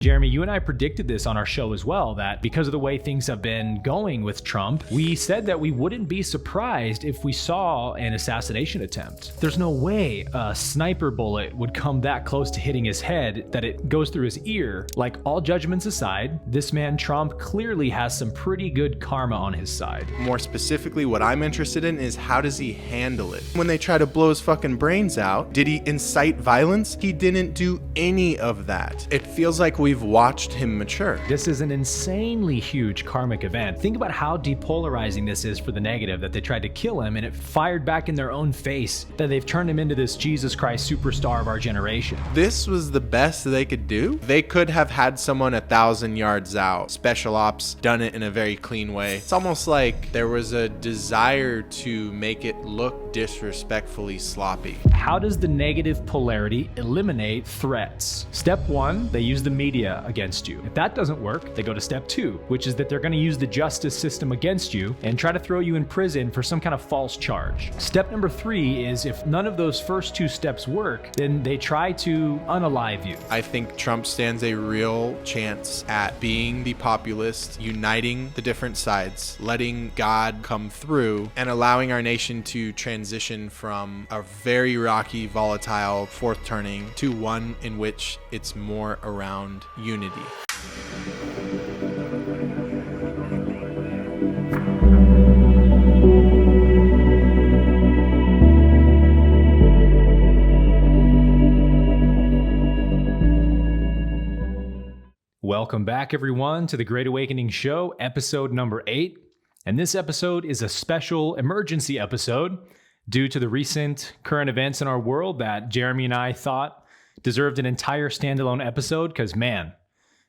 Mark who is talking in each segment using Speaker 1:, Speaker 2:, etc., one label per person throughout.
Speaker 1: Jeremy, you and I predicted this on our show as well, that because of the way things have been going with Trump, we said that we wouldn't be surprised if we saw an assassination attempt. There's no way a sniper bullet would come that close to hitting his head that it goes through his ear. Like, all judgments aside, this man Trump clearly has some pretty good karma on his side.
Speaker 2: More specifically, what I'm interested in is how does he handle it? When they try to blow his fucking brains out, did he incite violence? He didn't do any of that. It feels like we've watched him mature.
Speaker 1: This is an insanely huge karmic event. Think about how depolarizing this is for the negative, that they tried to kill him and it fired back in their own face, that they've turned him into this Jesus Christ superstar of our generation.
Speaker 2: This was the best they could do. They could have had someone 1,000 yards out, special ops, done it in a very clean way. It's almost like there was a desire to make it look disrespectfully sloppy.
Speaker 1: How does the negative polarity eliminate threats? Step one, they use the media against you. If that doesn't work, they go to step two, which is that they're going to use the justice system against you and try to throw you in prison for some kind of false charge. Step number three is if none of those first two steps work, then they try to unalive you.
Speaker 2: I think Trump stands a real chance at being the populist, uniting the different sides, letting God come through, and allowing our nation to transition from a very rocky, volatile fourth turning to one in which it's more around unity.
Speaker 1: Welcome back, everyone, to the Great Awakening Show, episode number 8. And this episode is a special emergency episode due to the recent current events in our world that Jeremy and I thought deserved an entire standalone episode because, man,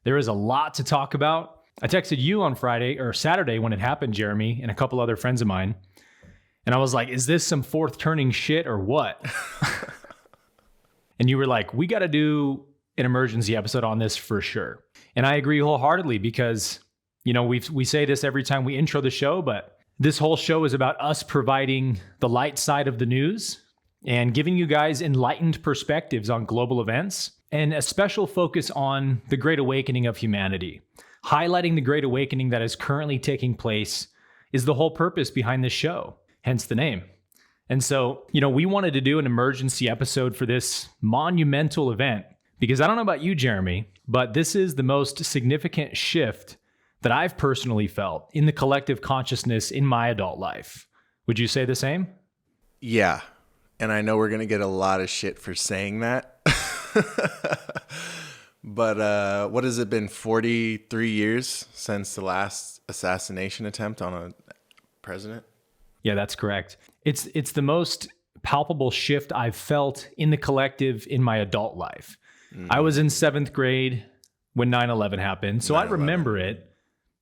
Speaker 1: there is a lot to talk about. I texted you on Friday or Saturday when it happened, Jeremy, and a couple other friends of mine. And I was like, is this some fourth turning shit or what? And you were like, we got to do an emergency episode on this for sure. And I agree wholeheartedly because, you know, we say this every time we intro the show, but this whole show is about us providing the light side of the news and giving you guys enlightened perspectives on global events and a special focus on the Great Awakening of humanity. Highlighting the Great Awakening that is currently taking place is the whole purpose behind this show, hence the name. And so, you know, we wanted to do an emergency episode for this monumental event because I don't know about you, Jeremy, but this is the most significant shift that I've personally felt in the collective consciousness in my adult life. Would you say the same?
Speaker 2: Yeah. And I know we're going to get a lot of shit for saying that. But what has it been, 43 years since the last assassination attempt on a president?
Speaker 1: Yeah, that's correct. It's the most palpable shift I've felt in the collective in my adult life. I was in 7th grade when 9/11 happened, so 9/11. I remember it,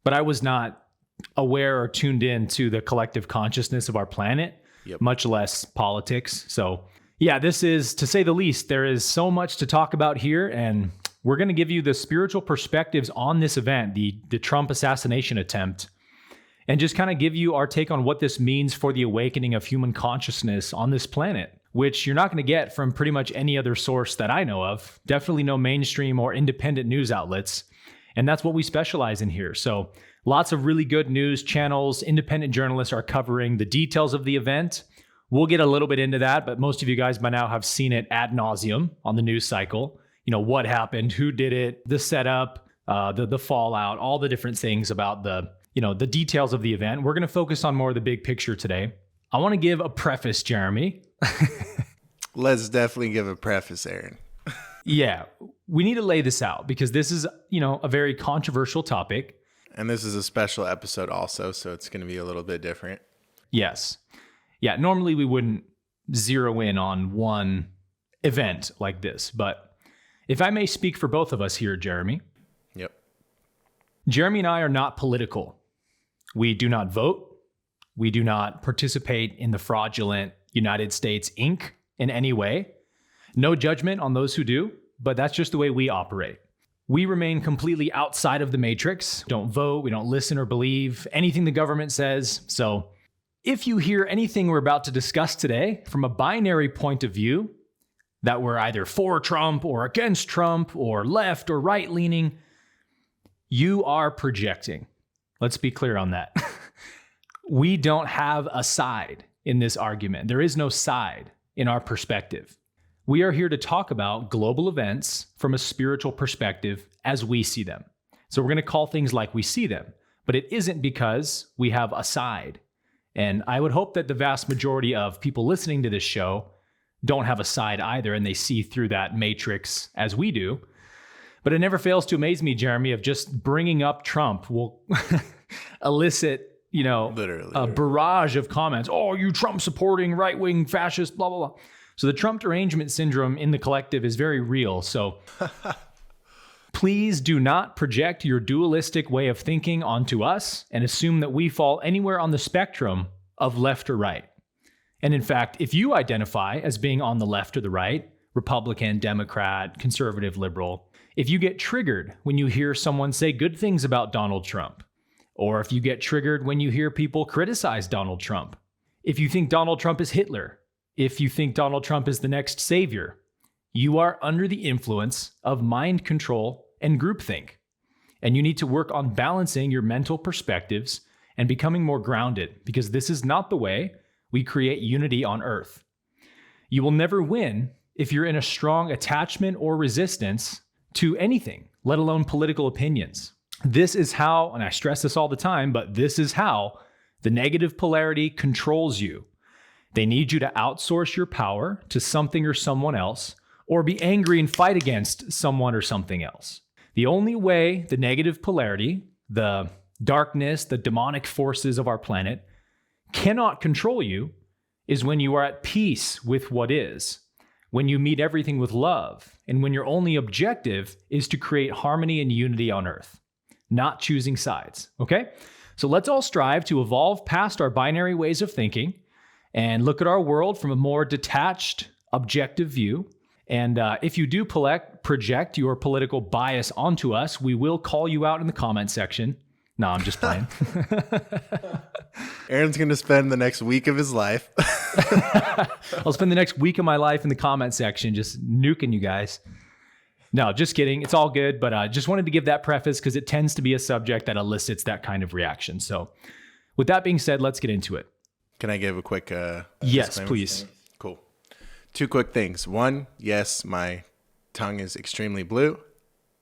Speaker 1: but I was not aware or tuned in to the collective consciousness of our planet, much less politics. So yeah, this is, to say the least, there is so much to talk about here, and we're going to give you the spiritual perspectives on this event, the Trump assassination attempt, and just kind of give you our take on what this means for the awakening of human consciousness on this planet, which you're not going to get from pretty much any other source that I know of. Definitely no mainstream or independent news outlets. And that's what we specialize in here. So lots of really good news channels, independent journalists are covering the details of the event. We'll get a little bit into that, but most of you guys by now have seen it ad nauseum on the news cycle. You know, what happened, who did it, the setup, the fallout, all the different things about the details of the event. We're going to focus on more of the big picture today. I want to give a preface, Jeremy.
Speaker 2: Let's definitely give a preface, Aaron.
Speaker 1: Yeah, we need to lay this out because this is, a very controversial topic.
Speaker 2: And this is a special episode also, so it's going to be a little bit different.
Speaker 1: Yes. Yeah, normally we wouldn't zero in on one event like this, but if I may speak for both of us here, Jeremy.
Speaker 2: Yep.
Speaker 1: Jeremy and I are not political. We do not vote. We do not participate in the fraudulent United States Inc. in any way. No judgment on those who do, but that's just the way we operate. We remain completely outside of the matrix. Don't vote. We don't listen or believe anything the government says. So if you hear anything we're about to discuss today from a binary point of view, that we're either for Trump or against Trump or left or right leaning. You are projecting. Let's be clear on that. We don't have a side in this argument. There is no side in our perspective. We are here to talk about global events from a spiritual perspective as we see them. So we're going to call things like we see them, but it isn't because we have a side. And I would hope that the vast majority of people listening to this show don't have a side either, and they see through that matrix as we do. But it never fails to amaze me, Jeremy, of just bringing up Trump will elicit,
Speaker 2: literally
Speaker 1: a barrage of comments. Oh, you Trump supporting right-wing fascist, blah, blah, blah. So the Trump derangement syndrome in the collective is very real. So please do not project your dualistic way of thinking onto us and assume that we fall anywhere on the spectrum of left or right. And in fact, if you identify as being on the left or the right, Republican, Democrat, conservative, liberal, if you get triggered when you hear someone say good things about Donald Trump, or if you get triggered when you hear people criticize Donald Trump, if you think Donald Trump is Hitler, if you think Donald Trump is the next savior, you are under the influence of mind control and groupthink. And you need to work on balancing your mental perspectives and becoming more grounded, because this is not the way we create unity on earth. You will never win if you're in a strong attachment or resistance to anything, let alone political opinions. This is how, and I stress this all the time, but this is how the negative polarity controls you. They need you to outsource your power to something or someone else, or be angry and fight against someone or something else. The only way the negative polarity, the darkness, the demonic forces of our planet cannot control you is when you are at peace with what is, when you meet everything with love, and when your only objective is to create harmony and unity on earth, not choosing sides, okay? So let's all strive to evolve past our binary ways of thinking and look at our world from a more detached, objective view. And if you do project your political bias onto us, we will call you out in the comment section. No, I'm just playing.
Speaker 2: Aaron's going to spend the next week of his life.
Speaker 1: I'll spend the next week of my life in the comment section just nuking you guys. No, just kidding. It's all good. But I just wanted to give that preface because it tends to be a subject that elicits that kind of reaction. So with that being said, let's get into it.
Speaker 2: Can I give a quick
Speaker 1: yes,
Speaker 2: disclaimer?
Speaker 1: please.
Speaker 2: Cool. Two quick things. One, yes, my tongue is extremely blue.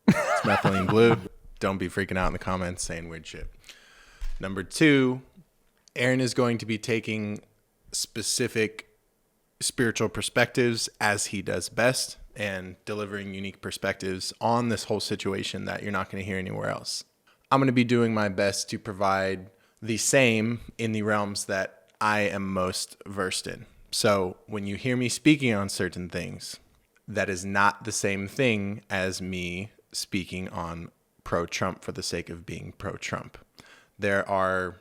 Speaker 2: It's methylene blue. Don't be freaking out in the comments saying weird shit. Number two, Aaron is going to be taking specific spiritual perspectives as he does best and delivering unique perspectives on this whole situation that you're not going to hear anywhere else. I'm going to be doing my best to provide the same in the realms that I am most versed in. So when you hear me speaking on certain things, that is not the same thing as me speaking on pro-Trump for the sake of being pro-Trump. There are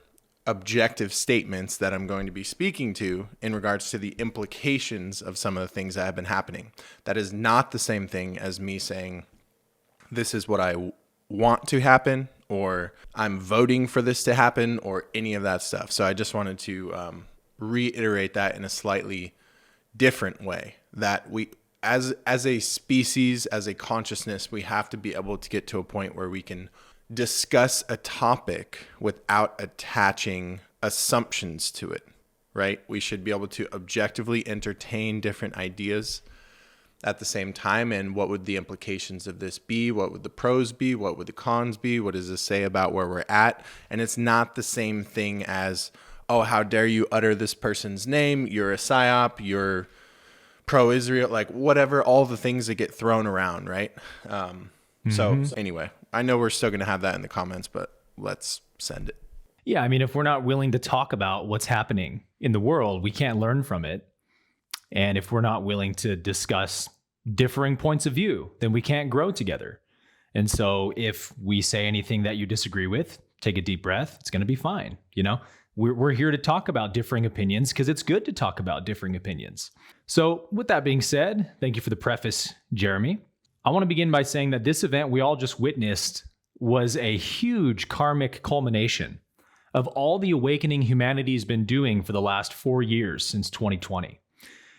Speaker 2: objective statements that I'm going to be speaking to in regards to the implications of some of the things that have been happening. That is not the same thing as me saying, this is what I want to happen, or I'm voting for this to happen, or any of that stuff. So I just wanted to reiterate that in a slightly different way, that we, as a species, as a consciousness, we have to be able to get to a point where we can discuss a topic without attaching assumptions to it, right? We should be able to objectively entertain different ideas at the same time. And what would the implications of this be? What would the pros be? What would the cons be? What does this say about where we're at? And it's not the same thing as, oh, how dare you utter this person's name? You're a psyop. You're pro-Israel, like whatever, all the things that get thrown around, right? So anyway, I know we're still going to have that in the comments, but let's send it.
Speaker 1: Yeah, I mean, if we're not willing to talk about what's happening in the world, we can't learn from it. And if we're not willing to discuss differing points of view, then we can't grow together. And so if we say anything that you disagree with, take a deep breath. It's going to be fine. You know, we're here to talk about differing opinions because it's good to talk about differing opinions. So with that being said, thank you for the preface, Jeremy. I want to begin by saying that this event we all just witnessed was a huge karmic culmination of all the awakening humanity's been doing for the last 4 years since 2020.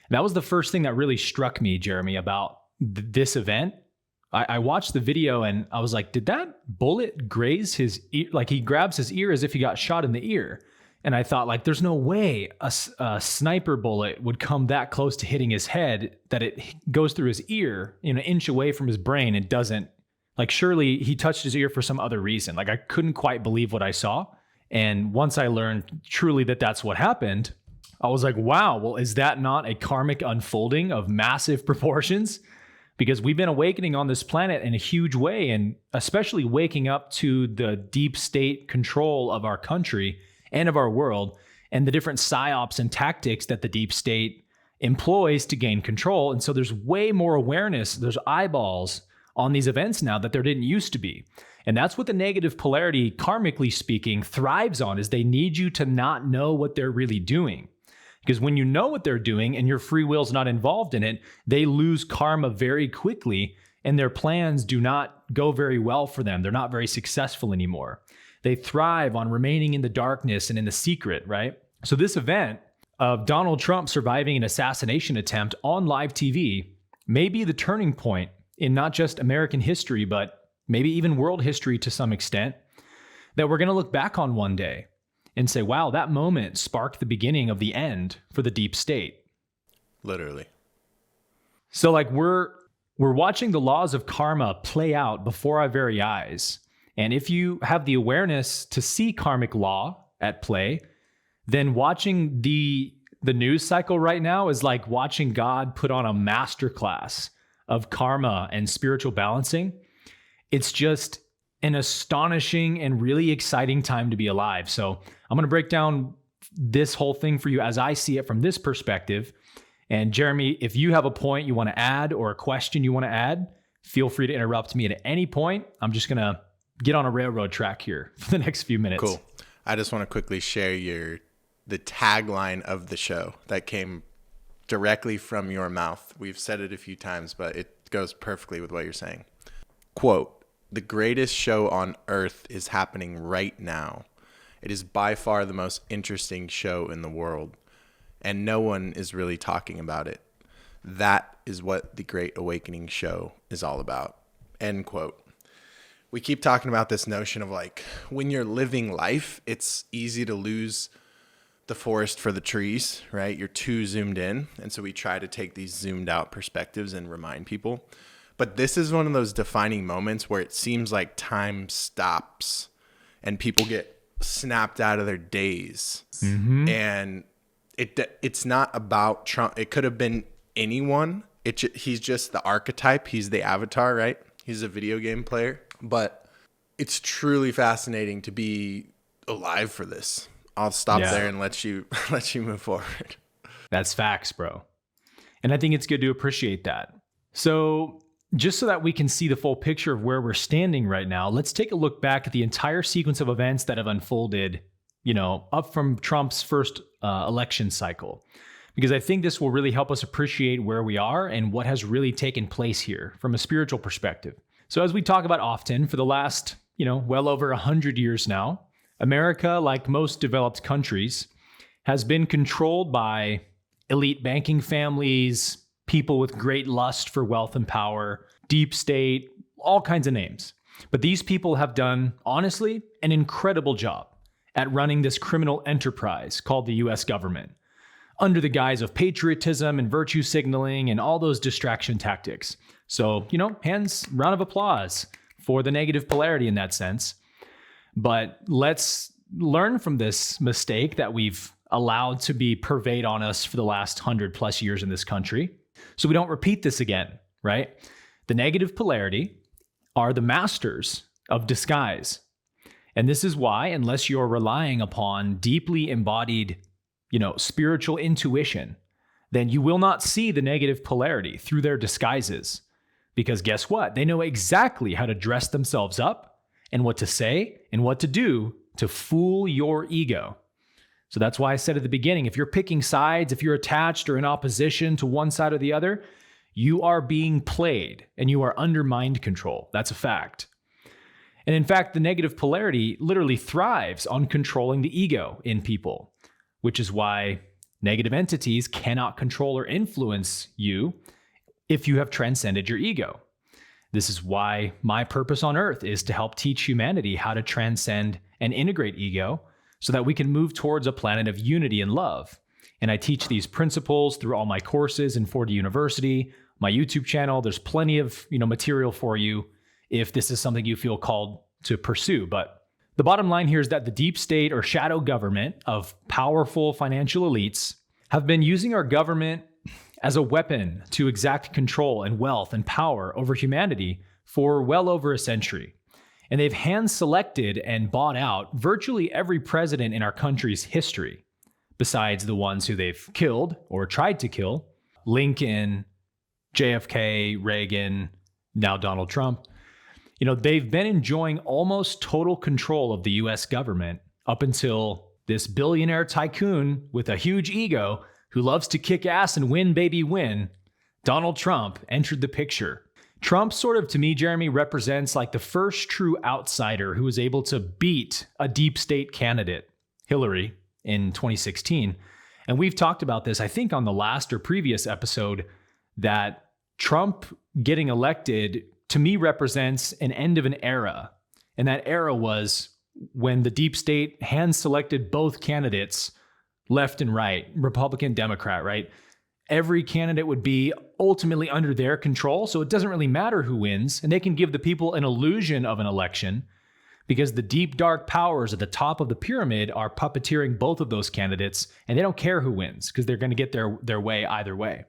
Speaker 1: And that was the first thing that really struck me, Jeremy, about this event. I watched the video and I was like, did that bullet graze his ear? Like he grabs his ear as if he got shot in the ear. And I thought, like, there's no way a sniper bullet would come that close to hitting his head that it goes through his ear, an inch away from his brain. It doesn't, like, surely he touched his ear for some other reason. Like, I couldn't quite believe what I saw. And once I learned truly that that's what happened, I was like, wow, well, is that not a karmic unfolding of massive proportions? Because we've been awakening on this planet in a huge way, and especially waking up to the deep state control of our country and of our world, and the different psyops and tactics that the deep state employs to gain control. And so there's way more awareness, there's eyeballs on these events now that there didn't used to be. And that's what the negative polarity, karmically speaking, thrives on, is they need you to not know what they're really doing. Because when you know what they're doing and your free will's not involved in it, they lose karma very quickly, and their plans do not go very well for them. They're not very successful anymore. They thrive on remaining in the darkness and in the secret, right? So this event of Donald Trump surviving an assassination attempt on live TV may be the turning point in not just American history, but maybe even world history to some extent, that we're going to look back on one day and say, wow, that moment sparked the beginning of the end for the deep state.
Speaker 2: Literally.
Speaker 1: So like we're watching the laws of karma play out before our very eyes. And if you have the awareness to see karmic law at play, then watching the news cycle right now is like watching God put on a masterclass of karma and spiritual balancing. It's just an astonishing and really exciting time to be alive. So I'm going to break down this whole thing for you as I see it from this perspective. And Jeremy, if you have a point you want to add or a question you want to add, feel free to interrupt me at any point. I'm just going to get on a railroad track here for the next few minutes.
Speaker 2: Cool. I just want to quickly share the tagline of the show that came directly from your mouth. We've said it a few times, but it goes perfectly with what you're saying. Quote, "The greatest show on earth is happening right now. It is by far the most interesting show in the world, and no one is really talking about it. That is what the Great Awakening show is all about." End quote. We keep talking about this notion of like, when you're living life, it's easy to lose the forest for the trees, right? You're too zoomed in. And so we try to take these zoomed out perspectives and remind people. But this is one of those defining moments where it seems like time stops and people get snapped out of their days. Mm-hmm. And it's not about Trump. It could have been anyone. He's just the archetype. He's the avatar, right? He's a video game player. But it's truly fascinating to be alive for this. I'll stop there and let you move forward.
Speaker 1: That's facts, bro. And I think it's good to appreciate that. So just so that we can see the full picture of where we're standing right now, let's take a look back at the entire sequence of events that have unfolded, up from Trump's first election cycle. Because I think this will really help us appreciate where we are and what has really taken place here from a spiritual perspective. So as we talk about often, for the last, well over 100 years now, America, like most developed countries, has been controlled by elite banking families, people with great lust for wealth and power, deep state, all kinds of names. But these people have done, honestly, an incredible job at running this criminal enterprise called the US government, under the guise of patriotism and virtue signaling and all those distraction tactics. So, round of applause for the negative polarity in that sense. But let's learn from this mistake that we've allowed to be pervade on us for the last 100+ years in this country, so we don't repeat this again, right? The negative polarity are the masters of disguise. And this is why, unless you're relying upon deeply embodied, spiritual intuition, then you will not see the negative polarity through their disguises. Because guess what? They know exactly how to dress themselves up and what to say and what to do to fool your ego. So that's why I said at the beginning, if you're picking sides, if you're attached or in opposition to one side or the other, you are being played and you are under mind control. That's a fact. And in fact, the negative polarity literally thrives on controlling the ego in people, which is why Negative entities cannot control or influence you if you have transcended your ego. This is why my purpose on earth is to help teach humanity how to transcend and integrate ego so that we can move towards a planet of unity and love. And I teach these principles through all my courses in 4D University, my YouTube channel. There's plenty of material for you if this is something you feel called to pursue. But the bottom line here is that the deep state or shadow government of powerful financial elites have been using our government as a weapon to exact control and wealth and power over humanity for well over a century. And they've hand-selected and bought out virtually every president in our country's history, besides the ones who they've killed or tried to kill: Lincoln, JFK, Reagan, now Donald Trump. They've been enjoying almost total control of the US government up until this billionaire tycoon with a huge ego who loves to kick ass and win, baby, win, Donald Trump, entered the picture. Trump sort of, to me, Jeremy, represents like the first true outsider who was able to beat a deep state candidate, Hillary, in 2016. And we've talked about this, I think, on the last or previous episode, that Trump getting elected, to me, represents an end of an era. And that era was when the deep state hand-selected both candidates, left and right, Republican, Democrat, right? Every candidate would be ultimately under their control, so it doesn't really matter who wins, and they can give the people an illusion of an election because the deep, dark powers at the top of the pyramid are puppeteering both of those candidates, and they don't care who wins because they're going to get their way either way.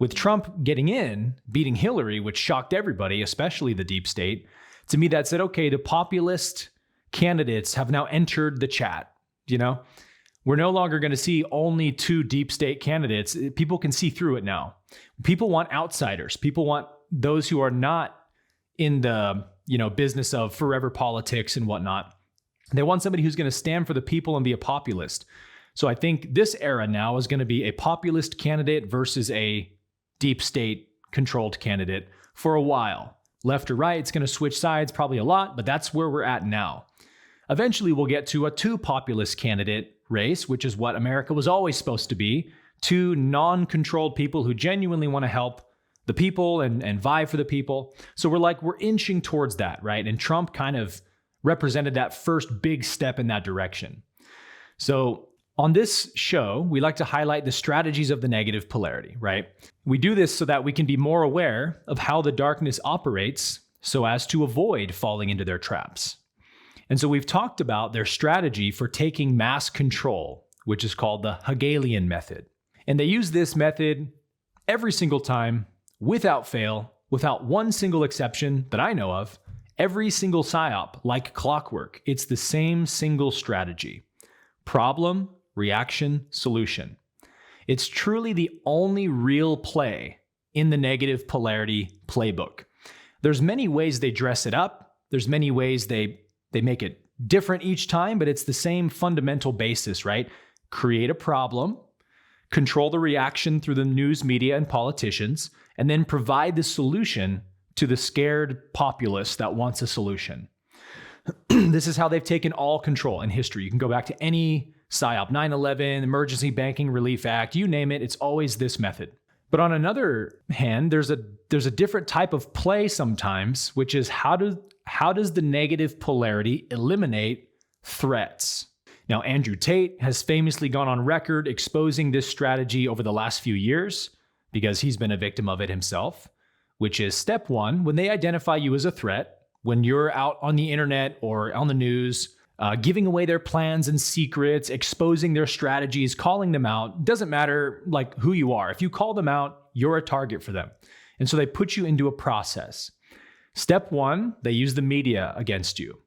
Speaker 1: With Trump getting in, beating Hillary, which shocked everybody, especially the deep state, to me that said, okay, the populist candidates have now entered the chat, We're no longer going to see only two deep state candidates. People can see through it now. People want outsiders. People want those who are not in the business of forever politics and whatnot. They want somebody who's going to stand for the people and be a populist. So I think this era now is going to be a populist candidate versus a deep state controlled candidate for a while. Left or right, it's going to switch sides probably a lot, but that's where we're at now. Eventually, we'll get to a two populist candidate race, which is what America was always supposed to be. Two non-controlled people who genuinely want to help the people and vie for the people. So we're inching towards that, right? And Trump kind of represented that first big step in that direction. So on this show, we like to highlight the strategies of the negative polarity, right? We do this so that we can be more aware of how the darkness operates so as to avoid falling into their traps. And so we've talked about their strategy for taking mass control, which is called the Hegelian method. And they use this method every single time, without fail, without one single exception that I know of. Every single psyop, like clockwork, it's the same single strategy: problem, reaction, solution. It's truly the only real play in the negative polarity playbook. There's many ways they dress it up. There's many ways they make it different each time, but it's the same fundamental basis, right? Create a problem, control the reaction through the news media and politicians, and then provide the solution to the scared populace that wants a solution. This is how they've taken all control in history. You can go back to any PSYOP, 9/11, Emergency Banking Relief Act, you name it, it's always this method. But on another hand, there's a different type of play sometimes, which is how does the negative polarity eliminate threats? Now, Andrew Tate has famously gone on record exposing this strategy over the last few years because he's been a victim of it himself, which is step one: when they identify you as a threat, when you're out on the internet or on the news, giving away their plans and secrets, exposing their strategies, calling them out, doesn't matter like who you are. If you call them out, you're a target for them. And so they put you into a process. Step one, they use the media against you.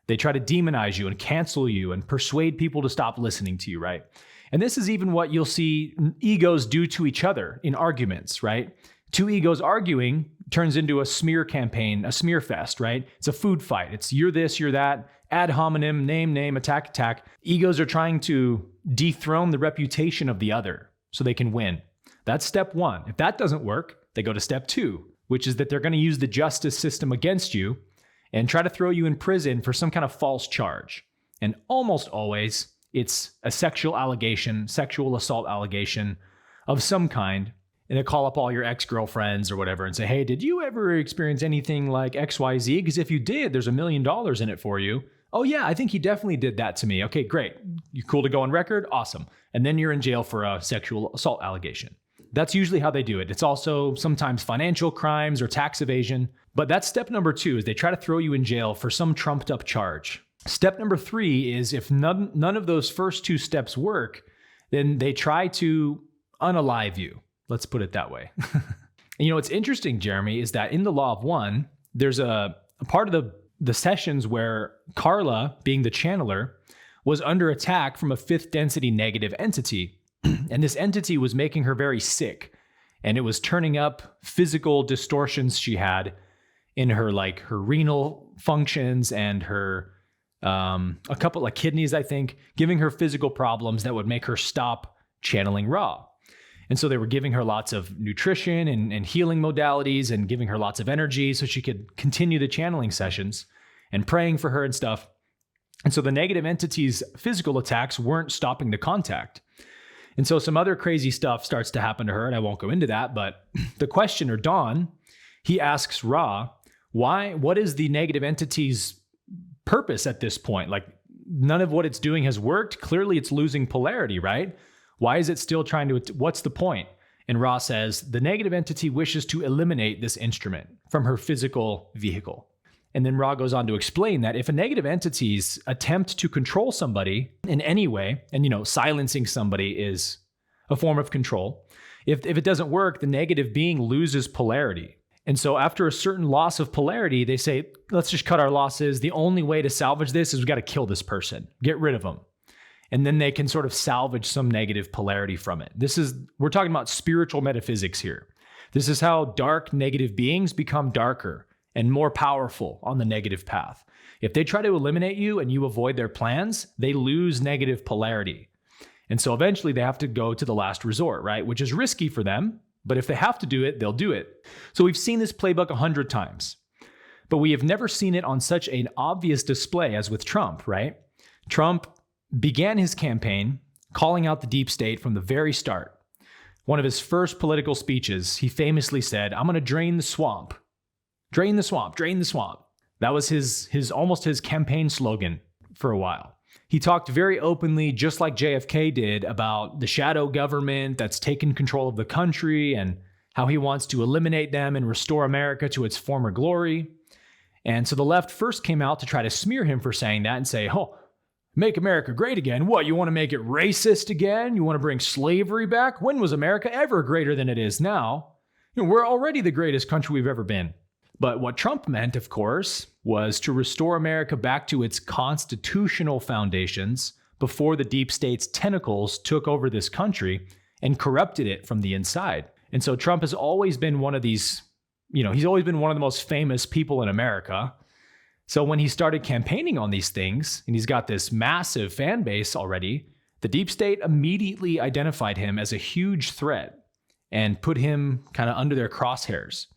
Speaker 1: They try to demonize you and cancel you and persuade people to stop listening to you, right? And this is even what you'll see egos do to each other in arguments, right? Two egos arguing turns into a smear campaign, a smear fest, right? It's a food fight. It's you're this, you're that, ad hominem, name, attack. Egos are trying to dethrone the reputation of the other so they can win. That's step one. If that doesn't work, they go to step two, which is that they're going to use the justice system against you and try to throw you in prison for some kind of false charge. And almost always, it's a sexual assault allegation of some kind. And they call up all your ex-girlfriends or whatever and say, hey, did you ever experience anything like XYZ? Because if you did, there's $1 million in it for you. Oh yeah, I think he definitely did that to me. Okay, great. You cool to go on record? Awesome. And then you're in jail for a sexual assault allegation. That's usually how they do it. It's also sometimes financial crimes or tax evasion. But that's step number 2, is they try to throw you in jail for some trumped up charge. Step number 3 is if none of those first 2 steps work, then they try to unalive you. Let's put it that way. And what's interesting, Jeremy, is that in the Law of One, there's a part of the sessions where Carla, being the channeler, was under attack from a 5th density negative entity. And this entity was making her very sick. And it was turning up physical distortions she had in her renal functions and her a couple of kidneys, I think, giving her physical problems that would make her stop channeling Ra. And so they were giving her lots of nutrition and healing modalities and giving her lots of energy so she could continue the channeling sessions and praying for her and stuff. And so the negative entity's physical attacks weren't stopping the contact. And so some other crazy stuff starts to happen to her, and I won't go into that, but the questioner, Don, he asks Ra, what is the negative entity's purpose at this point? Like, none of what it's doing has worked. Clearly it's losing polarity, right? Why is it still trying to, what's the point? And Ra says, the negative entity wishes to eliminate this instrument from her physical vehicle. And then Ra goes on to explain that if a negative entity's attempt to control somebody in any way, and silencing somebody is a form of control, if it doesn't work, the negative being loses polarity. And so after a certain loss of polarity, they say, let's just cut our losses. The only way to salvage this is we got to kill this person, get rid of them. And then they can sort of salvage some negative polarity from it. We're talking about spiritual metaphysics here. This is how dark negative beings become darker and more powerful on the negative path. If they try to eliminate you and you avoid their plans, they lose negative polarity. And so eventually they have to go to the last resort, right? Which is risky for them, but if they have to do it, they'll do it. So we've seen this playbook 100 times, but we have never seen it on such an obvious display as with Trump, right? Trump began his campaign calling out the deep state from the very start. One of his first political speeches, he famously said, I'm going to drain the swamp. Drain the swamp, drain the swamp. That was his almost his campaign slogan for a while. He talked very openly, just like JFK did, about the shadow government that's taken control of the country and how he wants to eliminate them and restore America to its former glory. And so the left first came out to try to smear him for saying that and say, oh, make America great again. What, you want to make it racist again? You want to bring slavery back? When was America ever greater than it is now? We're already the greatest country we've ever been. But what Trump meant, of course, was to restore America back to its constitutional foundations before the deep state's tentacles took over this country and corrupted it from the inside. And so Trump has always been one of these, he's always been one of the most famous people in America. So when he started campaigning on these things, and he's got this massive fan base already, the deep state immediately identified him as a huge threat and put him kind of under their crosshairs.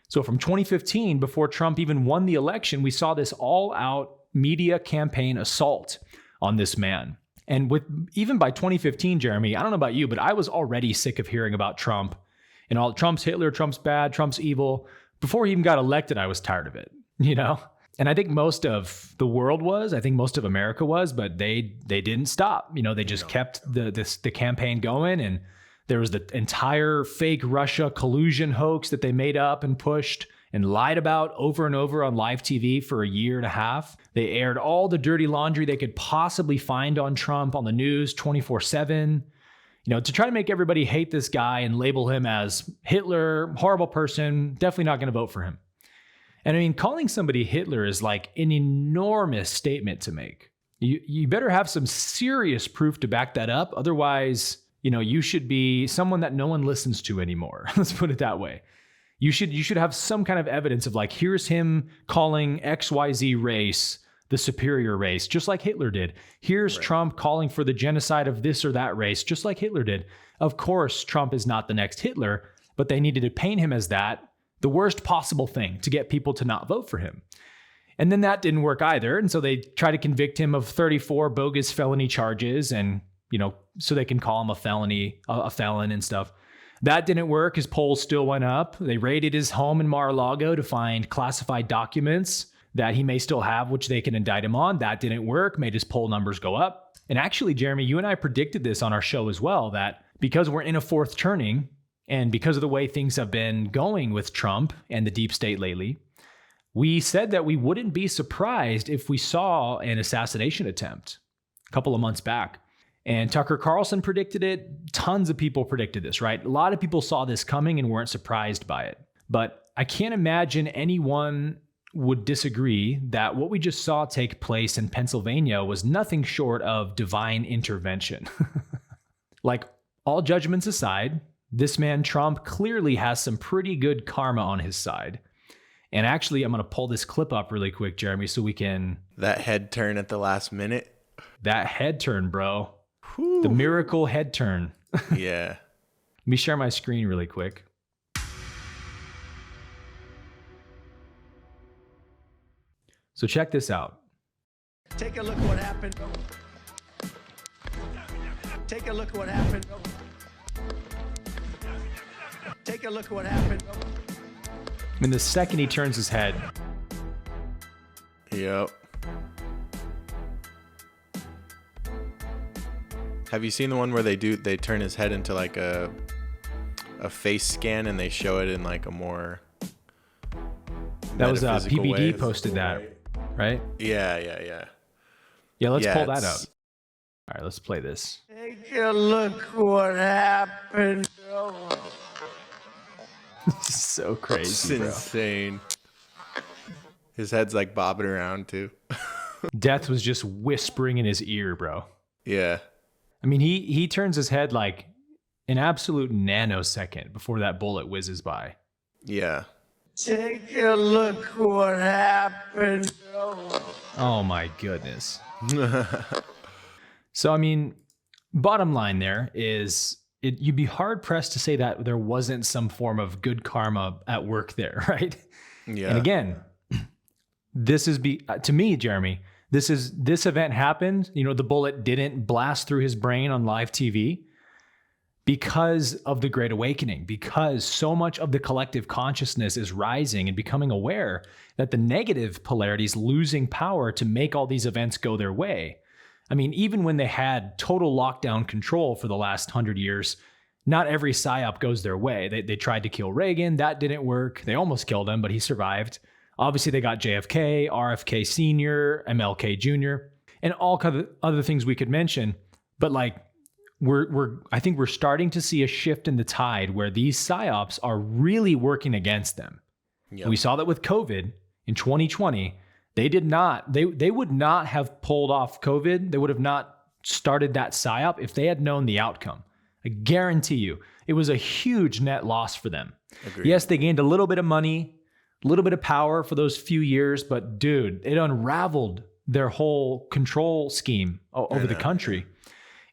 Speaker 1: So from 2015, before Trump even won the election, we saw this all-out media campaign assault on this man. And even by 2015, Jeremy, I don't know about you, but I was already sick of hearing about Trump and all Trump's Hitler, Trump's bad, Trump's evil. Before he even got elected, I was tired of it, And I think most of the world was, I think most of America was, but they didn't stop. They just kept the campaign going, and there was the entire fake Russia collusion hoax that they made up and pushed and lied about over and over on live TV for a year and a half. They aired all the dirty laundry they could possibly find on Trump on the news 24/7, to try to make everybody hate this guy and label him as Hitler, horrible person, definitely not going to vote for him. And calling somebody Hitler is like an enormous statement to make. You better have some serious proof to back that up. Otherwise, you should be someone that no one listens to anymore. Let's put it that way. You should have some kind of evidence of here's him calling XYZ race the superior race, just like Hitler did. Here's Trump calling for the genocide of this or that race, just like Hitler did. Of course, Trump is not the next Hitler, but they needed to paint him as that, the worst possible thing to get people to not vote for him. And then that didn't work either. And so they tried to convict him of 34 bogus felony charges and, so they can call him a felon and stuff. That didn't work. His polls still went up. They raided his home in Mar-a-Lago to find classified documents that he may still have, which they can indict him on. That didn't work, made his poll numbers go up. And actually, Jeremy, you and I predicted this on our show as well, that because we're in a fourth turning and because of the way things have been going with Trump and the deep state lately, we said that we wouldn't be surprised if we saw an assassination attempt a couple of months back. And Tucker Carlson predicted it. Tons of people predicted this, right? A lot of people saw this coming and weren't surprised by it. But I can't imagine anyone would disagree that what we just saw take place in Pennsylvania was nothing short of divine intervention. Like, all judgments aside, this man Trump clearly has some pretty good karma on his side. And actually, I'm going to pull this clip up really quick, Jeremy, so we can...
Speaker 2: That head turn at the last minute.
Speaker 1: That head turn, bro.
Speaker 2: Whew.
Speaker 1: The miracle head turn.
Speaker 2: Yeah.
Speaker 1: Let me share my screen really quick. So check this out.
Speaker 3: Take a look what happened. Take a look what happened. Take a look what happened.
Speaker 1: I mean, the second he turns his head.
Speaker 2: Yep. Have you seen the one where they turn his head into like a face scan and they show it in like a more
Speaker 1: That was
Speaker 2: metaphysical
Speaker 1: PBD
Speaker 2: way?
Speaker 1: posted that, right?
Speaker 2: Yeah.
Speaker 1: Yeah, let's pull that up.
Speaker 2: it's-
Speaker 1: All right, let's play this.
Speaker 3: Take a look what happened.
Speaker 1: So
Speaker 2: It's
Speaker 1: crazy, bro.
Speaker 2: insane. His head's like bobbing around too.
Speaker 1: Death was just whispering in his ear, bro.
Speaker 2: Yeah.
Speaker 1: I mean, he turns his head like an absolute nanosecond before that bullet whizzes by.
Speaker 2: Yeah.
Speaker 3: Take a look what happened.
Speaker 1: Oh my goodness. So, I mean, bottom line there is you'd be hard pressed to say that there wasn't some form of good karma at work there, right?
Speaker 2: Yeah.
Speaker 1: And again, this is to me, Jeremy, this event happened, the bullet didn't blast through his brain on live TV because of the Great Awakening, because so much of the collective consciousness is rising and becoming aware that the negative polarity is losing power to make all these events go their way. I mean, even when they had total lockdown control for the last 100 years, not every psyop goes their way. They tried to kill Reagan. That didn't work. They almost killed him, but he survived. Obviously, they got JFK, RFK Sr., MLK Jr., and all kind of other things we could mention. But like, I think we're starting to see a shift in the tide where these psyops are really working against them.
Speaker 2: Yep.
Speaker 1: We saw that with COVID in 2020. They would not have pulled off COVID. They would have not started that psyop if they had known the outcome. I guarantee you, it was a huge net loss for them.
Speaker 2: Agreed.
Speaker 1: Yes, they gained a little bit of money, a little bit of power for those few years, but dude, it unraveled their whole control scheme over the country.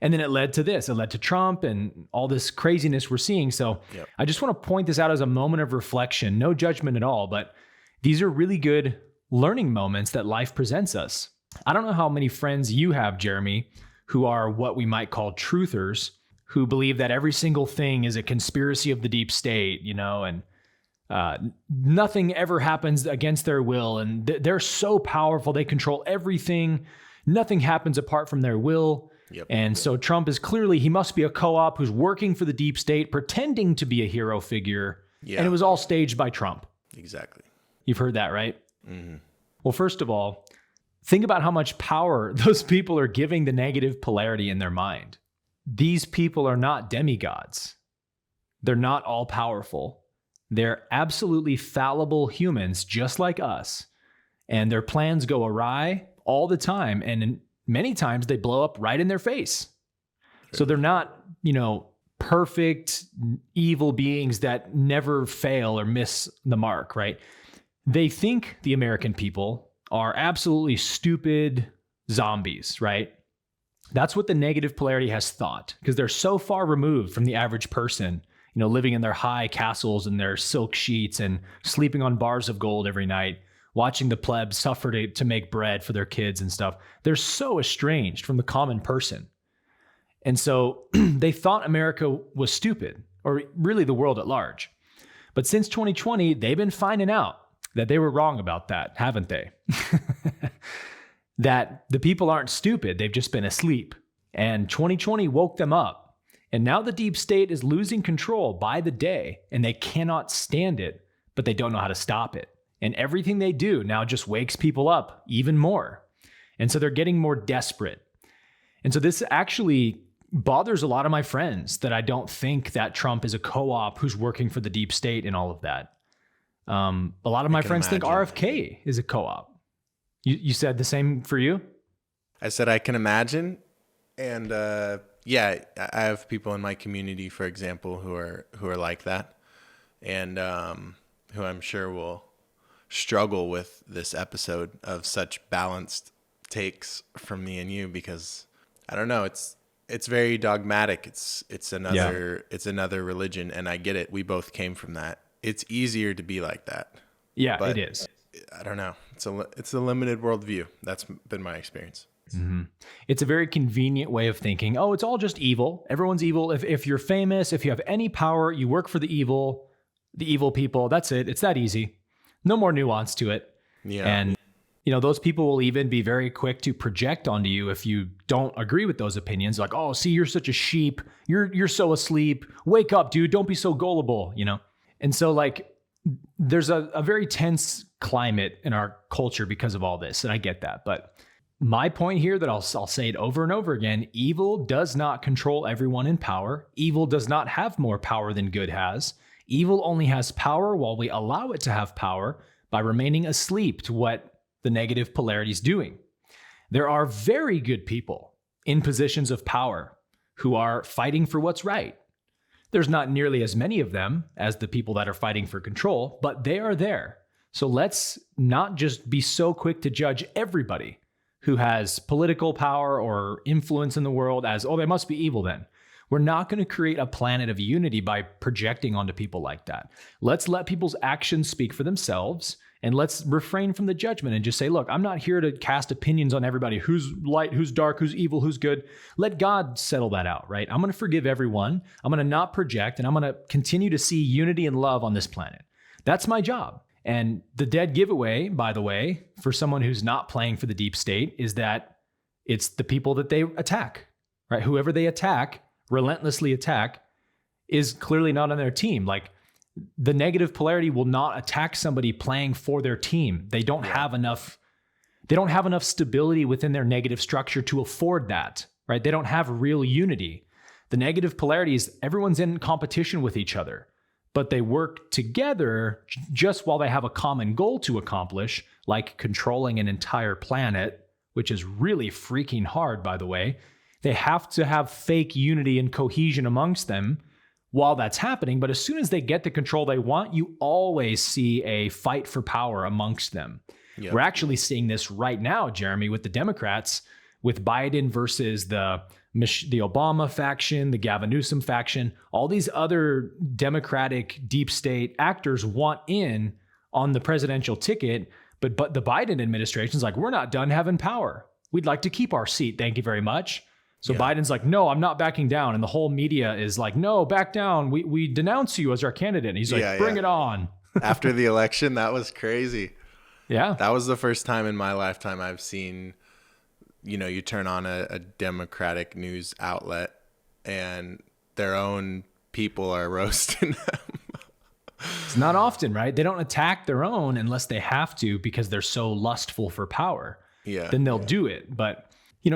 Speaker 1: And then it led to this. It led to Trump and all this craziness we're seeing. So
Speaker 2: Yep.
Speaker 1: I just want to point this out as a moment of reflection. No judgment at all, but these are really good learning moments that life presents us. I don't know how many friends you have, Jeremy, who are what we might call truthers, who believe that every single thing is a conspiracy of the deep state, and nothing ever happens against their will. And they're so powerful. They control everything. Nothing happens apart from their will.
Speaker 2: Yep.
Speaker 1: And so Trump is clearly, he must be a co-op who's working for the deep state, pretending to be a hero figure.
Speaker 2: Yeah.
Speaker 1: And it was all staged by Trump.
Speaker 2: Exactly.
Speaker 1: You've heard that, right?
Speaker 2: Mm-hmm.
Speaker 1: Well, first of all, think about how much power those people are giving the negative polarity in their mind. These people are not demigods. They're not all powerful. They're absolutely fallible humans just like us. And their plans go awry all the time. And many times they blow up right in their face. So they're not, perfect evil beings that never fail or miss the mark, right? They think the American people are absolutely stupid zombies, right? That's what the negative polarity has thought, because they're so far removed from the average person, living in their high castles and their silk sheets and sleeping on bars of gold every night. watching the plebs suffer to make bread for their kids and stuff. They're so estranged from the common person. And so they thought America was stupid, or really the world at large. But since 2020, they've been finding out that they were wrong about that, haven't they? That the people aren't stupid, they've just been asleep. And 2020 woke them up. And now the deep state is losing control by the day, and they cannot stand it, but they don't know how to stop it. And everything they do now just wakes people up even more. And so they're getting more desperate. And so this actually bothers a lot of my friends, that I don't think that Trump is a co-op who's working for the deep state and all of that. A lot of my friends think RFK is a co-op. You said the same for you?
Speaker 2: I said I can imagine. And yeah, I have people in my community, for example, who are like that, and who I'm sure will struggle with this episode of such balanced takes from me and you, because I don't know, it's very dogmatic. It's another religion, and I get it. We both came from that. It's easier to be like that.
Speaker 1: Yeah,
Speaker 2: but
Speaker 1: it is.
Speaker 2: I don't know. It's a limited worldview. That's been my experience.
Speaker 1: Mm-hmm. It's a very convenient way of thinking. Oh, it's all just evil. Everyone's evil. If you're famous, if you have any power, you work for the evil people. That's it. It's that easy. No more nuance to it.
Speaker 2: Yeah.
Speaker 1: And those people will even be very quick to project onto you if you don't agree with those opinions. Like, oh, see, you're such a sheep. You're so asleep. Wake up, dude. Don't be so gullible. And so there's a very tense climate in our culture because of all this, and I get that. But my point here, that I'll say it over and over again, evil does not control everyone in power. Evil does not have more power than good has. Evil only has power while we allow it to have power by remaining asleep to what the negative polarity is doing. There are very good people in positions of power who are fighting for what's right. There's not nearly as many of them as the people that are fighting for control, but they are there. So let's not just be so quick to judge everybody who has political power or influence in the world as, oh, they must be evil then. We're not going to create a planet of unity by projecting onto people like that. Let's let people's actions speak for themselves, and let's refrain from the judgment and just say, look, I'm not here to cast opinions on everybody. Who's light, who's dark, who's evil, who's good. Let God settle that out, right? I'm going to forgive everyone. I'm going to not project, and I'm going to continue to see unity and love on this planet. That's my job. And the dead giveaway, by the way, for someone who's not playing for the deep state, is that it's the people that they attack, right? Whoever they attack, relentlessly attack, is clearly not on their team. Like, the negative polarity will not attack somebody playing for their team. They don't have enough stability within their negative structure to afford that, right? They don't have real unity. The negative polarity is everyone's in competition with each other, but they work together just while they have a common goal to accomplish, like controlling an entire planet, which is really freaking hard, by the way. They have to have fake unity and cohesion amongst them while that's happening. But as soon as they get the control they want, you always see a fight for power amongst them. Yep. We're actually seeing this right now, Jeremy, with the Democrats, with Biden versus the Obama faction, the Gavin Newsom faction. All these other Democratic deep state actors want in on the presidential ticket, but the Biden administration's like, we're not done having power. We'd like to keep our seat. Thank you very much. So Biden's like, no, I'm not backing down. And the whole media is like, no, back down. We denounce you as our candidate. And he's like, bring it on.
Speaker 2: After the election, that was crazy.
Speaker 1: Yeah.
Speaker 2: That was the first time in my lifetime I've seen, you turn on a Democratic news outlet and their own people are roasting them.
Speaker 1: It's not often, right? They don't attack their own unless they have to because they're so lustful for power.
Speaker 2: Yeah.
Speaker 1: Then they'll do it. But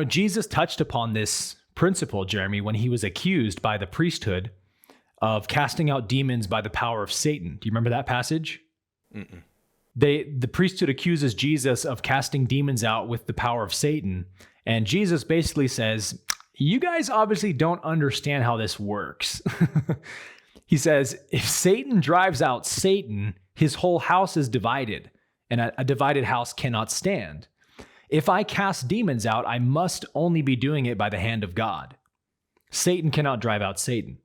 Speaker 1: Jesus touched upon this principle, Jeremy, when he was accused by the priesthood of casting out demons by the power of Satan. Do you remember that passage?
Speaker 2: Mm-mm.
Speaker 1: The priesthood accuses Jesus of casting demons out with the power of Satan. And Jesus basically says, you guys obviously don't understand how this works. He says, if Satan drives out Satan, his whole house is divided, and a divided house cannot stand. If I cast demons out, I must only be doing it by the hand of God. Satan cannot drive out Satan.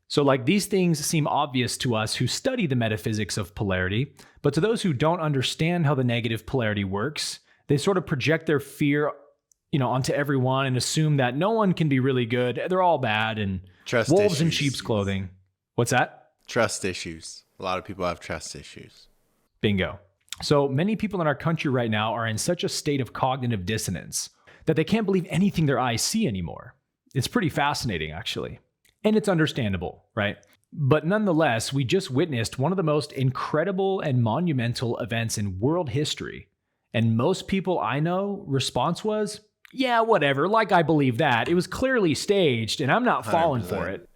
Speaker 1: So like these things seem obvious to us who study the metaphysics of polarity, but to those who don't understand how the negative polarity works, they sort of project their fear, onto everyone and assume that no one can be really good. They're all bad and
Speaker 2: Trust
Speaker 1: wolves
Speaker 2: issues.
Speaker 1: in sheep's clothing. What's that?
Speaker 2: Trust issues. A lot of people have trust issues.
Speaker 1: Bingo. So many people in our country right now are in such a state of cognitive dissonance that they can't believe anything their eyes see anymore. It's pretty fascinating, actually. And it's understandable, right? But nonetheless, we just witnessed one of the most incredible and monumental events in world history. And most people I know, response was, yeah, whatever, like I believe that. It was clearly staged and I'm not falling
Speaker 2: 100%.
Speaker 1: for it.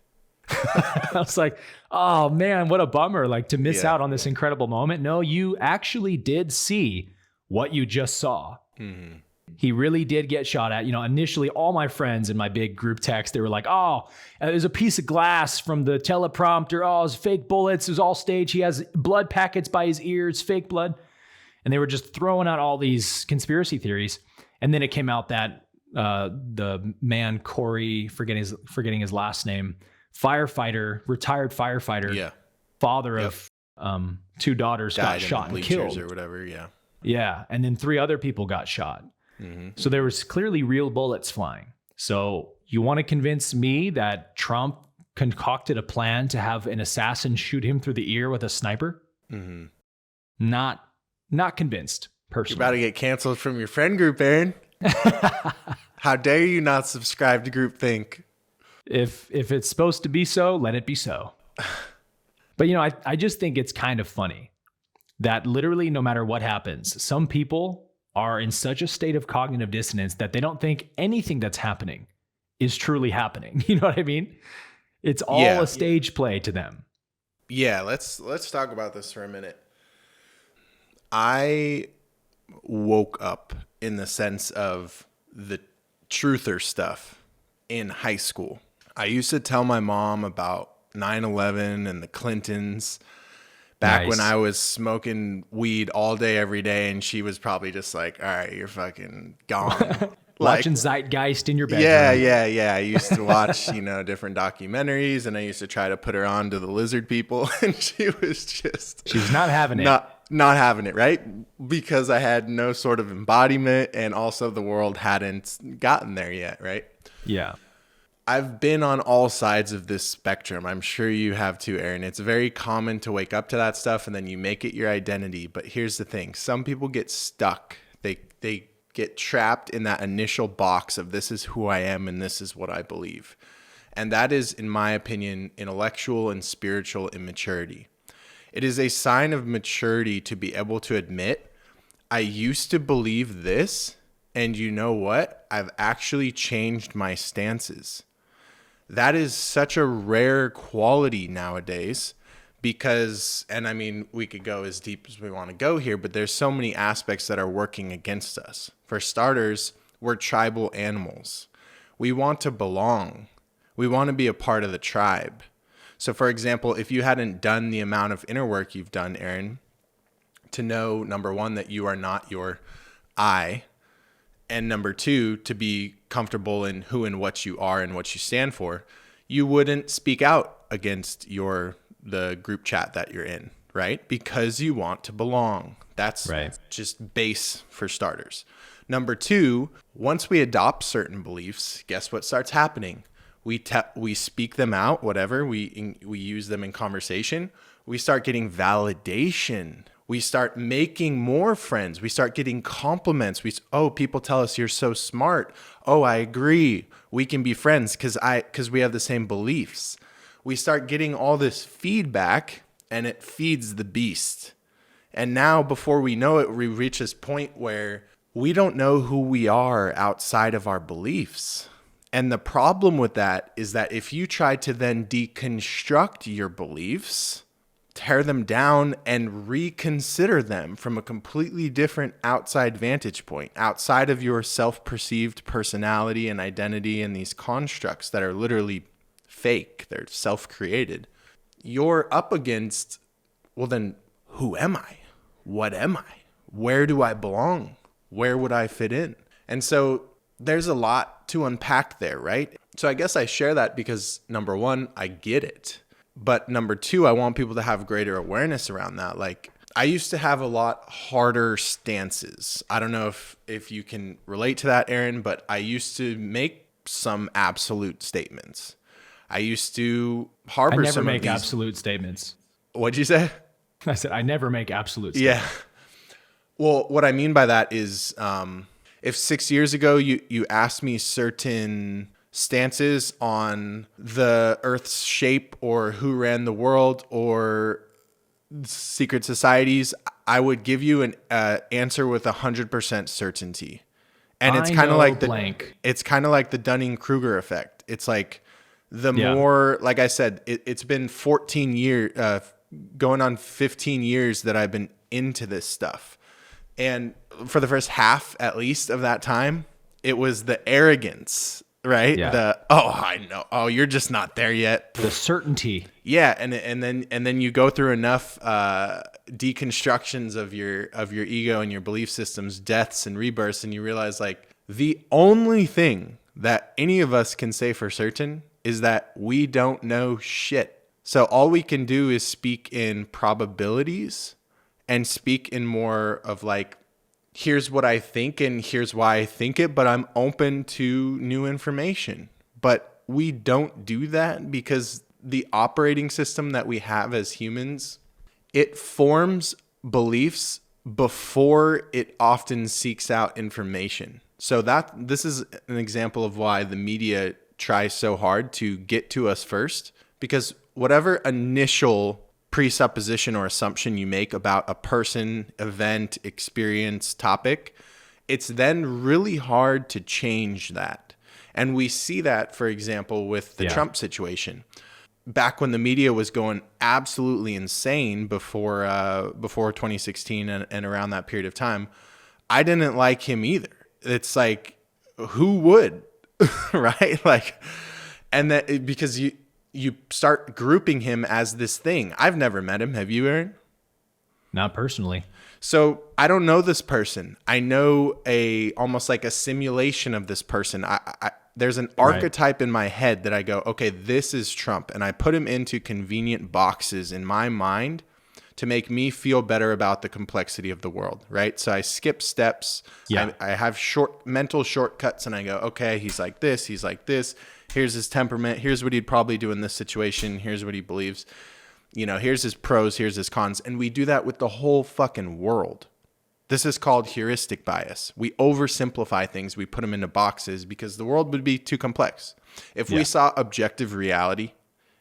Speaker 1: I was like, oh man, what a bummer, like to miss out on this incredible moment. No, you actually did see what you just saw.
Speaker 2: Mm-hmm.
Speaker 1: He really did get shot at. Initially all my friends in my big group text, they were like, oh, it was a piece of glass from the teleprompter. Oh, it was fake bullets. It was all staged. He has blood packets by his ears, fake blood. And they were just throwing out all these conspiracy theories. And then it came out that the man, Corey, forgetting his last name, retired firefighter, father of 2 daughters, got shot and killed.
Speaker 2: Or whatever, yeah.
Speaker 1: Yeah, and then 3 other people got shot. Mm-hmm. So there was clearly real bullets flying. So you want to convince me that Trump concocted a plan to have an assassin shoot him through the ear with a sniper? Mm-hmm. Not convinced, personally.
Speaker 2: You're about to get canceled from your friend group, Aaron. How dare you not subscribe to groupthink?
Speaker 1: If it's supposed to be so, let it be so. But I just think it's kind of funny that literally no matter what happens, some people are in such a state of cognitive dissonance that they don't think anything that's happening is truly happening. You know what I mean? It's all a stage play to them.
Speaker 2: Yeah, let's talk about this for a minute. I woke up in the sense of the truther stuff in high school. I used to tell my mom about 9/11 and the Clintons back when I was smoking weed all day, every day. And she was probably just like, all right, you're fucking gone.
Speaker 1: Watching Zeitgeist in your bedroom.
Speaker 2: Yeah. I used to watch, different documentaries, and I used to try to put her on to the lizard people. And she was
Speaker 1: not having it.
Speaker 2: Not having it, right? Because I had no sort of embodiment, and also the world hadn't gotten there yet, right?
Speaker 1: Yeah.
Speaker 2: I've been on all sides of this spectrum. I'm sure you have too, Aaron. It's very common to wake up to that stuff and then you make it your identity. But here's the thing. Some people get stuck. They get trapped in that initial box of this is who I am and this is what I believe. And that is, in my opinion, intellectual and spiritual immaturity. It is a sign of maturity to be able to admit, I used to believe this, and you know what? I've actually changed my stances. That is such a rare quality nowadays because, and I mean, we could go as deep as we want to go here, but there's so many aspects that are working against us. For starters, we're tribal animals. We want to belong. We want to be a part of the tribe. So for example, if you hadn't done the amount of inner work you've done, Aaron, to know, number one, that you are not your I, and number two, to be comfortable in who and what you are and what you stand for, you wouldn't speak out against the group chat that you're in, right? Because you want to belong. That's just base for starters. Number two, once we adopt certain beliefs, guess what starts happening? We speak them out, whatever. We use them in conversation. We start getting validation. We start making more friends. We start getting compliments. People tell us you're so smart. Oh, I agree. We can be friends because we have the same beliefs. We start getting all this feedback, and it feeds the beast. And now, before we know it, we reach this point where we don't know who we are outside of our beliefs. And the problem with that is that if you try to then deconstruct your beliefs, tear them down and reconsider them from a completely different outside vantage point, outside of your self-perceived personality and identity and these constructs that are literally fake, they're self-created, you're up against, well then, who am I? What am I? Where do I belong? Where would I fit in? And so there's a lot to unpack there, right? So I guess I share that because number one, I get it. But number two, I want people to have greater awareness around that. Like, I used to have a lot harder stances. I don't know if you can relate to that, Aaron, but I used to make some absolute statements. I used to harbor some of these.
Speaker 1: I never make absolute statements.
Speaker 2: What'd you say?
Speaker 1: I said, I never make absolute statements.
Speaker 2: Yeah. Well, what I mean by that is if 6 years ago you asked me certain stances on the Earth's shape or who ran the world or secret societies, I would give you an answer with 100% certainty. And it's kind of like it's kind of like the Dunning-Kruger effect. It's like the more, like I said, it's been 14 years, going on 15 years that I've been into this stuff. And for the first half, at least, of that time, it was the arrogance, right?
Speaker 1: Yeah.
Speaker 2: I know. Oh, you're just not there yet.
Speaker 1: The certainty.
Speaker 2: Yeah, and then you go through enough deconstructions of your ego and your belief systems, deaths and rebirths, and you realize like the only thing that any of us can say for certain is that we don't know shit. So all we can do is speak in probabilities and speak in more of like, here's what I think and here's why I think it, but I'm open to new information. But we don't do that because the operating system that we have as humans, it forms beliefs before it often seeks out information. So this is an example of why the media tries so hard to get to us first, because whatever initial presupposition or assumption you make about a person, event, experience, topic, it's then really hard to change that. And we see that, for example, with the Trump situation. Back when the media was going absolutely insane before 2016 and around that period of time, I didn't like him either. It's like, who would, right? Like, and that because you start grouping him as this thing. I've never met him. Have you, Aaron?
Speaker 1: Not personally.
Speaker 2: So I don't know this person. I know almost like a simulation of this person. There's an archetype in my head that I go, okay, this is Trump. And I put him into convenient boxes in my mind to make me feel better about the complexity of the world, right? So I skip steps.
Speaker 1: Yeah.
Speaker 2: I have mental shortcuts and I go, okay, he's like this, he's like this. Here's his temperament. Here's what he'd probably do in this situation. Here's what he believes. Here's his pros. Here's his cons. And we do that with the whole fucking world. This is called heuristic bias. We oversimplify things. We put them into boxes because the world would be too complex. If we saw objective reality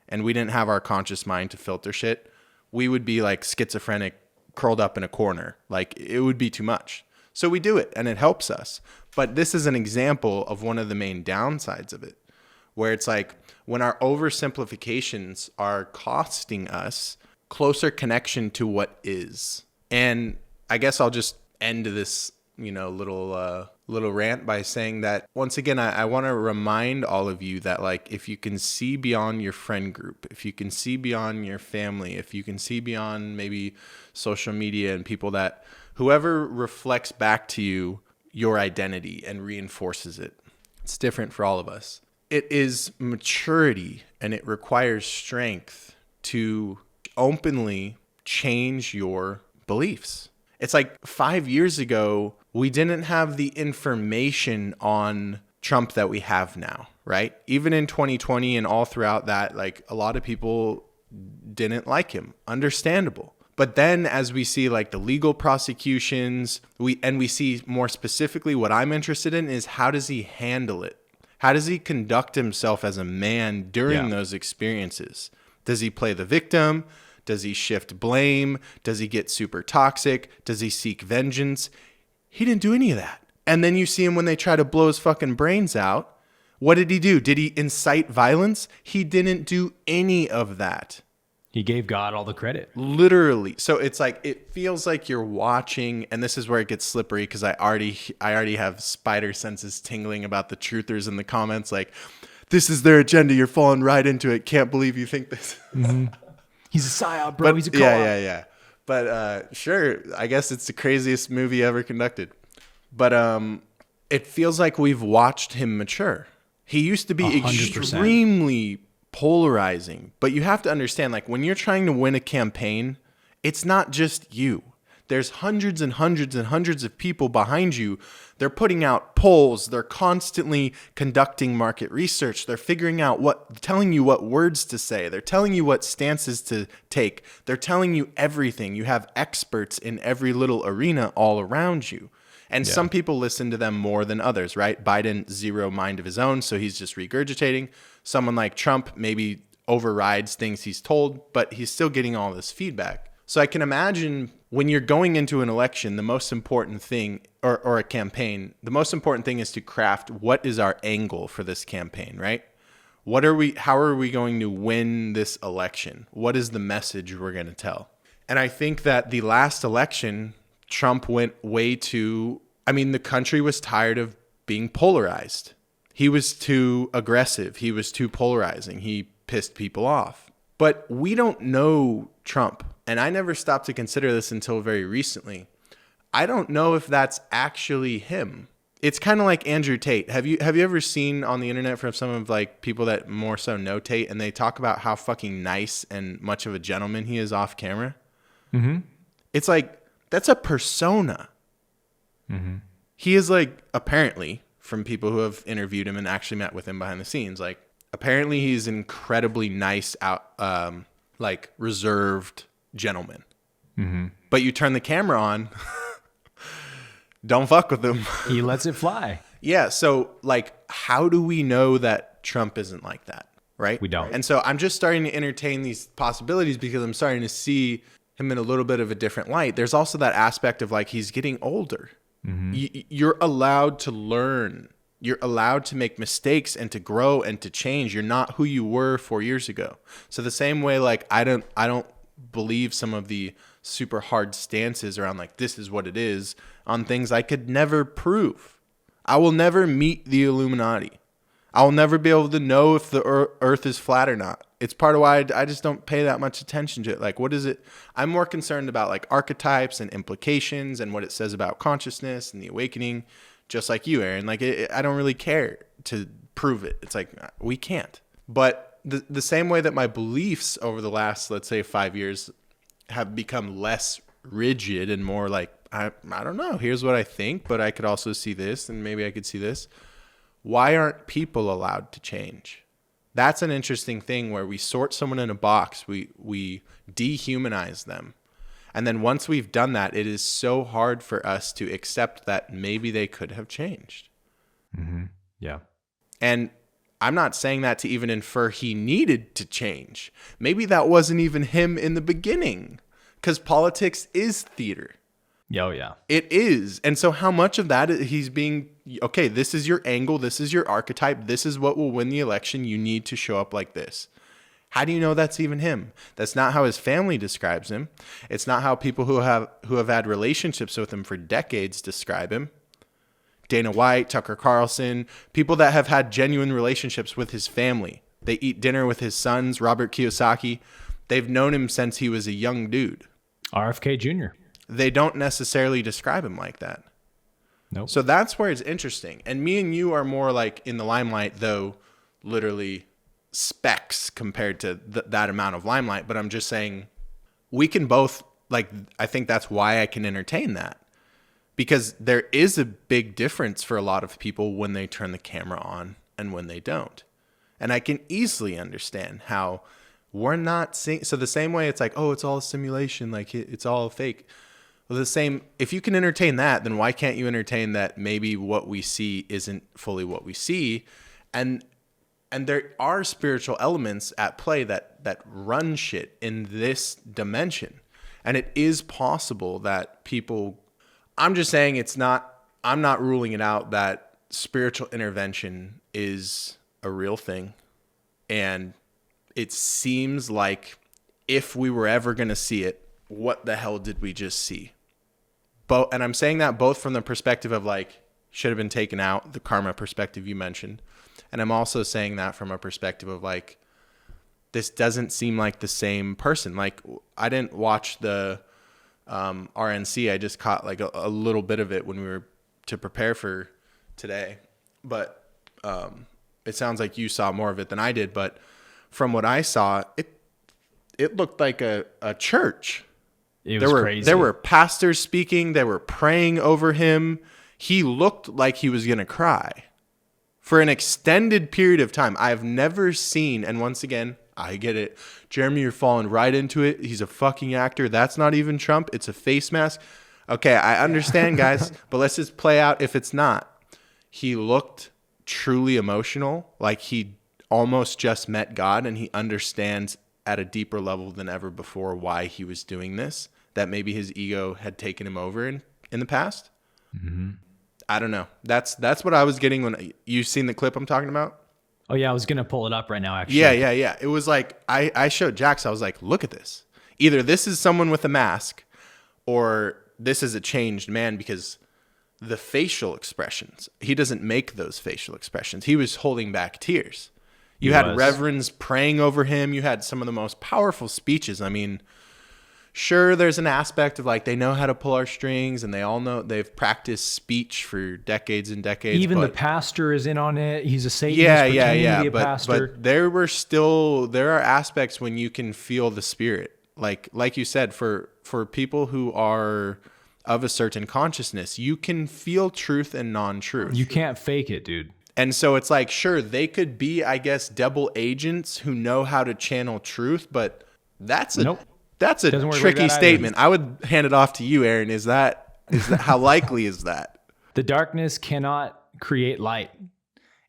Speaker 2: and we didn't have our conscious mind to filter shit, we would be like schizophrenic, curled up in a corner. Like, it would be too much. So we do it and it helps us. But this is an example of one of the main downsides of it, where it's like when our oversimplifications are costing us closer connection to what is. And I guess I'll just end this, little rant by saying that once again, I want to remind all of you that like, if you can see beyond your friend group, if you can see beyond your family, if you can see beyond maybe social media and people that whoever reflects back to you your identity and reinforces it, it's different for all of us. It is maturity and it requires strength to openly change your beliefs. It's like 5 years ago, we didn't have the information on Trump that we have now, right? Even in 2020 and all throughout that, like a lot of people didn't like him. Understandable. But then as we see like the legal prosecutions, we see more specifically what I'm interested in is how does he handle it? How does he conduct himself as a man during those experiences? Does he play the victim? Does he shift blame? Does he get super toxic? Does he seek vengeance? He didn't do any of that. And then you see him when they try to blow his fucking brains out. What did he do? Did he incite violence? He didn't do any of that.
Speaker 1: He gave God all the credit.
Speaker 2: Literally. So it's like, it feels like you're watching, and this is where it gets slippery because I already have spider senses tingling about the truthers in the comments. Like, this is their agenda. You're falling right into it. Can't believe you think this.
Speaker 1: Mm-hmm. He's a psyop, bro. He's a co-op.
Speaker 2: Yeah. But sure, I guess it's the craziest movie ever conducted. But it feels like we've watched him mature. He used to be
Speaker 1: 100%.
Speaker 2: extremely polarizing, but you have to understand, like, when you're trying to win a campaign, it's not just you. There's hundreds and hundreds and hundreds of people behind you. They're putting out polls. They're constantly conducting market research. They're figuring out telling you what words to say. They're telling you what stances to take. They're telling you everything. You have experts in every little arena all around you. And some people listen to them more than others, right? Biden, zero mind of his own, so he's just regurgitating. Someone like Trump maybe overrides things he's told, but he's still getting all this feedback. So I can imagine when you're going into an election, the most important thing, or a campaign, the most important thing is to craft what is our angle for this campaign, right? How are we going to win this election? What is the message we're going to tell? And I think that the last election, Trump went way too, the country was tired of being polarized. He was too aggressive. He was too polarizing. He pissed people off. But we don't know Trump. And I never stopped to consider this until very recently. I don't know if that's actually him. It's kind of like Andrew Tate. Have you ever seen on the internet from some of like people that more so know Tate, and they talk about how fucking nice and much of a gentleman he is off camera? Mm-hmm. It's like, that's a persona. Mm-hmm. He is like, apparently, from people who have interviewed him and actually met with him behind the scenes, like, apparently he's incredibly nice, like reserved gentleman. Mm-hmm. But you turn the camera on, don't fuck with him.
Speaker 1: He lets it fly.
Speaker 2: Yeah. So like, how do we know that Trump isn't like that? Right.
Speaker 1: We don't.
Speaker 2: And so I'm just starting to entertain these possibilities because I'm starting to see him in a little bit of a different light. There's also that aspect of like, he's getting older. Mm-hmm. You're allowed to learn. You're allowed to make mistakes and to grow and to change. You're not who you were 4 years ago. So the same way, like, I don't believe some of the super hard stances around like, this is what it is on things I could never prove. I will never meet the Illuminati. I will never be able to know if the earth is flat or not. It's part of why I just don't pay that much attention to it. Like, what is it? I'm more concerned about like archetypes and implications and what it says about consciousness and the awakening, just like you, Aaron. Like, I don't really care to prove it. It's like, we can't. But the same way that my beliefs over the last, let's say, 5 years have become less rigid and more like, I don't know, here's what I think, but I could also see this and maybe I could see this. Why aren't people allowed to change? That's an interesting thing where we sort someone in a box, we dehumanize them. And then once we've done that, it is so hard for us to accept that maybe they could have changed.
Speaker 1: Mm-hmm. Yeah.
Speaker 2: And I'm not saying that to even infer he needed to change. Maybe that wasn't even him in the beginning, because politics is theater.
Speaker 1: Oh, yeah.
Speaker 2: It is. And so how much of that he's being, okay, this is your angle, this is your archetype, this is what will win the election, you need to show up like this. How do you know that's even him? That's not how his family describes him. It's not how people who have had relationships with him for decades describe him. Dana White, Tucker Carlson, people that have had genuine relationships with his family. They eat dinner with his sons, Robert Kiyosaki. They've known him since he was a young dude.
Speaker 1: RFK Jr.
Speaker 2: They don't necessarily describe him like that.
Speaker 1: Nope.
Speaker 2: So that's where it's interesting. And me and you are more like in the limelight, though literally specks compared to that amount of limelight. But I'm just saying we can both, like, I think that's why I can entertain that. Because there is a big difference for a lot of people when they turn the camera on and when they don't. And I can easily understand how we're not seeing. So the same way it's like, oh, it's all a simulation, like it's all fake. Well, the same, if you can entertain that, then why can't you entertain that maybe what we see isn't fully what we see? And there are spiritual elements at play that run shit in this dimension. And it is possible that people, I'm just saying I'm not ruling it out that spiritual intervention is a real thing. And it seems like if we were ever going to see it, what the hell did we just see? And I'm saying that both from the perspective of like, should have been taken out, the karma perspective you mentioned. And I'm also saying that from a perspective of like, this doesn't seem like the same person. Like, I didn't watch the RNC. I just caught like a little bit of it when we were to prepare for today. But it sounds like you saw more of it than I did, but from what I saw, it looked like a church.
Speaker 1: It was crazy.
Speaker 2: There were pastors speaking. They were praying over him. He looked like he was going to cry for an extended period of time. I've never seen, and once again, I get it. Jeremy, you're falling right into it. He's a fucking actor. That's not even Trump. It's a face mask. Okay, I understand, guys, but let's just play out if it's not. He looked truly emotional, like he almost just met God, and he understands at a deeper level than ever before why he was doing this, that maybe his ego had taken him over in the past. Mm-hmm. I don't know. That's what I was getting when you seen the clip I'm talking about.
Speaker 1: Oh yeah, I was gonna pull it up right now. Actually,
Speaker 2: yeah. It was like I showed Jax. I was like, look at this. Either this is someone with a mask, or this is a changed man, because the facial expressions, he doesn't make those facial expressions. He was holding back tears. You had reverends praying over him. You had some of the most powerful speeches. I mean, sure, there's an aspect of like they know how to pull our strings, and they all know they've practiced speech for decades and decades.
Speaker 1: Even the pastor is in on it. He's a Satanist.
Speaker 2: Yeah.
Speaker 1: Pastor.
Speaker 2: But there are aspects when you can feel the spirit. Like you said, for people who are of a certain consciousness, you can feel truth and non-truth.
Speaker 1: You can't fake it, dude.
Speaker 2: And so it's like, sure, they could be, I guess, double agents who know how to channel truth, but that's a tricky statement. I would hand it off to you, Aaron. Is that how likely is that?
Speaker 1: The darkness cannot create light.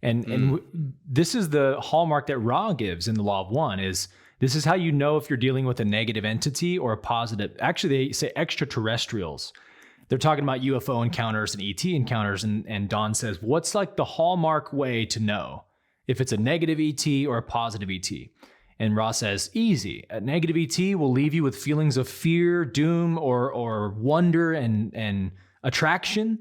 Speaker 1: And this is the hallmark that Ra gives in the Law of One, is this is how you know if you're dealing with a negative entity or a positive. Actually, they say extraterrestrials. They're talking about UFO encounters and ET encounters. And Don says, what's like the hallmark way to know if it's a negative ET or a positive ET? And Ra says, easy. A negative ET will leave you with feelings of fear, doom, or wonder and attraction.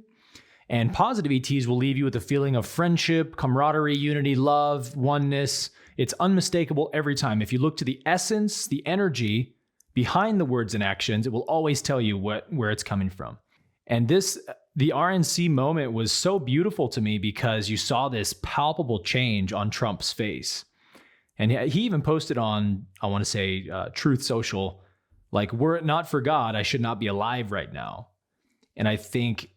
Speaker 1: And positive ETs will leave you with a feeling of friendship, camaraderie, unity, love, oneness. It's unmistakable every time. If you look to the essence, the energy behind the words and actions, it will always tell you where it's coming from. And the RNC moment was so beautiful to me because you saw this palpable change on Trump's face. And he even posted on, I want to say, Truth Social, like, were it not for God, I should not be alive right now. And I think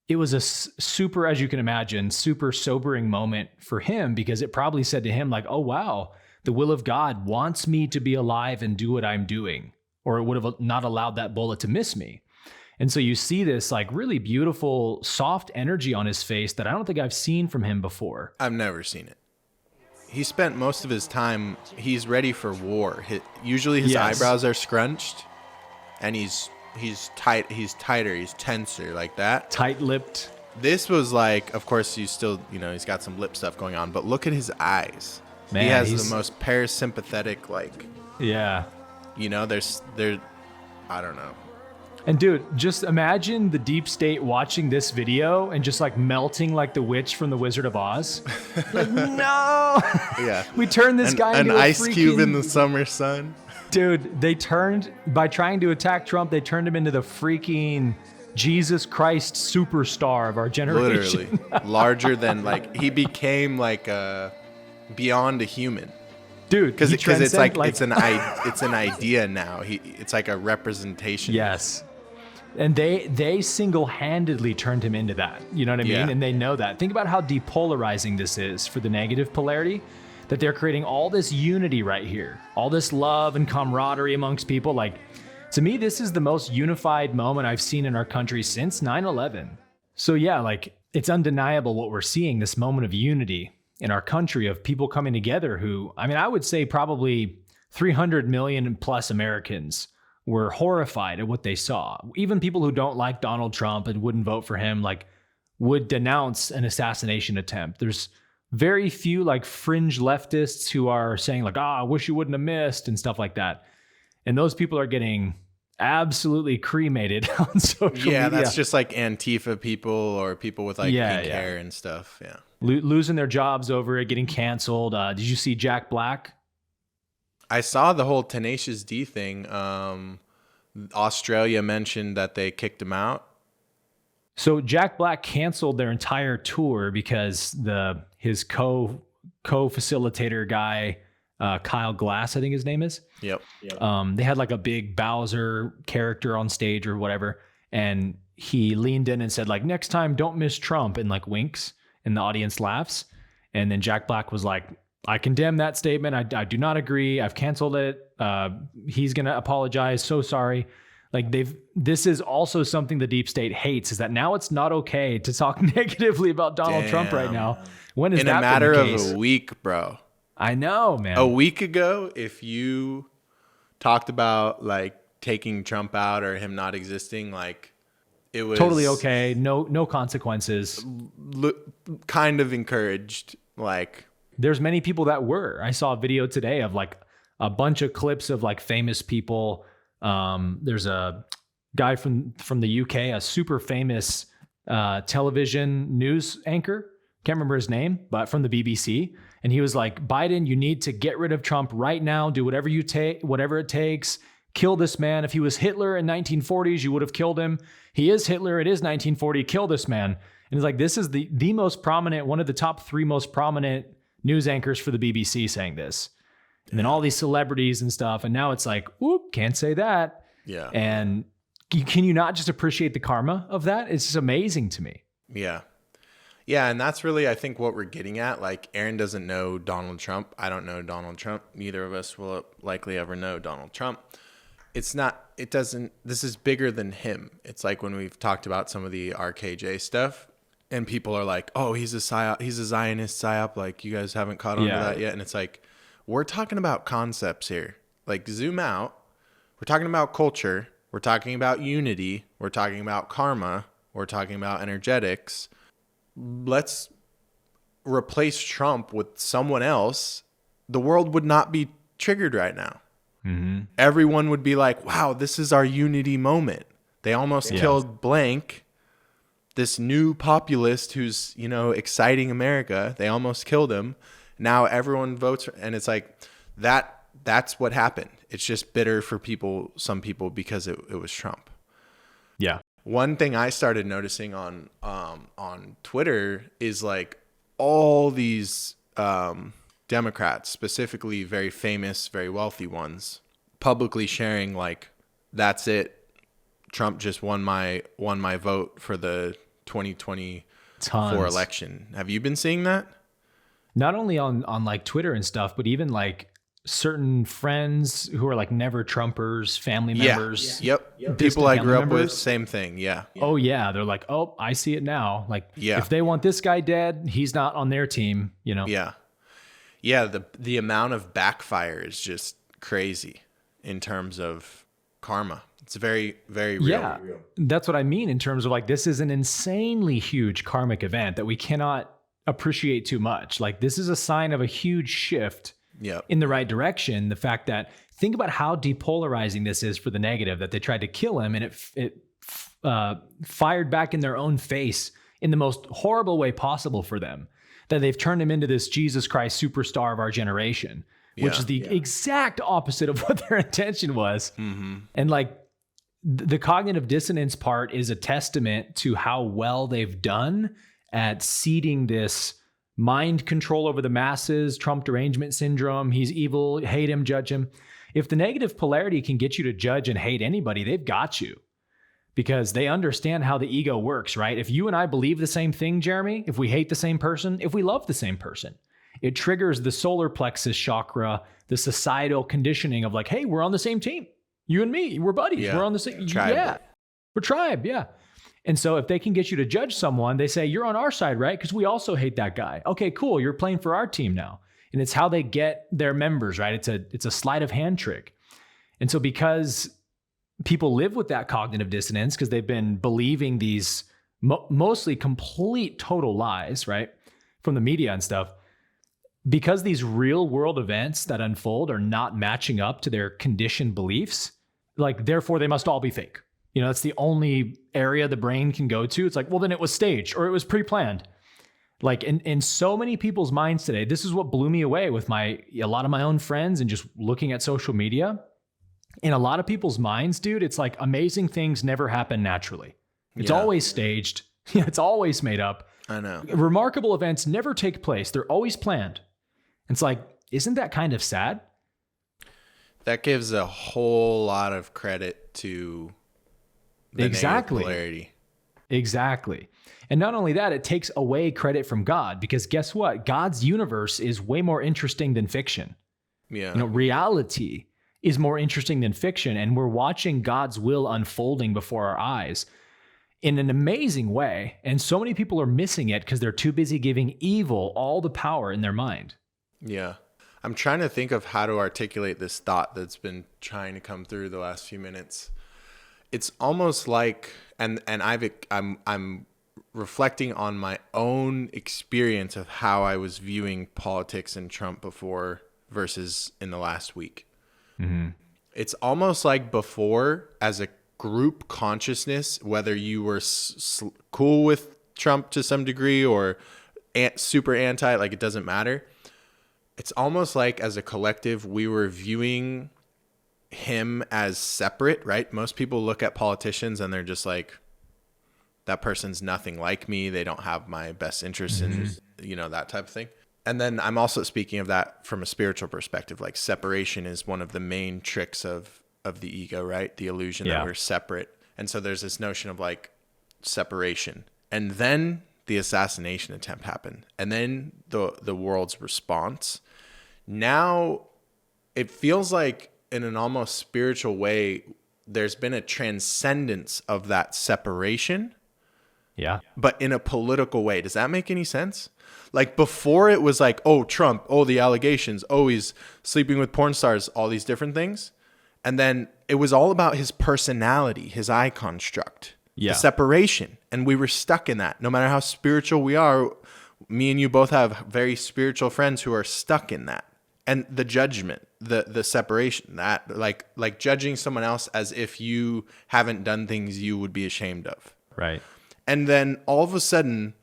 Speaker 1: it was a super, as you can imagine, super sobering moment for him, because it probably said to him like, oh, wow, the will of God wants me to be alive and do what I'm doing, or it would have not allowed that bullet to miss me. And so you see this like really beautiful, soft energy on his face that I don't think I've seen from him before.
Speaker 2: I've never seen it. He spent most of his time, he's ready for war. Usually his eyebrows are scrunched, and he's tight, he's tighter, he's tenser, like that.
Speaker 1: Tight-lipped.
Speaker 2: This was like, of course, he's still, he's got some lip stuff going on, but look at his eyes.
Speaker 1: Man,
Speaker 2: he has the most parasympathetic, like,
Speaker 1: yeah.
Speaker 2: There's, I don't know.
Speaker 1: And dude, just imagine the deep state watching this video and just like melting like the witch from The Wizard of Oz. Like, no!
Speaker 2: Yeah.
Speaker 1: We turned this guy into
Speaker 2: an ice cube in the summer sun.
Speaker 1: Dude, by trying to attack Trump, they turned him into the freaking Jesus Christ superstar of our generation.
Speaker 2: Literally. Larger than, like, he became like beyond a human.
Speaker 1: Dude,
Speaker 2: because it's like it's an idea now. It's like a representation.
Speaker 1: Yes. And they single-handedly turned him into that. You know what I mean? And they know that. Think about how depolarizing this is for the negative polarity, that they're creating all this unity right here, all this love and camaraderie amongst people. Like, to me, this is the most unified moment I've seen in our country since 9/11. So yeah, like, it's undeniable what we're seeing, this moment of unity in our country, of people coming together who, I mean, I would say probably 300 million plus Americans were horrified at what they saw. Even people who don't like Donald Trump and wouldn't vote for him, like, would denounce an assassination attempt. There's very few like fringe leftists who are saying like, I wish you wouldn't have missed and stuff like that. And those people are getting absolutely cremated on social media.
Speaker 2: Yeah, that's just like Antifa people or people with like pink hair and stuff. Yeah.
Speaker 1: Losing their jobs over it, getting canceled. Did you see Jack Black?
Speaker 2: I saw the whole Tenacious D thing. Australia mentioned that they kicked him out. So
Speaker 1: Jack Black canceled their entire tour because his co-facilitator guy, Kyle Glass, I think his name is.
Speaker 2: Yep.
Speaker 1: They had like a big Bowser character on stage or whatever. And he leaned in and said like, next time, don't miss Trump, and like winks, and the audience laughs. And then Jack Black was like, I condemn that statement. I do not agree. I've canceled it. He's going to apologize. So sorry. Like this is also something the deep state hates, is that now it's not okay to talk negatively about Donald Trump right now. When is
Speaker 2: in
Speaker 1: that
Speaker 2: a matter
Speaker 1: been the case?
Speaker 2: of a week, bro?
Speaker 1: I know, man.
Speaker 2: A week ago, if you talked about like taking Trump out or him not existing, like it was
Speaker 1: totally okay. No consequences.
Speaker 2: Kind of encouraged. Like
Speaker 1: there's many people that were. I saw a video today of like a bunch of clips of like famous people. There's a guy from the UK, a super famous television news anchor. Can't remember his name, but from the BBC. And he was like, Biden, you need to get rid of Trump right now. Do whatever it takes. Kill this man. If he was Hitler in 1940s, you would have killed him. He is Hitler. It is 1940. Kill this man. And it's like, this is the most prominent, one of the top 3 most prominent news anchors for the BBC saying this. And then all these celebrities and stuff. And now it's like, whoop, can't say that.
Speaker 2: Yeah.
Speaker 1: And can you not just appreciate the karma of that? It's just amazing to me.
Speaker 2: Yeah. Yeah. And that's really, I think, what we're getting at. Like, Aaron doesn't know Donald Trump. I don't know Donald Trump. Neither of us will likely ever know Donald Trump. This is bigger than him. It's like when we've talked about some of the RKJ stuff and people are like, oh, he's a psyop, he's a Zionist psyop. Like, you guys haven't caught on to that yet. And it's like, we're talking about concepts here. Like, zoom out. We're talking about culture. We're talking about unity. We're talking about karma. We're talking about energetics. Let's replace Trump with someone else. The world would not be triggered right now. Mm-hmm. Everyone would be like, wow, this is our unity moment. They almost killed blank, this new populist who's, exciting America. They almost killed him. Now everyone votes, and it's like that's what happened. It's just bitter for some people because it was Trump.
Speaker 1: Yeah.
Speaker 2: One thing I started noticing on Twitter is like all these Democrats, specifically very famous, very wealthy ones, publicly sharing like, that's it. Trump just won my vote for the 2024 election. Have you been seeing that?
Speaker 1: Not only on like Twitter and stuff, but even like certain friends who are like never Trumpers, family members.
Speaker 2: Yep. People I grew up with, same thing. Yeah.
Speaker 1: Oh yeah. They're like, oh, I see it now. Like if they want this guy dead, he's not on their team,
Speaker 2: Yeah. Yeah. The amount of backfire is just crazy in terms of karma. It's very, very real.
Speaker 1: Yeah. That's what I mean in terms of like, this is an insanely huge karmic event that we cannot appreciate too much. Like, this is a sign of a huge shift in the right direction. The fact that, think about how depolarizing this is for the negative, that they tried to kill him and it fired back in their own face in the most horrible way possible for them, that they've turned him into this Jesus Christ superstar of our generation, which is the exact opposite of what their intention was. Mm-hmm. And like, the cognitive dissonance part is a testament to how well they've done at seeding this mind control over the masses, Trump derangement syndrome. He's evil, hate him, judge him. If the negative polarity can get you to judge and hate anybody, they've got you, because they understand how the ego works, right? If you and I believe the same thing, Jeremy, if we hate the same person, if we love the same person, it triggers the solar plexus chakra, the societal conditioning of like, hey, we're on the same team. You and me, we're buddies. Yeah. We're on the same.
Speaker 2: Tribe.
Speaker 1: Yeah. We're tribe. Yeah. And so if they can get you to judge someone, they say, you're on our side, right? Because we also hate that guy. Okay, cool. You're playing for our team now. And it's how they get their members, right? It's a sleight of hand trick. And so because people live with that cognitive dissonance, because they've been believing these mostly complete total lies, right? From the media and stuff, because these real world events that unfold are not matching up to their conditioned beliefs, like, therefore they must all be fake. That's the only area the brain can go to. It's like, well, then it was staged or it was pre-planned. Like in so many people's minds today, this is what blew me away with a lot of my own friends and just looking at social media. In a lot of people's minds, dude, it's like amazing things never happen naturally. It's always staged. It's always made up.
Speaker 2: I know.
Speaker 1: Remarkable events never take place. They're always planned. It's like, isn't that kind of sad?
Speaker 2: That gives a whole lot of credit to the negative polarity.
Speaker 1: Exactly. And not only that, it takes away credit from God, because guess what? God's universe is way more interesting than fiction.
Speaker 2: Yeah.
Speaker 1: Reality is more interesting than fiction, and we're watching God's will unfolding before our eyes in an amazing way. And so many people are missing it because they're too busy giving evil all the power in their mind.
Speaker 2: Yeah. I'm trying to think of how to articulate this thought that's been trying to come through the last few minutes. It's almost like, I'm reflecting on my own experience of how I was viewing politics and Trump before versus in the last week.
Speaker 1: Mm-hmm.
Speaker 2: It's almost like before, as a group consciousness, whether you were cool with Trump to some degree or super anti, like it doesn't matter. It's almost like as a collective, we were viewing him as separate, right? Most people look at politicians and they're just like, that person's nothing like me. They don't have my best interests in, that type of thing. And then I'm also speaking of that from a spiritual perspective. Like separation is one of the main tricks of the ego, right? The illusion that we're separate. And so there's this notion of like separation. And then the assassination attempt happened. And then the world's response. Now it feels like in an almost spiritual way, there's been a transcendence of that separation.
Speaker 1: Yeah.
Speaker 2: But in a political way. Does that make any sense? Like before it was like, oh, Trump, oh, the allegations, oh, he's sleeping with porn stars, all these different things. And then it was all about his personality, his eye construct, the separation. And we were stuck in that. No matter how spiritual we are, me and you both have very spiritual friends who are stuck in that. And the judgment, the separation, that like judging someone else as if you haven't done things you would be ashamed of.
Speaker 1: Right.
Speaker 2: And then all of a sudden,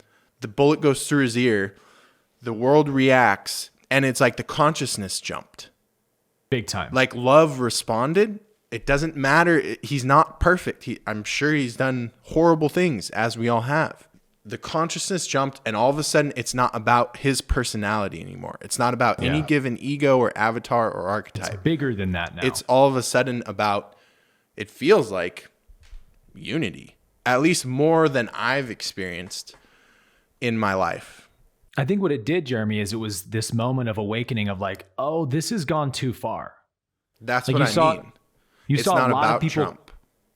Speaker 2: the bullet goes through his ear, the world reacts, and it's like the consciousness jumped.
Speaker 1: Big time.
Speaker 2: Like love responded. It doesn't matter. He's not perfect. I'm sure he's done horrible things, as we all have. The consciousness jumped, and all of a sudden, it's not about his personality anymore. It's not about any given ego or avatar or archetype.
Speaker 1: It's bigger than that now.
Speaker 2: It's all of a sudden about, it feels like, unity. At least more than I've experienced in my life.
Speaker 1: I think what it did, Jeremy, is it was this moment of awakening of like, oh, this has gone too far.
Speaker 2: That's
Speaker 1: like
Speaker 2: what I mean.
Speaker 1: You
Speaker 2: it's
Speaker 1: saw
Speaker 2: not
Speaker 1: a lot
Speaker 2: about
Speaker 1: of people.
Speaker 2: Trump.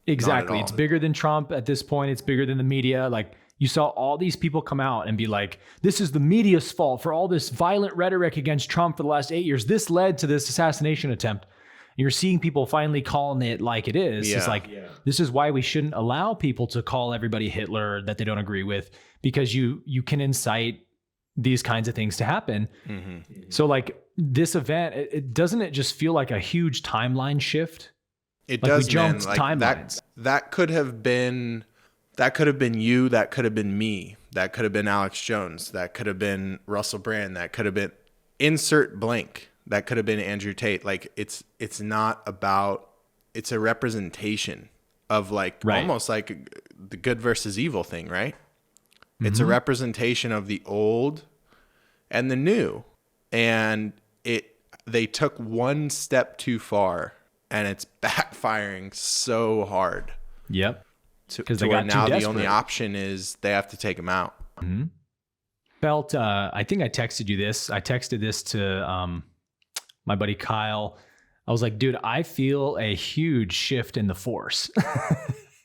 Speaker 1: Exactly. It's bigger than Trump at this point. It's bigger than the media. Like you saw all these people come out and be like, this is the media's fault for all this violent rhetoric against Trump for the last 8 years. This led to this assassination attempt. You're seeing people finally calling it like it is. It's like, this is why we shouldn't allow people to call everybody Hitler that they don't agree with, because you can incite these kinds of things to happen. Mm-hmm. So like this event, it doesn't it just feel like a huge timeline shift?
Speaker 2: It
Speaker 1: like
Speaker 2: does,
Speaker 1: we jumped
Speaker 2: man. Like
Speaker 1: timelines.
Speaker 2: That could have been you. That could have been me. That could have been Alex Jones. That could have been Russell Brand. That could have been insert blank. That could have been Andrew Tate. Like it's not about, it's a representation of like almost like the good versus evil thing, right? Mm-hmm. It's a representation of the old and the new. And they took one step too far and it's backfiring so hard.
Speaker 1: Yep.
Speaker 2: Because they got now the only option is they have to take him out.
Speaker 1: Mm-hmm. Felt, I think I texted you this. I texted this to, my buddy Kyle. I was like, dude, I feel a huge shift in the force.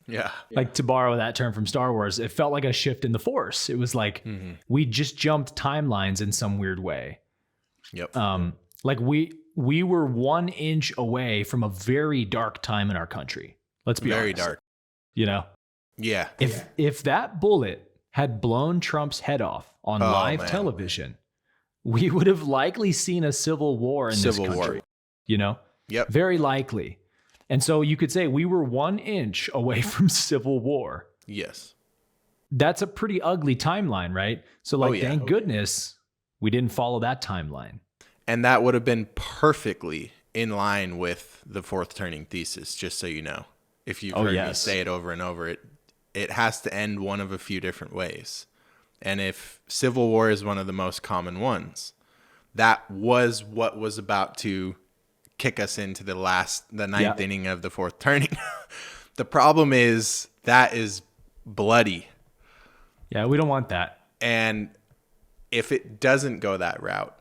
Speaker 2: Yeah.
Speaker 1: Like to borrow that term from Star Wars, it felt like a shift in the force. It was like, we just jumped timelines in some weird way.
Speaker 2: Yep.
Speaker 1: Like we were 1 inch away from a very dark time in our country. Let's be
Speaker 2: very
Speaker 1: honest.
Speaker 2: dark.
Speaker 1: You know?
Speaker 2: Yeah.
Speaker 1: If that bullet had blown Trump's head off on live television, we would have likely seen a civil war in this country. You know?
Speaker 2: Yep.
Speaker 1: Very likely. And so you could say we were 1 inch away from civil war.
Speaker 2: Yes.
Speaker 1: That's a pretty ugly timeline, right? So like, thank goodness we didn't follow that timeline.
Speaker 2: And that would have been perfectly in line with the fourth turning thesis, just so you know. If you've heard me say it over and over, it has to end one of a few different ways. And if civil war is one of the most common ones, that was what was about to kick us into the ninth inning of the fourth turning. The problem is that is bloody.
Speaker 1: Yeah, we don't want that.
Speaker 2: And if it doesn't go that route,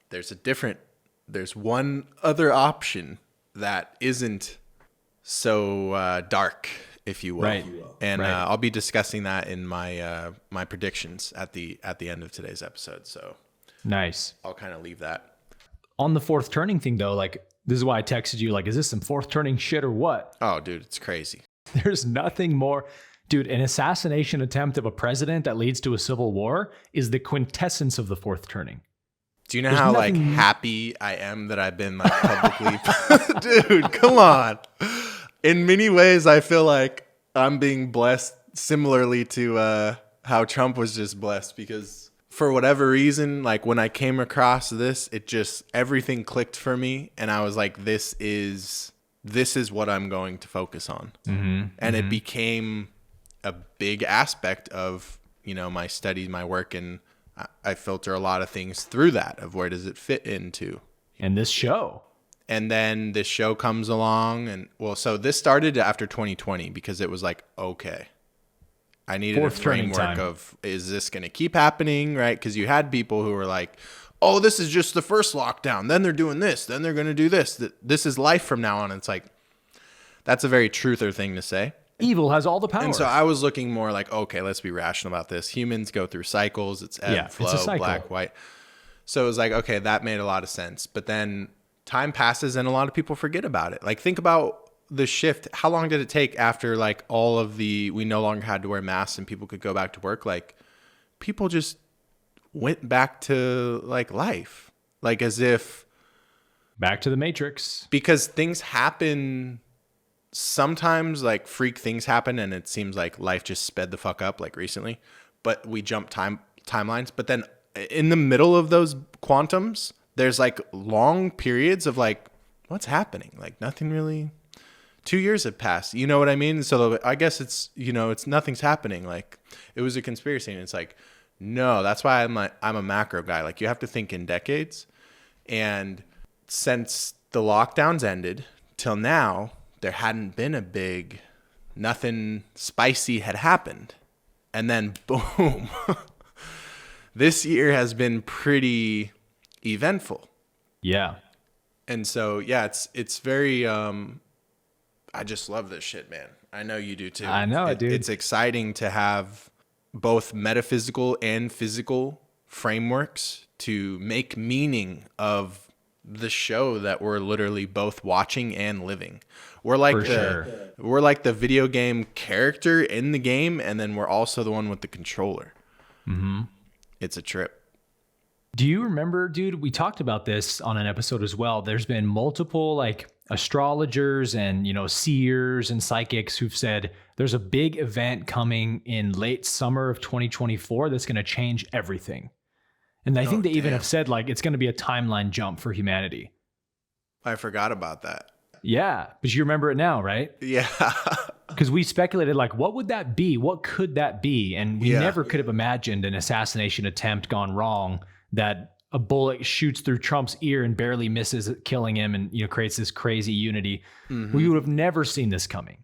Speaker 2: there's one other option that isn't so dark, if you will.
Speaker 1: Right.
Speaker 2: And
Speaker 1: Right.
Speaker 2: I'll be discussing that in my my predictions at the end of today's episode. So
Speaker 1: Nice.
Speaker 2: I'll kind of leave that.
Speaker 1: On the fourth turning thing, though, like, this is why I texted you, like, is this some fourth turning shit or what?
Speaker 2: Oh, dude, it's crazy.
Speaker 1: There's nothing more. Dude, an assassination attempt of a president that leads to a civil war is the quintessence of the fourth turning.
Speaker 2: Do you know
Speaker 1: There's
Speaker 2: how like
Speaker 1: nothing-
Speaker 2: happy I am that I've been like publicly? Dude, come on. In many ways, I feel like I'm being blessed similarly to how Trump was just blessed, because for whatever reason, like when I came across this, it just, everything clicked for me. And I was like, this is what I'm going to focus on. And it became a big aspect of, you know, my studies, my work, and I filter a lot of things through that of where does it fit into.
Speaker 1: And this show.
Speaker 2: And then this show comes along, and well, so this started after 2020 because it was like, okay, I needed
Speaker 1: Fourth
Speaker 2: a
Speaker 1: turning
Speaker 2: framework
Speaker 1: time.
Speaker 2: of, is this going to keep happening, right? Because you had people who were like, oh, this is just the first lockdown, then they're doing this, then they're going to do this. This is life from now on. It's like, that's a very truther thing to say.
Speaker 1: Evil has all the power.
Speaker 2: And so I was looking more like, okay, let's be rational about this. Humans go through cycles. It's ebb,
Speaker 1: Yeah, it's a
Speaker 2: flow,
Speaker 1: cycle.
Speaker 2: black, white. So it was like, okay, that made a lot of sense. But then time passes and a lot of people forget about it. Like, think about the shift. How long did it take after like all of we no longer had to wear masks and people could go back to work? Like, people just went back to like life, like as if
Speaker 1: Back to the Matrix.
Speaker 2: because things happen. Sometimes like freak things happen and it seems like life just sped the fuck up like recently, but we jump timelines. But then in the middle of those quantums, there's like long periods of like, what's happening? Like nothing really, 2 years have passed. You know what I mean? So I guess it's, you know, it's nothing's happening. Like it was a conspiracy, and it's like, no, that's why I'm a macro guy. Like you have to think in decades. And since the lockdowns ended till now, there hadn't been a big, nothing spicy had happened. And then boom, this year has been pretty eventful.
Speaker 1: Yeah.
Speaker 2: And so, yeah, it's very, I just love this shit, man. I know you do too.
Speaker 1: I know it, dude.
Speaker 2: It's exciting to have both metaphysical and physical frameworks to make meaning of the show that we're literally both watching and living. We're like we're like the video game character in the game, and then we're also the one with the controller. Mm-hmm. It's a trip.
Speaker 1: Do you remember, dude, we talked about this on an episode as well. There's been multiple like astrologers and, you know, seers and psychics who've said there's a big event coming in late summer of 2024 that's going to change everything. And I think they even have said like it's going to be a timeline jump for humanity.
Speaker 2: I forgot about that.
Speaker 1: Yeah, but you remember it now, right?
Speaker 2: Yeah.
Speaker 1: Because we speculated like, what would that be? What could that be? And we
Speaker 2: Yeah.
Speaker 1: never could have imagined an assassination attempt gone wrong, that a bullet shoots through Trump's ear and barely misses it, killing him, and, you know, creates this crazy unity.
Speaker 2: Mm-hmm.
Speaker 1: We would have never seen this coming.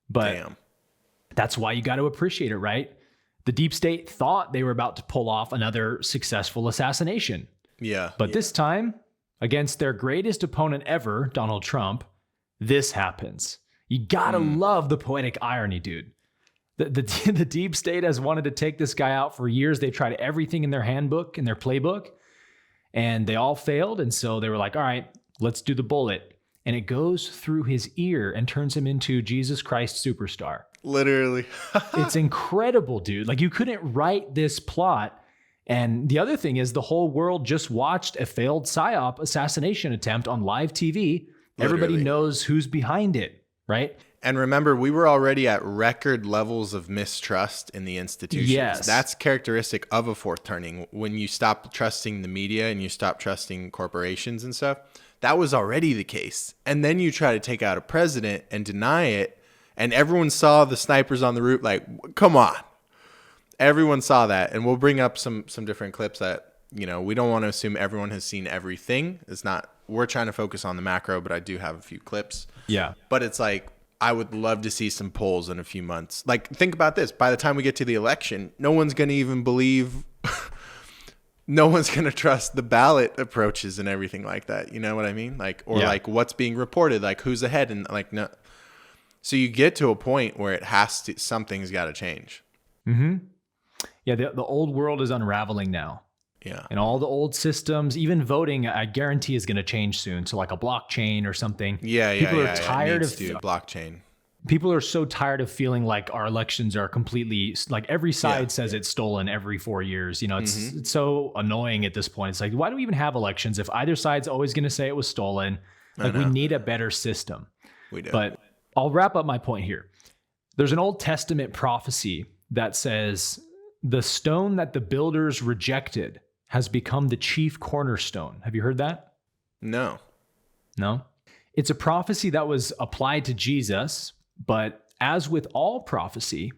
Speaker 1: But
Speaker 2: Damn.
Speaker 1: that's why you got to appreciate it, right? The deep state thought they were about to pull off another successful assassination.
Speaker 2: Yeah.
Speaker 1: But this time, against their greatest opponent ever, Donald Trump, this happens. You gotta love the poetic irony, dude. The deep state has wanted to take this guy out for years. They tried everything in their handbook, in their playbook, and they all failed. And so they were like, all right, let's do the bullet. And it goes through his ear and turns him into Jesus Christ Superstar.
Speaker 2: Literally.
Speaker 1: It's incredible, dude. Like, you couldn't write this plot. And the other thing is, the whole world just watched a failed PSYOP assassination attempt on live TV. Everybody
Speaker 2: Literally.
Speaker 1: knows who's behind it, right?
Speaker 2: And remember, we were already at record levels of mistrust in the institutions.
Speaker 1: Yes.
Speaker 2: That's characteristic of a fourth turning. When you stop trusting the media and you stop trusting corporations and stuff, that was already the case. And then you try to take out a president and deny it. And everyone saw the snipers on the roof. Like, come on. Everyone saw that. And we'll bring up some different clips that we don't want to assume everyone has seen everything. We're trying to focus on the macro, but I do have a few clips.
Speaker 1: Yeah.
Speaker 2: But it's like, I would love to see some polls in a few months. Like, think about this. By the time we get to the election, no one's going to even believe, no one's going to trust the ballot approaches and everything like that. You know what I mean? Like, or like what's being reported, like who's ahead, and like, no. So you get to a point where something's got to change.
Speaker 1: Mm-hmm. Yeah. The old world is unraveling now.
Speaker 2: Yeah.
Speaker 1: And all the old systems, even voting, I guarantee is going to change soon. So like a blockchain or something.
Speaker 2: People
Speaker 1: are tired of
Speaker 2: blockchain.
Speaker 1: People are so tired of feeling like our elections are completely, like every side says it's stolen every 4 years. It's so annoying at this point. It's like, why do we even have elections if either side's always going to say it was stolen? Like, we need a better system.
Speaker 2: We do.
Speaker 1: But I'll wrap up my point here. There's an Old Testament prophecy that says the stone that the builders rejected has become the chief cornerstone. Have you heard that?
Speaker 2: No.
Speaker 1: It's a prophecy that was applied to Jesus, but as with all prophecy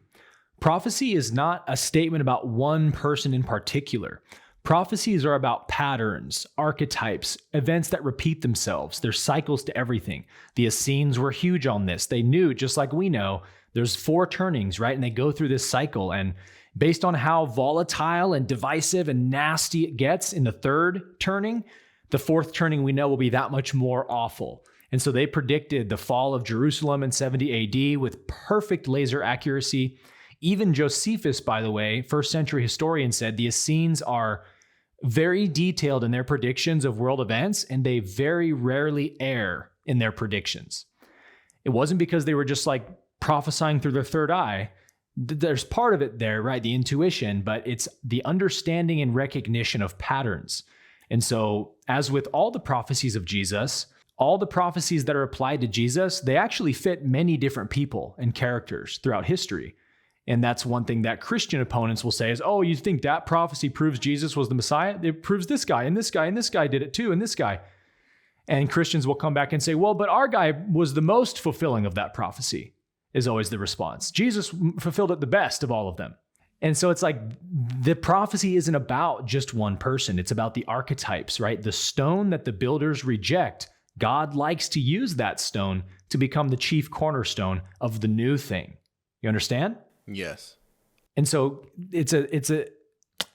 Speaker 1: is not a statement about one person in particular. Prophecies are about patterns, archetypes, events that repeat themselves. There's cycles to everything. The Essenes were huge on this. They knew, just like we know, there's 4 turnings, right? And they go through this cycle, and based on how volatile and divisive and nasty it gets in the 3rd turning, the 4th turning we know will be that much more awful. And so they predicted the fall of Jerusalem in 70 AD with perfect laser accuracy. Even Josephus, by the way, 1st century historian, said the Essenes are very detailed in their predictions of world events, and they very rarely err in their predictions. It wasn't because they were just like prophesying through their third eye. There's part of it there, right? The intuition, but it's the understanding and recognition of patterns. And so, as with all the prophecies of Jesus, all the prophecies that are applied to Jesus, they actually fit many different people and characters throughout history. And that's one thing that Christian opponents will say is, oh, you think that prophecy proves Jesus was the Messiah? It proves this guy and this guy and this guy did it too, and this guy. And Christians will come back and say, well, but our guy was the most fulfilling of that prophecy, is always the response. Jesus fulfilled it the best of all of them. And so it's like the prophecy isn't about just one person. It's about the archetypes, right? The stone that the builders reject, God likes to use that stone to become the chief cornerstone of the new thing. You understand?
Speaker 2: Yes.
Speaker 1: And so it's a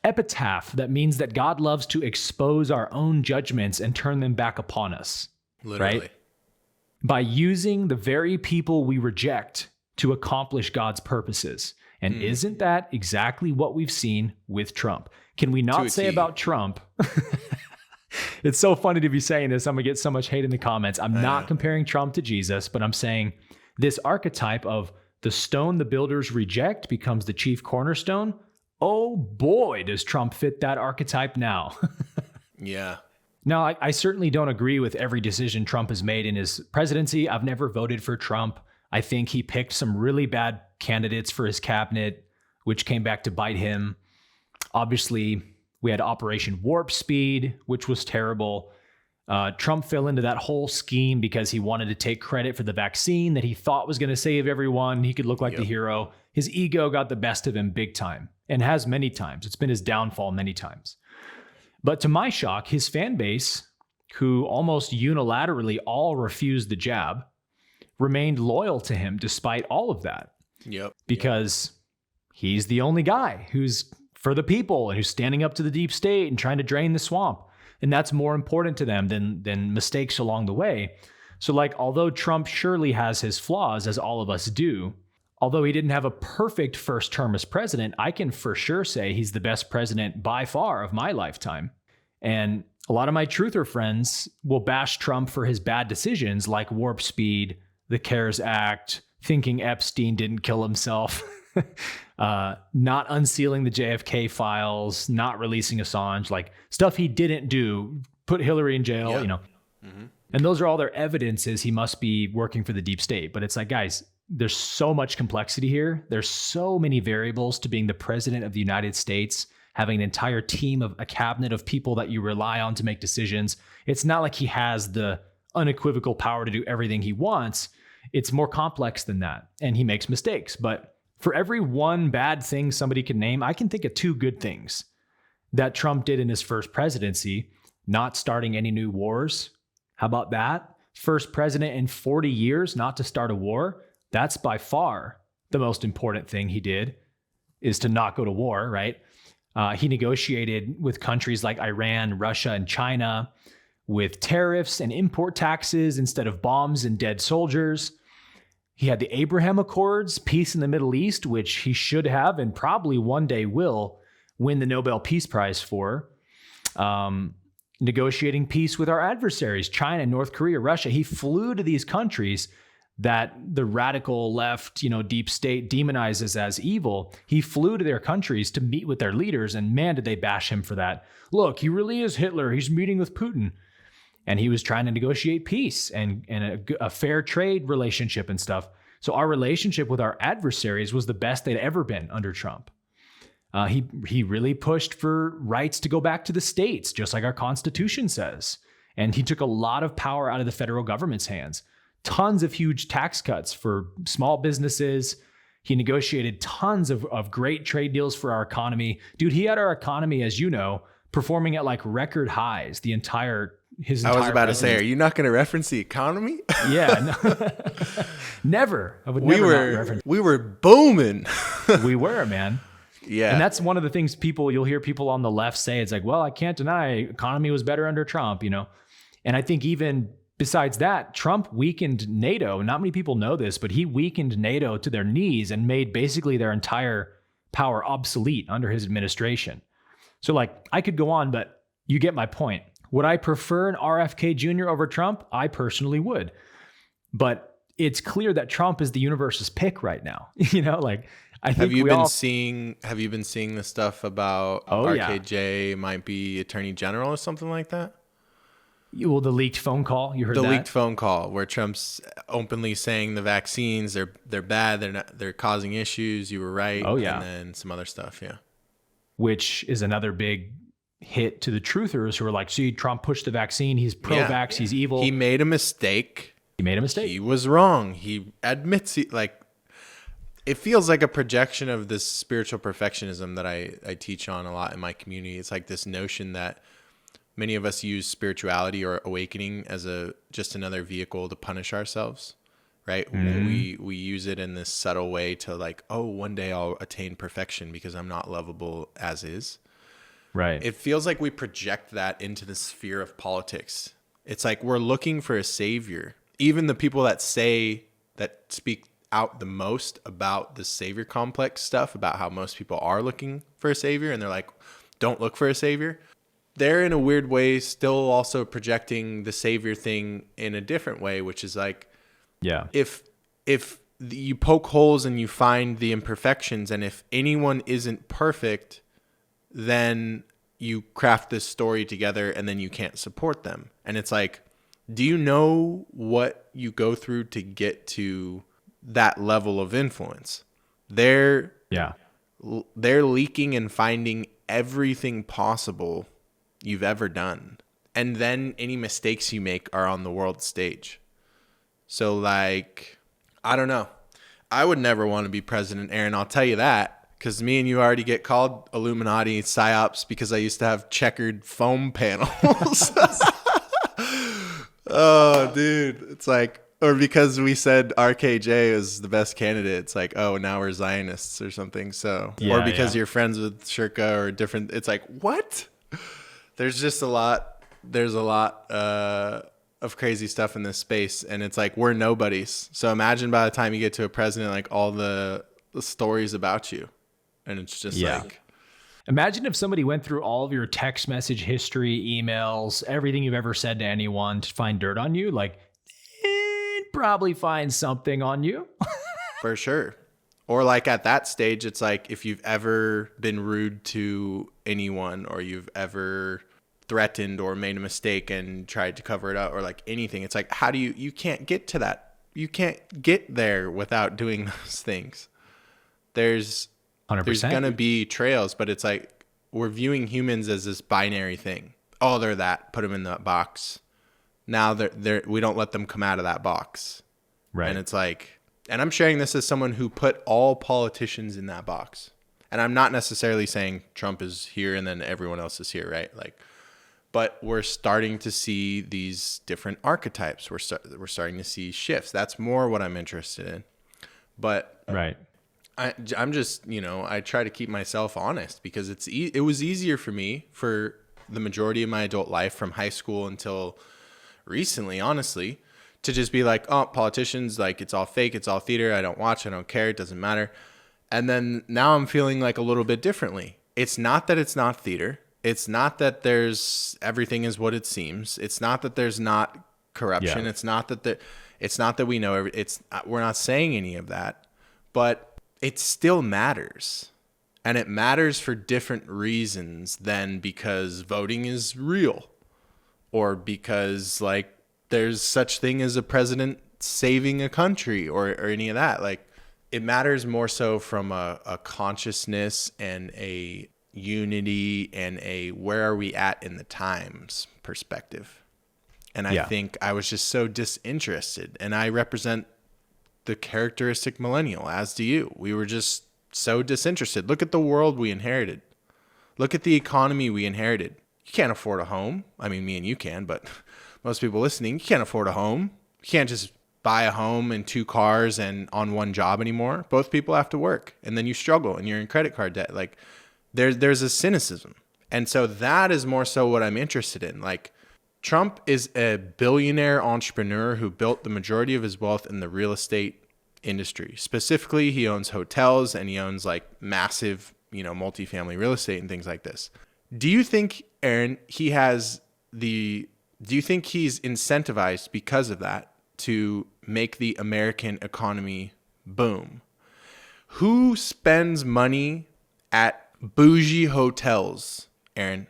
Speaker 1: epitaph that means that God loves to expose our own judgments and turn them back upon us.
Speaker 2: Literally.
Speaker 1: Right? By using the very people we reject to accomplish God's purposes. And isn't that exactly what we've seen with Trump? Can we not say about Trump? It's so funny to be saying this. I'm going to get so much hate in the comments. I'm not comparing Trump to Jesus, but I'm saying this archetype of the stone the builders reject becomes the chief cornerstone. Oh boy, does Trump fit that archetype now.
Speaker 2: Yeah.
Speaker 1: Now, I certainly don't agree with every decision Trump has made in his presidency. I've never voted for Trump. I think he picked some really bad candidates for his cabinet, which came back to bite him. Obviously, we had Operation Warp Speed, which was terrible. Trump fell into that whole scheme because he wanted to take credit for the vaccine that he thought was going to save everyone. He could look like the hero. His ego got the best of him big time, and has many times. It's been his downfall many times. But to my shock, his fan base, who almost unilaterally all refused the jab, remained loyal to him despite all of that.
Speaker 2: Yep.
Speaker 1: Because he's the only guy who's for the people and who's standing up to the deep state and trying to drain the swamp. And that's more important to them than mistakes along the way. So like, although Trump surely has his flaws, as all of us do, although he didn't have a perfect first term as president, I can for sure say he's the best president by far of my lifetime. And a lot of my truther friends will bash Trump for his bad decisions like Warp Speed, the CARES Act, thinking Epstein didn't kill himself, not unsealing the JFK files, not releasing Assange, like stuff he didn't do, put Hillary in jail, you know. Mm-hmm. And those are all their evidences he must be working for the deep state. But it's like, guys, there's so much complexity here. There's so many variables to being the president of the United States, having an entire team of a cabinet of people that you rely on to make decisions. It's not like he has the unequivocal power to do everything he wants. It's more complex than that. And he makes mistakes. But for every one bad thing somebody can name, I can think of 2 good things that Trump did in his first presidency, not starting any new wars. How about that? First president in 40 years not to start a war. That's by far the most important thing he did, is to not go to war, right? He negotiated with countries like Iran, Russia, and China with tariffs and import taxes instead of bombs and dead soldiers. He had the Abraham Accords, peace in the Middle East, which he should have and probably one day will win the Nobel Peace Prize for. Negotiating peace with our adversaries, China, North Korea, Russia. He flew to these countries that the radical left, deep state demonizes as evil. He flew to their countries to meet with their leaders, and man, did they bash him for that. Look, he really is Hitler. He's meeting with Putin. And he was trying to negotiate peace and a fair trade relationship and stuff. So our relationship with our adversaries was the best they'd ever been under Trump. He really pushed for rights to go back to the states, just like our Constitution says. And he took a lot of power out of the federal government's hands. Tons of huge tax cuts for small businesses. He negotiated tons of great trade deals for our economy. Dude, he had our economy, as you know, performing at like record highs his entire
Speaker 2: I was about to say, are you not going to reference the economy?
Speaker 1: Yeah. No. Never. I would never not reference.
Speaker 2: We were booming.
Speaker 1: We were, man.
Speaker 2: Yeah.
Speaker 1: And that's one of the things you'll hear people on the left say. It's like, well, I can't deny economy was better under Trump, And I think even besides that, Trump weakened NATO. Not many people know this, but he weakened NATO to their knees and made basically their entire power obsolete under his administration. So like, I could go on, but you get my point. Would I prefer an RFK Jr. over Trump? I personally would. But it's clear that Trump is the universe's pick right now. I think
Speaker 2: have you been seeing the stuff about RKJ might be attorney general or something like that?
Speaker 1: Well, the leaked phone call, you heard that?
Speaker 2: The leaked phone call where Trump's openly saying the vaccines, they're bad, they're causing issues, you were right. Oh yeah. And then some other stuff, yeah.
Speaker 1: Which is another big hit to the truthers who are like, see, Trump pushed the vaccine, he's pro-vax, he's evil.
Speaker 2: He made a mistake. He was wrong. He admits it feels like a projection of this spiritual perfectionism that I teach on a lot in my community. It's like this notion that many of us use spirituality or awakening as just another vehicle to punish ourselves, right? Mm-hmm. We use it in this subtle way to like, oh, one day I'll attain perfection because I'm not lovable as is.
Speaker 1: Right.
Speaker 2: It feels like we project that into the sphere of politics. It's like we're looking for a savior. Even the people that speak out the most about the savior complex stuff, about how most people are looking for a savior, and they're like, don't look for a savior. They're in a weird way still also projecting the savior thing in a different way, which is like, if you poke holes and you find the imperfections, and if anyone isn't perfect, then you craft this story together and then you can't support them. And it's like, do you know what you go through to get to that level of influence? They're leaking and finding everything possible you've ever done. And then any mistakes you make are on the world stage. So like, I don't know. I would never want to be president, Aaron. I'll tell you that. Because me and you already get called Illuminati psyops because I used to have checkered foam panels. Oh, dude. It's like, or because we said RKJ is the best candidate. It's like, oh, now we're Zionists or something. So, or because you're friends with Shirka or different. It's like, what? There's just a lot. There's a lot of crazy stuff in this space. And it's like, we're nobodies. So imagine by the time you get to a president, like all the stories about you. And it's just like,
Speaker 1: imagine if somebody went through all of your text message history, emails, everything you've ever said to anyone to find dirt on you. Like, it'd probably find something on you.
Speaker 2: For sure. Or like at that stage, it's like if you've ever been rude to anyone or you've ever threatened or made a mistake and tried to cover it up or like anything, it's like, how do you can't get to that. You can't get there without doing those things. There's
Speaker 1: 100%.
Speaker 2: There's going to be trails, but it's like we're viewing humans as this binary thing. Oh, they're that. Put them in that box. Now we don't let them come out of that box.
Speaker 1: Right.
Speaker 2: And it's like, and I'm sharing this as someone who put all politicians in that box. And I'm not necessarily saying Trump is here and then everyone else is here, right? Like, but we're starting to see these different archetypes. We're starting to see shifts. That's more what I'm interested in. But
Speaker 1: Right.
Speaker 2: I'm just, I try to keep myself honest because it was easier for me for the majority of my adult life from high school until recently, honestly, to just be like, oh, politicians, like it's all fake. It's all theater. I don't watch. I don't care. It doesn't matter. And then now I'm feeling like a little bit differently. It's not that it's not theater. It's not that everything is what it seems. It's not that there's not corruption.
Speaker 1: Yeah.
Speaker 2: It's not that we know we're not saying any of that, but it still matters. And it matters for different reasons than because voting is real or because like there's such thing as a president saving a country or any of that. Like, it matters more so from a consciousness and a unity and a where are we at in the times perspective. And I think I was just so disinterested, and I represent the characteristic millennial, as do you. We were just so disinterested. Look at the world we inherited. Look at the economy we inherited. You can't afford a home. I mean, me and you can, but most people listening, you can't afford a home. You can't just buy a home and 2 cars and on one job anymore. Both people have to work, and then you struggle and you're in credit card debt. Like there's a cynicism. And so that is more so what I'm interested in. Like, Trump is a billionaire entrepreneur who built the majority of his wealth in the real estate industry. Specifically, he owns hotels and he owns like massive, multifamily real estate and things like this. Do you think, Aaron, do you think he's incentivized because of that to make the American economy boom? Who spends money at bougie hotels, Aaron?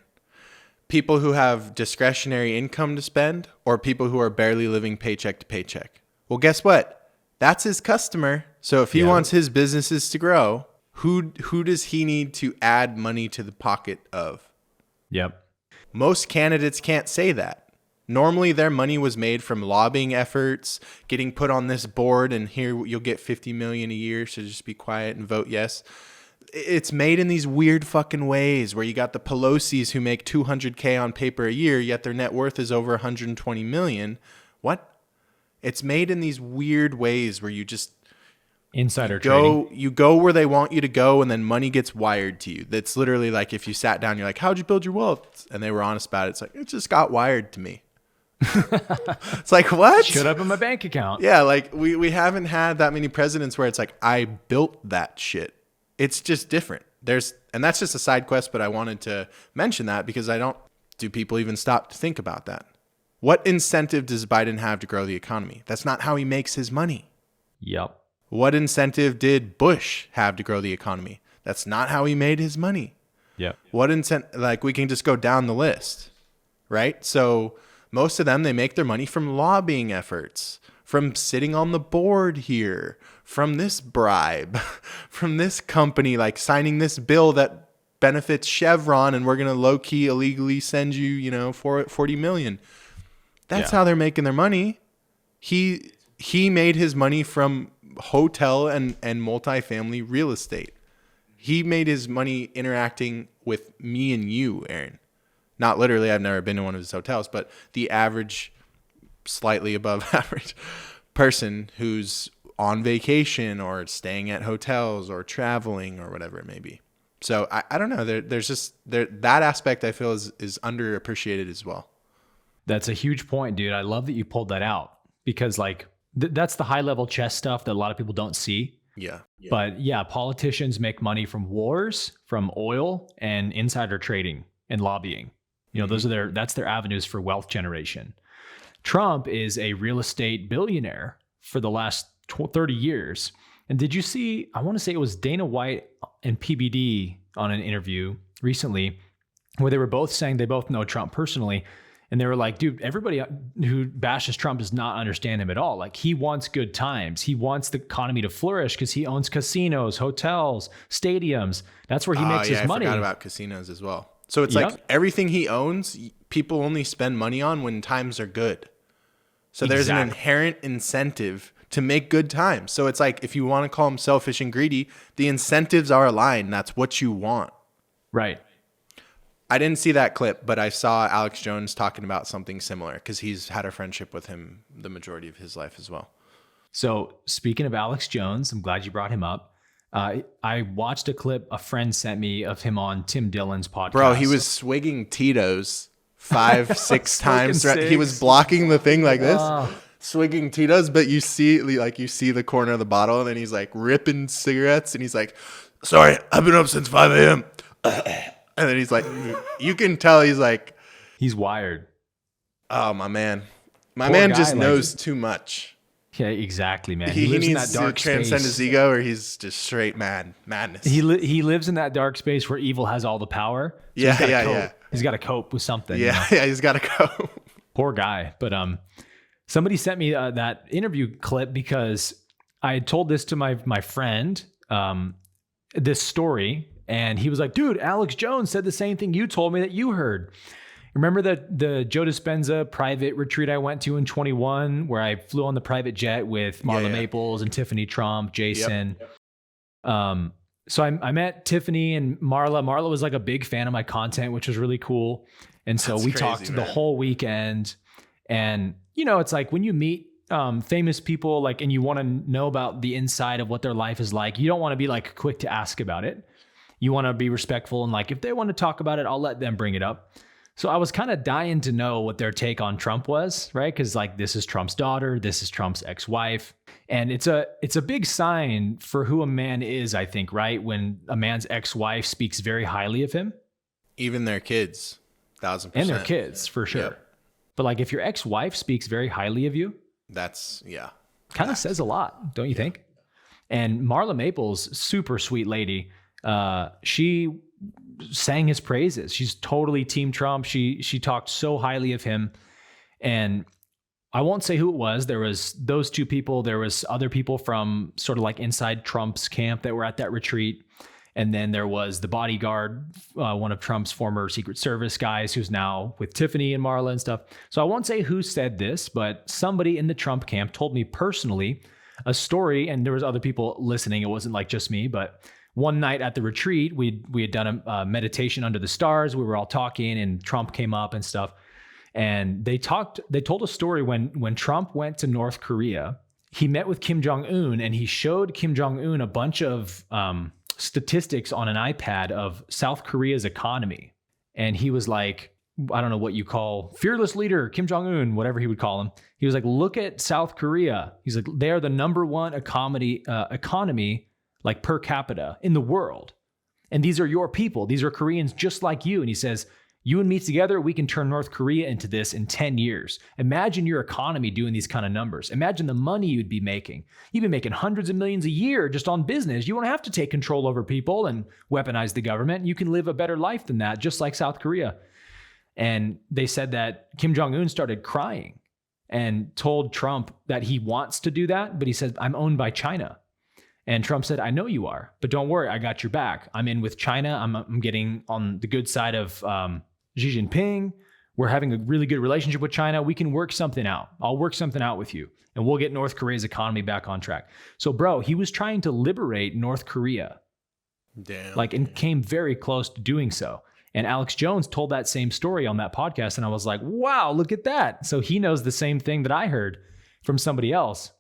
Speaker 2: People who have discretionary income to spend or people who are barely living paycheck to paycheck? Well, guess what? That's his customer. So if he wants his businesses to grow, who does he need to add money to the pocket of?
Speaker 1: Yep.
Speaker 2: Most candidates can't say that. Normally, their money was made from lobbying efforts, getting put on this board, and here you'll get $50 million a year, so just be quiet and vote yes. It's made in these weird fucking ways where you got the Pelosi's who make $200K on paper a year, yet their net worth is over $120 million. What? It's made in these weird ways where you just
Speaker 1: Insider trading.
Speaker 2: You go where they want you to go, and then money gets wired to you. That's literally like if you sat down, you're like, how'd you build your wealth? And they were honest about it. It's like, it just got wired to me. It's like, what?
Speaker 1: Showed up in my bank account.
Speaker 2: Yeah, like we haven't had that many presidents where it's like, I built that shit. It's just different. And that's just a side quest, but I wanted to mention that because do people even stop to think about that? What incentive does Biden have to grow the economy? That's not how he makes his money.
Speaker 1: Yep.
Speaker 2: What incentive did Bush have to grow the economy? That's not how he made his money.
Speaker 1: Yep.
Speaker 2: What incentive? Like, we can just go down the list, right? So most of them, they make their money from lobbying efforts, from sitting on the board here, from this bribe, from this company, like signing this bill that benefits Chevron, and we're going to low-key illegally send you, for $40 million. That's how they're making their money. He made his money from hotel and multifamily real estate. He made his money interacting with me and you, Aaron. Not literally, I've never been to one of his hotels, but the average, slightly above average person who's on vacation or staying at hotels or traveling or whatever it may be. So I don't know. There's just that aspect I feel is underappreciated as well.
Speaker 1: That's a huge point, dude. I love that you pulled that out because like that's the high level chess stuff that a lot of people don't see.
Speaker 2: Yeah.
Speaker 1: But yeah, politicians make money from wars, from oil, and insider trading and lobbying. That's their avenues for wealth generation. Trump is a real estate billionaire for the last 30 years. And did you see, I want to say it was Dana White and PBD on an interview recently where they were both saying they both know Trump personally. And they were like, dude, everybody who bashes Trump does not understand him at all. Like, he wants good times. He wants the economy to flourish because he owns casinos, hotels, stadiums. That's where he makes his money.
Speaker 2: I forgot about casinos as well. So it's like everything he owns, people only spend money on when times are good. So there's an inherent incentive to make good time. So it's like, if you want to call him selfish and greedy, the incentives are aligned. That's what you want.
Speaker 1: Right.
Speaker 2: I didn't see that clip, but I saw Alex Jones talking about something similar because he's had a friendship with him the majority of his life as well.
Speaker 1: So speaking of Alex Jones, I'm glad you brought him up. I watched a clip a friend sent me of him on Tim Dillon's podcast.
Speaker 2: Bro, he was swigging Tito's 5-6 times.
Speaker 1: Six.
Speaker 2: He was blocking the thing like this. Swigging Tito's, but you see the corner of the bottle, and then he's like ripping cigarettes, and he's like, sorry, I've been up since 5 a.m. And then he's like, you can tell he's like,
Speaker 1: he's wired.
Speaker 2: Oh, my man. My
Speaker 1: Poor
Speaker 2: man
Speaker 1: guy,
Speaker 2: just
Speaker 1: like-
Speaker 2: knows too much.
Speaker 1: Yeah, exactly, man.
Speaker 2: He
Speaker 1: lives in
Speaker 2: needs
Speaker 1: that
Speaker 2: to
Speaker 1: dark
Speaker 2: transcend
Speaker 1: space.
Speaker 2: his ego, or he's just straight madness.
Speaker 1: He lives in that dark space where evil has all the power. So
Speaker 2: Yeah,
Speaker 1: he's gotta
Speaker 2: yeah,
Speaker 1: cope.
Speaker 2: yeah.
Speaker 1: He's got to cope with something.
Speaker 2: Yeah,
Speaker 1: you know?
Speaker 2: yeah, he's got to go.
Speaker 1: Poor guy. But somebody sent me that interview clip because I had told this to my friend, this story, and he was like, dude, Alex Jones said the same thing you told me that you heard. Remember the Joe Dispenza private retreat I went to in 21 where I flew on the private jet with Marla Maples and Tiffany Trump, Jason. Yep. So I met Tiffany and Marla. Marla was like a big fan of my content, which was really cool. And so we talked the whole weekend. And, you know, it's like when you meet famous people, like, and you want to know about the inside of what their life is like, you don't want to be like quick to ask about it. You want to be respectful. And like, if they want to talk about it, I'll let them bring it up. So I was kind of dying to know what their take on Trump was, right? Because like, this is Trump's daughter, this is Trump's ex-wife. And it's a big sign for who a man is, I think, right? When a man's ex-wife speaks very highly of him.
Speaker 2: Even their kids, 1,000%.
Speaker 1: And their kids, for sure.
Speaker 2: Yep.
Speaker 1: But like, if your ex-wife speaks very highly of you,
Speaker 2: that's,
Speaker 1: kind of says a lot, don't you think? And Marla Maples, super sweet lady. She sang his praises. She's totally Team Trump. She talked so highly of him. And I won't say who it was. There was those two people. There was other people from sort of like inside Trump's camp that were at that retreat. And then there was the bodyguard, one of Trump's former Secret Service guys who's now with Tiffany and Marla and stuff. So I won't say who said this, but somebody in the Trump camp told me personally a story, and there was other people listening. It wasn't like just me, but one night at the retreat, we had done a meditation under the stars. We were all talking, and Trump came up and stuff. And they told a story when Trump went to North Korea. He met with Kim Jong-un, and he showed Kim Jong-un a bunch of statistics on an iPad of South Korea's economy. And he was like, I don't know what you call fearless leader, Kim Jong-un, whatever he would call him. He was like, look at South Korea. He's like, they're the number one economy like per capita in the world. And these are your people. These are Koreans just like you. And he says, you and me together, we can turn North Korea into this in 10 years. Imagine your economy doing these kind of numbers. Imagine the money you'd be making. You'd be making hundreds of millions a year just on business. You won't have to take control over people and weaponize the government. You can live a better life than that, just like South Korea. And they said that Kim Jong-un started crying and told Trump that he wants to do that, but he said, I'm owned by China. And Trump said, I know you are, but don't worry, I got your back. I'm in with China. I'm getting on the good side of Xi Jinping. We're having a really good relationship with China. We can work something out. I'll work something out with you, and we'll get North Korea's economy back on track. So, bro, he was trying to liberate North Korea.
Speaker 2: Damn.
Speaker 1: And came very close to doing so. And Alex Jones told that same story on that podcast, and I was like, wow, look at that. So he knows the same thing that I heard from somebody else.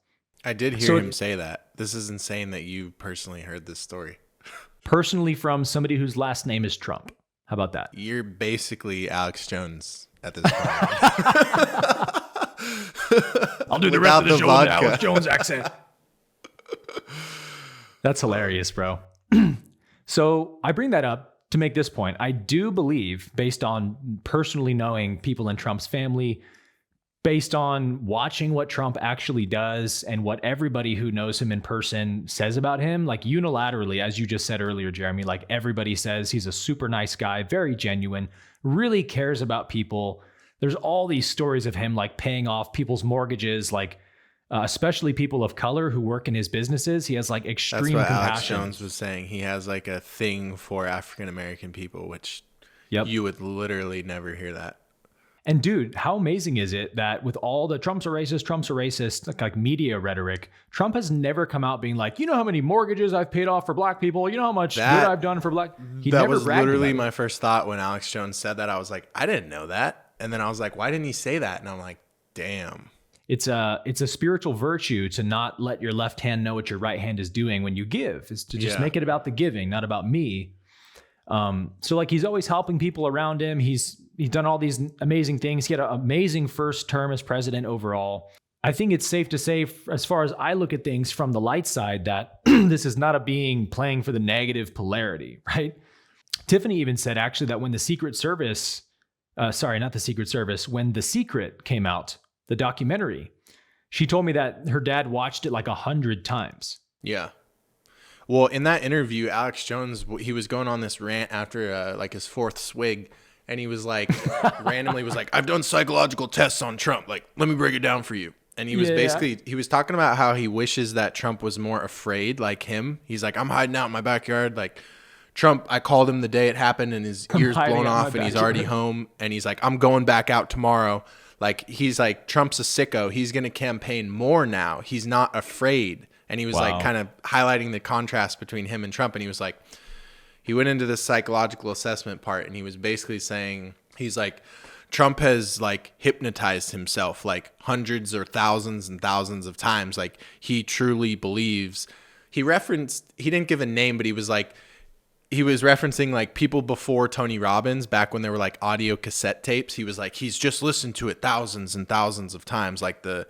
Speaker 2: I did hear him say that. This is insane that you personally heard this story.
Speaker 1: Personally from somebody whose last name is Trump. How about that?
Speaker 2: You're basically Alex Jones at this point.
Speaker 1: I'll do the rest of the show with the Alex Jones accent. That's hilarious, bro. So I bring that up to make this point. I do believe, based on personally knowing people in Trump's family, based on watching what Trump actually does and what everybody who knows him in person says about him, like unilaterally, as you just said earlier, Jeremy, like everybody says he's a super nice guy, very genuine, really cares about people. There's all these stories of him like paying off people's mortgages, like especially people of color who work in his businesses. He has like extreme compassion.
Speaker 2: That's what Alex Jones was saying. He has like a thing for African-American people, which you would literally never hear that.
Speaker 1: And dude, how amazing is it that with all the Trump's a racist, like media rhetoric, Trump has never come out being like, you know how many mortgages I've paid off for black people? You know how much good I've done for black.
Speaker 2: That was literally my first thought when Alex Jones said that. I was like, I didn't know that. And then I was like, why didn't he say that? And I'm like, damn.
Speaker 1: It's a spiritual virtue to not let your left hand know what your right hand is doing when you give. Is to just make it about the giving, not about me. So like he's always helping people around him. He's done all these amazing things. He had an amazing first term as president overall. I think it's safe to say, as far as I look at things from the light side, that this is not a being playing for the negative polarity, right? Tiffany even said actually that when the Secret Service, when The Secret came out, the documentary, she told me that her dad watched it like 100 times.
Speaker 2: Yeah. Well, in that interview, Alex Jones, he was going on this rant after like his fourth swig. And he was like, randomly was like, I've done psychological tests on Trump. Like, let me break it down for you. And he was he was talking about how he wishes that Trump was more afraid like him. He's like, I'm hiding out in my backyard. Like Trump, I called him the day it happened and his ears blown off and he's already home. And he's like, I'm going back out tomorrow. Like, he's like, Trump's a sicko. He's going to campaign more now. He's not afraid. And he was like kind of highlighting the contrast between him and Trump. And he was like, he went into this psychological assessment part and he was basically saying, he's like, Trump has like hypnotized himself like hundreds or thousands and thousands of times. Like he truly believes. He didn't give a name, but he was referencing like people before Tony Robbins, back when there were like audio cassette tapes. He was like, he's just listened to it thousands and thousands of times. Like the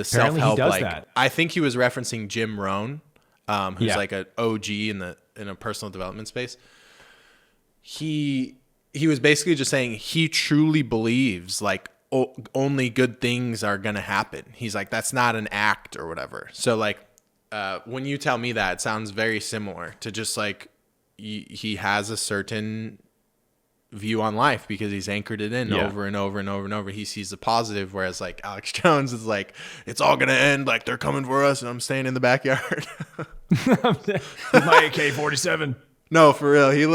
Speaker 2: self-help, like that. I think he was referencing Jim Rohn, who's like an OG in a personal development space. He was basically just saying he truly believes like only good things are going to happen. He's like, that's not an act or whatever. So like when you tell me that, it sounds very similar to just like he has a certain view on life because he's anchored it in over and over and over and over. He sees the positive, whereas like Alex Jones is like, it's all gonna end, like they're coming for us and I'm staying in the backyard.
Speaker 1: My AK-47.
Speaker 2: No, for real, he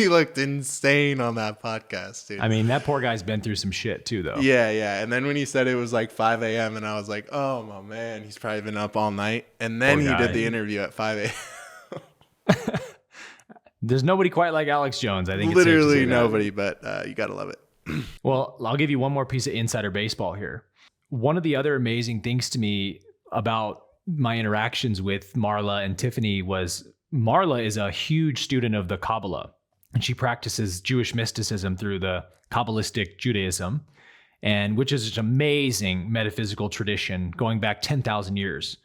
Speaker 2: looked insane on that podcast, dude.
Speaker 1: I mean, that poor guy's been through some shit too, though.
Speaker 2: Yeah. And then when he said it was like 5 a.m. and I was like, oh my man, he's probably been up all night. And then he did the interview at 5 a.m.
Speaker 1: There's nobody quite like Alex Jones. I think
Speaker 2: literally nobody, but you gotta love it.
Speaker 1: Well, I'll give you one more piece of insider baseball here. One of the other amazing things to me about my interactions with Marla and Tiffany was Marla is a huge student of the Kabbalah, and she practices Jewish mysticism through the Kabbalistic Judaism, and which is an amazing metaphysical tradition going back 10,000 years.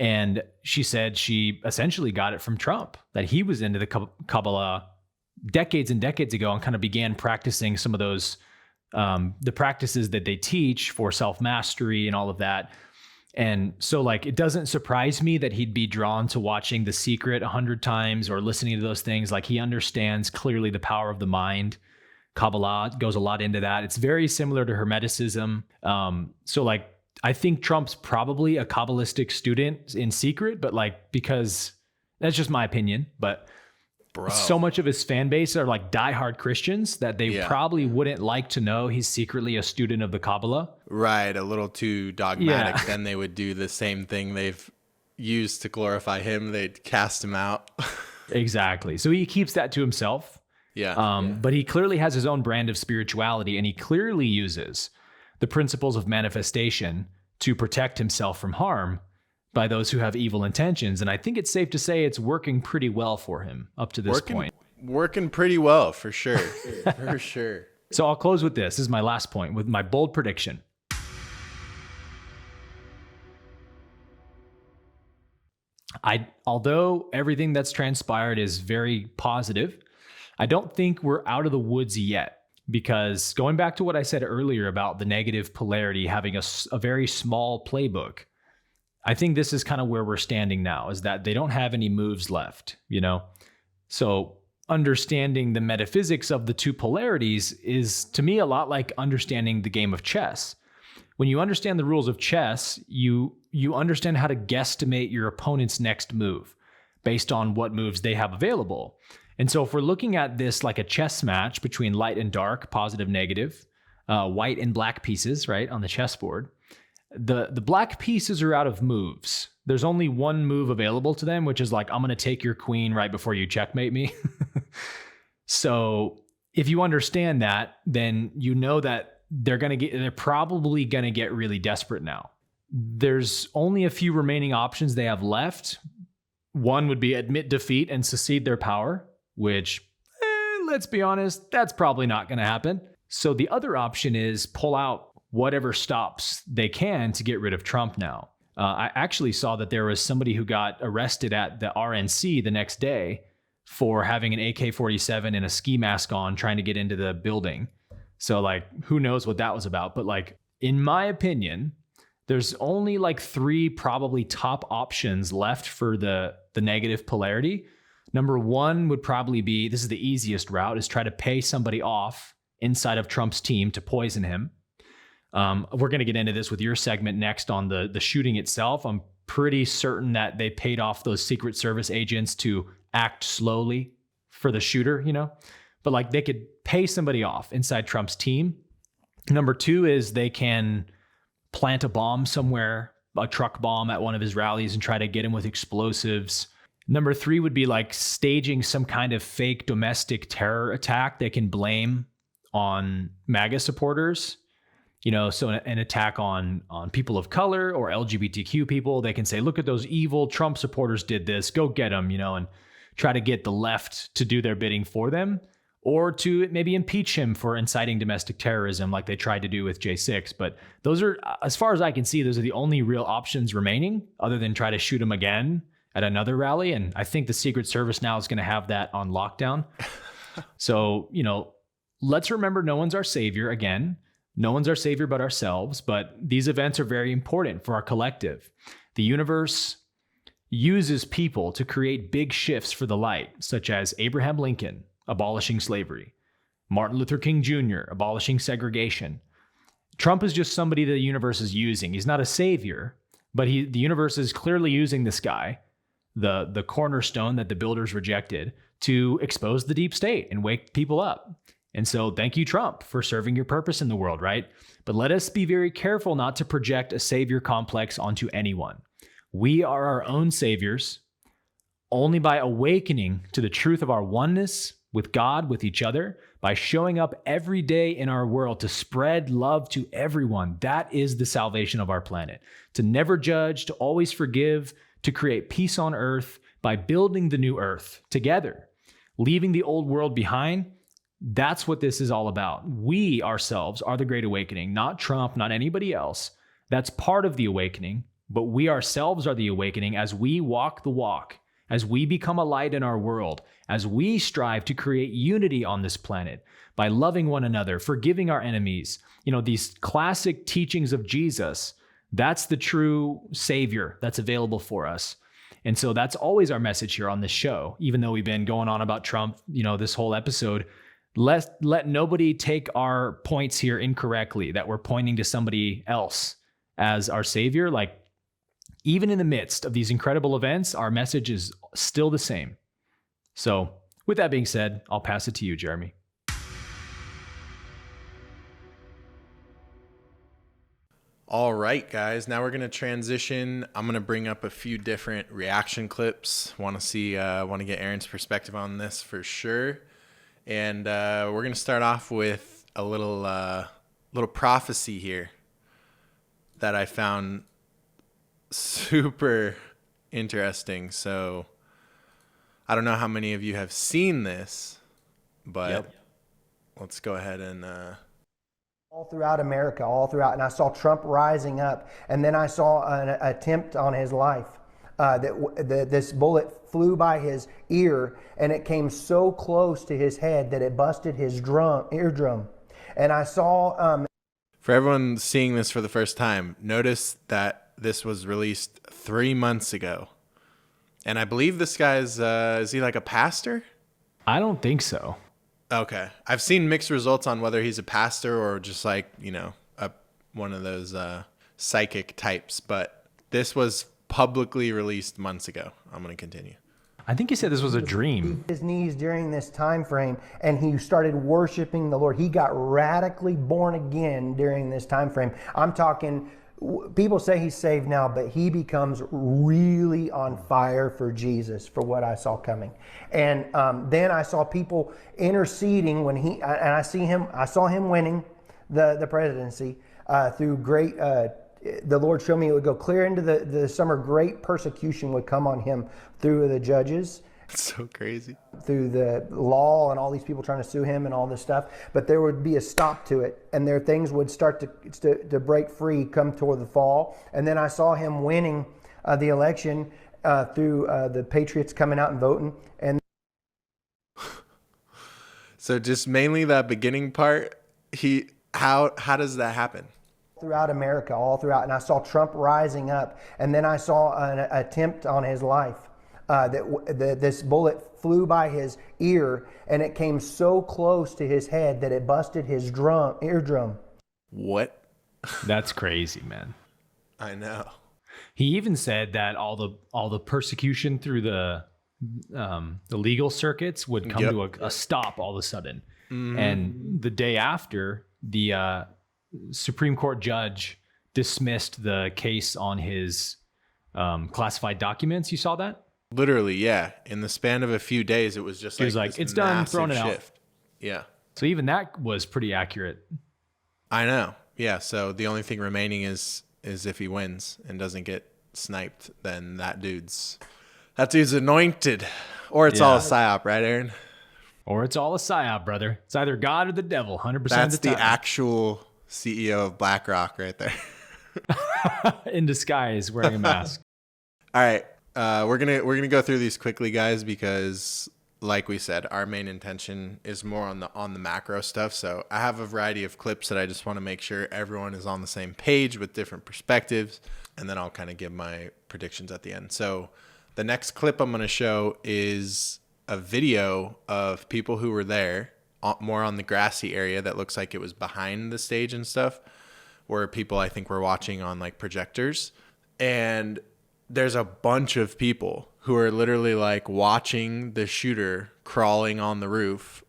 Speaker 1: And she said she essentially got it from Trump, that he was into the Kabbalah decades and decades ago and kind of began practicing some of those, the practices that they teach for self-mastery and all of that. And so like, it doesn't surprise me that he'd be drawn to watching The Secret 100 times or listening to those things. Like he understands clearly the power of the mind. Kabbalah goes a lot into that. It's very similar to Hermeticism. So like, I think Trump's probably a Kabbalistic student in secret, but like, because that's just my opinion, but so much of his fan base are like diehard Christians that they probably wouldn't like to know he's secretly a student of the Kabbalah.
Speaker 2: Right. A little too dogmatic. Then they would do the same thing they've used to glorify him. They'd cast him out.
Speaker 1: Exactly. So he keeps that to himself. But he clearly has his own brand of spirituality, and he clearly uses the principles of manifestation to protect himself from harm by those who have evil intentions. And I think it's safe to say it's working pretty well for him up to this point.
Speaker 2: Working pretty well, for sure. For sure.
Speaker 1: So I'll close with this. This is my last point with my bold prediction. Although everything that's transpired is very positive, I don't think we're out of the woods yet. Because going back to what I said earlier about the negative polarity having a very small playbook, I think this is kind of where we're standing now, is that they don't have any moves left, you know? So understanding the metaphysics of the two polarities is, to me, a lot like understanding the game of chess. When you understand the rules of chess, you understand how to guesstimate your opponent's next move based on what moves they have available. And so if we're looking at this like a chess match between light and dark, positive, negative, white and black pieces, right, on the chessboard. The black pieces are out of moves. There's only one move available to them, which is like, I'm going to take your queen right before you checkmate me. So if you understand that, then you know that they're probably going to get really desperate now. There's only a few remaining options they have left. One would be admit defeat and secede their power, which, let's be honest, that's probably not going to happen. So the other option is pull out whatever stops they can to get rid of Trump now. I actually saw that there was somebody who got arrested at the RNC the next day for having an AK-47 and a ski mask on trying to get into the building. So like, who knows what that was about? But like, in my opinion, there's only like 3 probably top options left for the negative polarity. Number 1 would probably be, this is the easiest route, is try to pay somebody off inside of Trump's team to poison him. We're going to get into this with your segment next on the shooting itself. I'm pretty certain that they paid off those Secret Service agents to act slowly for the shooter, but like they could pay somebody off inside Trump's team. Number 2 is they can plant a bomb somewhere, a truck bomb at one of his rallies, and try to get him with explosives. Number 3 would be like staging some kind of fake domestic terror attack they can blame on MAGA supporters. So an attack on people of color or LGBTQ people. They can say, look at those evil Trump supporters did this, go get them, and try to get the left to do their bidding for them, or to maybe impeach him for inciting domestic terrorism like they tried to do with J6. But those are, as far as I can see, those are the only real options remaining other than try to shoot him again at another rally. And I think the Secret Service now is going to have that on lockdown. So, let's remember no one's our savior again. No one's our savior but ourselves, but these events are very important for our collective. The universe uses people to create big shifts for the light, such as Abraham Lincoln abolishing slavery, Martin Luther King Jr. abolishing segregation. Trump is just somebody the universe is using. He's not a savior, but the universe is clearly using this guy, the cornerstone that the builders rejected, to expose the deep state and wake people up. And so thank you, Trump, for serving your purpose in the world, right? But let us be very careful not to project a savior complex onto anyone. We are our own saviors only by awakening to the truth of our oneness with God, with each other, by showing up every day in our world to spread love to everyone. That is the salvation of our planet. To never judge, to always forgive, to create peace on earth by building the new earth together, leaving the old world behind. That's what this is all about. We ourselves are the Great Awakening, not Trump, not anybody else. That's part of the awakening, but we ourselves are the awakening as we walk the walk, as we become a light in our world, as we strive to create unity on this planet by loving one another, forgiving our enemies. These classic teachings of Jesus, that's the true savior that's available for us. And so that's always our message here on this show, even though we've been going on about Trump, this whole episode. Let nobody take our points here incorrectly, that we're pointing to somebody else as our savior. Like, even in the midst of these incredible events, our message is still the same. So with that being said, I'll pass it to you, Jeremy.
Speaker 2: All right, guys. Now we're going to transition. I'm going to bring up a few different reaction clips. Want to get Aaron's perspective on this for sure. And we're going to start off with a little prophecy here that I found super interesting. So I don't know how many of you have seen this, but let's go ahead and...
Speaker 4: all throughout America, and I saw Trump rising up, and then I saw an attempt on his life. This bullet flew by his ear, and it came so close to his head that it busted his eardrum. And I saw...
Speaker 2: For everyone seeing this for the first time, notice that this was released 3 months ago. And I believe this guy's, is he like a pastor?
Speaker 1: I don't think so.
Speaker 2: Okay. I've seen mixed results on whether he's a pastor or just like, one of those psychic types. But this was publicly released months ago. I'm going to continue.
Speaker 1: I think he said this was a dream.
Speaker 4: His knees during this time frame, and he started worshiping the Lord. He got radically born again during this time frame. I'm talking, people say he's saved now, but he becomes really on fire for Jesus, for what I saw coming. And then I saw people interceding when and I saw him winning the presidency through great. The Lord showed me it would go clear into the summer. Great persecution would come on him through the judges.
Speaker 2: It's so crazy.
Speaker 4: Through the law and all these people trying to sue him and all this stuff. But there would be a stop to it, and there things would start to break free come toward the fall. And then I saw him winning the election through the Patriots coming out and voting. And
Speaker 2: so just mainly that beginning part, how does that happen?
Speaker 4: Throughout America, all throughout, and I saw Trump rising up, and then I saw an attempt on his life. This bullet flew by his ear, and it came so close to his head that it busted his eardrum.
Speaker 2: What?
Speaker 1: That's crazy, man.
Speaker 2: I know.
Speaker 1: He even said that all the persecution through the legal circuits would come to a stop all of a sudden. Mm-hmm. And the day after, the Supreme Court judge dismissed the case on his classified documents. You saw that?
Speaker 2: Literally, yeah. In the span of a few days, it was just
Speaker 1: he was like, it's done, throwing it out.
Speaker 2: Yeah.
Speaker 1: So even that was pretty accurate.
Speaker 2: I know. Yeah. So the only thing remaining is if he wins and doesn't get sniped, then that dude's anointed. Or it's all a psyop, right, Aaron?
Speaker 1: Or it's all a psyop, brother. It's either God or the devil, 100% of the time.
Speaker 2: That's the actual CEO of BlackRock right there.
Speaker 1: In disguise, wearing a mask.
Speaker 2: All right. We're gonna go through these quickly, guys, because like we said, our main intention is more on the macro stuff. So I have a variety of clips that I just want to make sure everyone is on the same page with different perspectives, and then I'll kind of give my predictions at the end. So the next clip I'm going to show is a video of people who were there, more on the grassy area that looks like it was behind the stage and stuff, where people I think were watching on like projectors. And there's a bunch of people who are literally like watching the shooter crawling on the roof,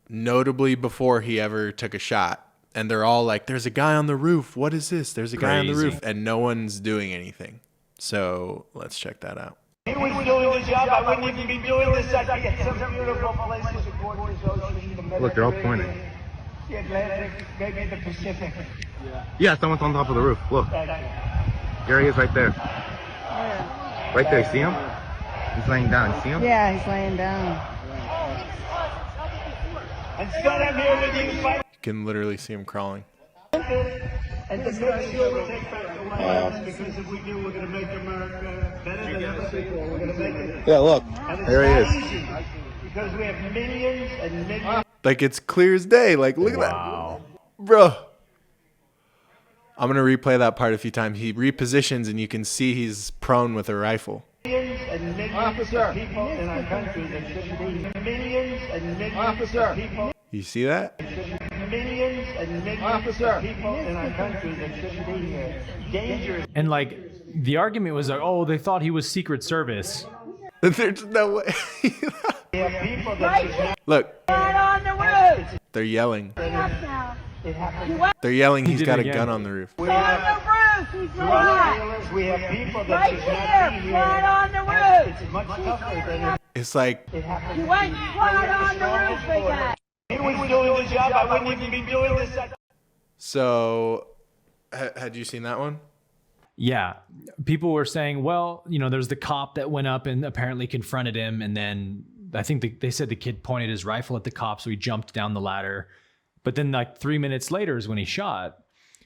Speaker 2: notably before he ever took a shot. And they're all like, there's a guy on the roof. What is this? There's a guy on the roof. And no one's doing anything. So let's check that out.
Speaker 3: He was doing the job. I wouldn't even be doing this. I'd be at some beautiful places.
Speaker 5: Look, they're all pointing.
Speaker 3: The Atlantic, maybe the Pacific.
Speaker 5: Yeah, someone's on top of the roof. Look. There he is right there. Right there, see him? He's laying down. See him?
Speaker 6: Yeah, he's laying down.
Speaker 3: And still I'm here with you fighting.
Speaker 2: You can literally see him crawling.
Speaker 3: And to make sure we take back the White House, because if we do, we're going to make America better than ever before. We're going to make it.
Speaker 5: Yeah, look. There he is.
Speaker 3: Easy, because we have millions and millions.
Speaker 2: Like it's clear as day. Like look at that. Bro. I'm going to replay that part a few times. He repositions and you can see he's prone with a rifle.
Speaker 3: Millions and millions of people in our country that shouldn't be here. Millions and millions of people.
Speaker 2: You see that?
Speaker 3: Millions and millions of people in our country that shouldn't be here. Dangerous.
Speaker 1: And like the argument was like, oh, they thought he was Secret Service.
Speaker 2: There's no way.
Speaker 3: We have people that
Speaker 2: Look.
Speaker 6: Right on the roof.
Speaker 2: They're yelling.
Speaker 3: it happens.
Speaker 2: They're yelling he's
Speaker 1: did
Speaker 2: got
Speaker 1: it
Speaker 2: a
Speaker 1: again.
Speaker 2: gun on the roof.
Speaker 3: We
Speaker 6: On
Speaker 3: have
Speaker 6: the roof. He's
Speaker 3: drug
Speaker 6: right.
Speaker 3: dealers. We have people that
Speaker 6: Right
Speaker 3: should not be
Speaker 6: here.
Speaker 3: here.
Speaker 6: Right on the roof.
Speaker 3: It's much tougher than
Speaker 2: It's like
Speaker 3: it happens.
Speaker 6: He went right on the roof, big guy.
Speaker 3: He was doing the job. I wouldn't even be doing this.
Speaker 2: so. Had you seen that one?
Speaker 1: Yeah. People were saying, well, you know, there's the cop that went up and apparently confronted him. And then I think they said the kid pointed his rifle at the cop. So he jumped down the ladder. But then like 3 minutes later is when he shot.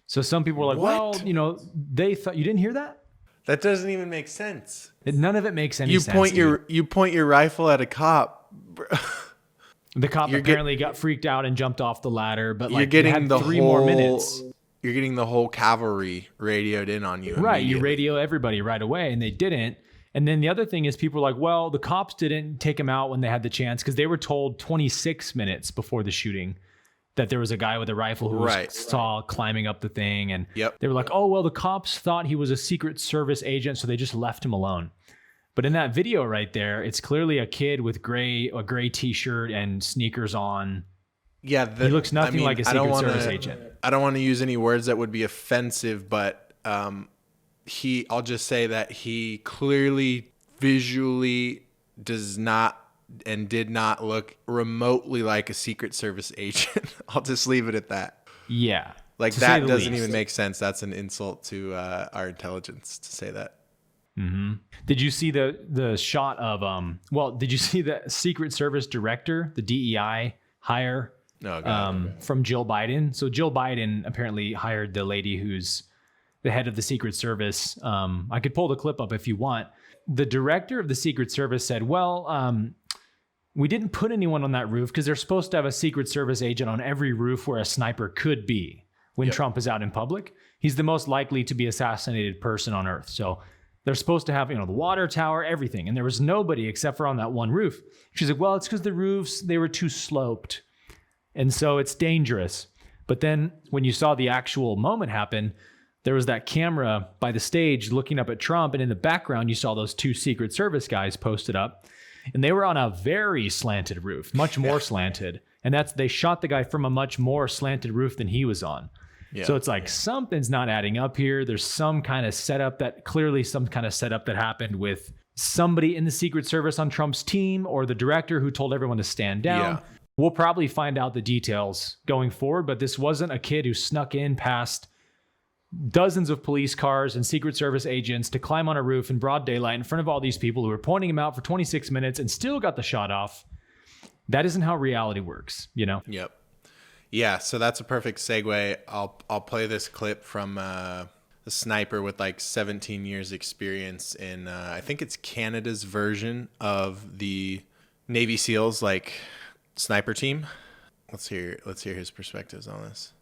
Speaker 1: So some people were like,
Speaker 2: What?
Speaker 1: well, you know, they thought, you didn't hear that?
Speaker 2: That doesn't even make sense.
Speaker 1: None of it makes any
Speaker 2: You
Speaker 1: sense.
Speaker 2: point
Speaker 1: dude.
Speaker 2: you point your rifle at a cop.
Speaker 1: The cop
Speaker 2: You're
Speaker 1: apparently got freaked out and jumped off the ladder, but like
Speaker 2: You're getting
Speaker 1: had
Speaker 2: the
Speaker 1: 3
Speaker 2: whole
Speaker 1: more minutes.
Speaker 2: You're getting the whole cavalry radioed in on you.
Speaker 1: Right. You
Speaker 2: immediately.
Speaker 1: radio everybody right away, and they didn't. And then the other thing is people are like, well, the cops didn't take him out when they had the chance because they were told 26 minutes before the shooting that there was a guy with a rifle who was saw climbing up the thing. And
Speaker 2: Yep.
Speaker 1: they were like, oh, well, the cops thought he was a Secret Service agent, so they just left him alone. But in that video right there, it's clearly a kid with a gray t-shirt and sneakers on.
Speaker 2: Yeah,
Speaker 1: he looks nothing like a Secret Service agent.
Speaker 2: I don't want to use any words that would be offensive, but I'll just say that he clearly visually does not and did not look remotely like a Secret Service agent. I'll just leave it at that.
Speaker 1: Yeah.
Speaker 2: Like, that doesn't even make sense. That's an insult to our intelligence to say that.
Speaker 1: Mm-hmm. Did you see the shot of did you see the Secret Service director, the DEI hire from Jill Biden? So Jill Biden apparently hired the lady who's the head of the Secret Service. I could pull the clip up if you want. The director of the Secret Service said, we didn't put anyone on that roof because they're supposed to have a Secret Service agent on every roof where a sniper could be when Trump is out in public. He's the most likely to be assassinated person on earth. So they're supposed to have, the water tower, everything. And there was nobody except for on that one roof. She's like, well, it's because the roofs, they were too sloped. And so it's dangerous. But then when you saw the actual moment happen, there was that camera by the stage looking up at Trump. And in the background, you saw those two Secret Service guys posted up. And they were on a very slanted roof, much more slanted. And they shot the guy from a much more slanted roof than he was on. Yeah. So it's like something's not adding up here. There's some kind of setup that happened with somebody in the Secret Service on Trump's team or the director who told everyone to stand down. Yeah. We'll probably find out the details going forward, but this wasn't a kid who snuck in past dozens of police cars and Secret Service agents to climb on a roof in broad daylight in front of all these people who were pointing him out for 26 minutes and still got the shot off. That isn't how reality works,
Speaker 2: Yep. Yeah, so that's a perfect segue. I'll play this clip from a sniper with like 17 years experience in I think it's Canada's version of the Navy SEALs sniper team. Let's hear his perspectives on this.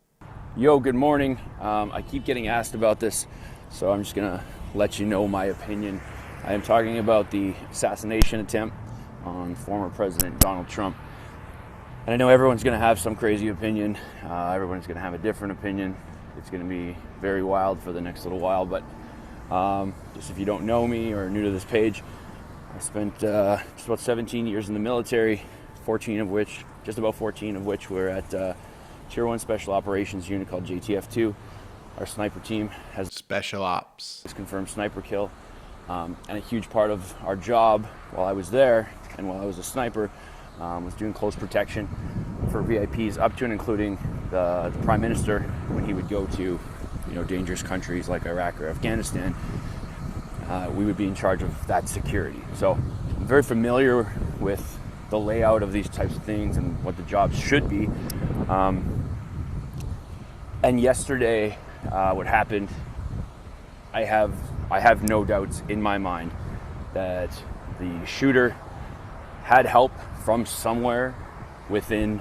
Speaker 7: Yo, good morning. I keep getting asked about this, so I'm just gonna let you know my opinion. I am talking about the assassination attempt on former President Donald Trump. And I know everyone's going to have some crazy opinion. Everyone's going to have a different opinion. It's going to be very wild for the next little while. But just if you don't know me or are new to this page, I spent just about 17 years in the military, just about 14 of which were at Tier 1 Special Operations unit called JTF2. Our sniper team has
Speaker 2: Special Ops.
Speaker 7: Confirmed sniper kill. And a huge part of our job while I was there and while I was a sniper was doing close protection for VIPs up to and including the Prime Minister when he would go to dangerous countries like Iraq or Afghanistan. We would be in charge of that security. So I'm very familiar with the layout of these types of things and what the jobs should be. And yesterday, what happened, I have no doubts in my mind that the shooter had help from somewhere within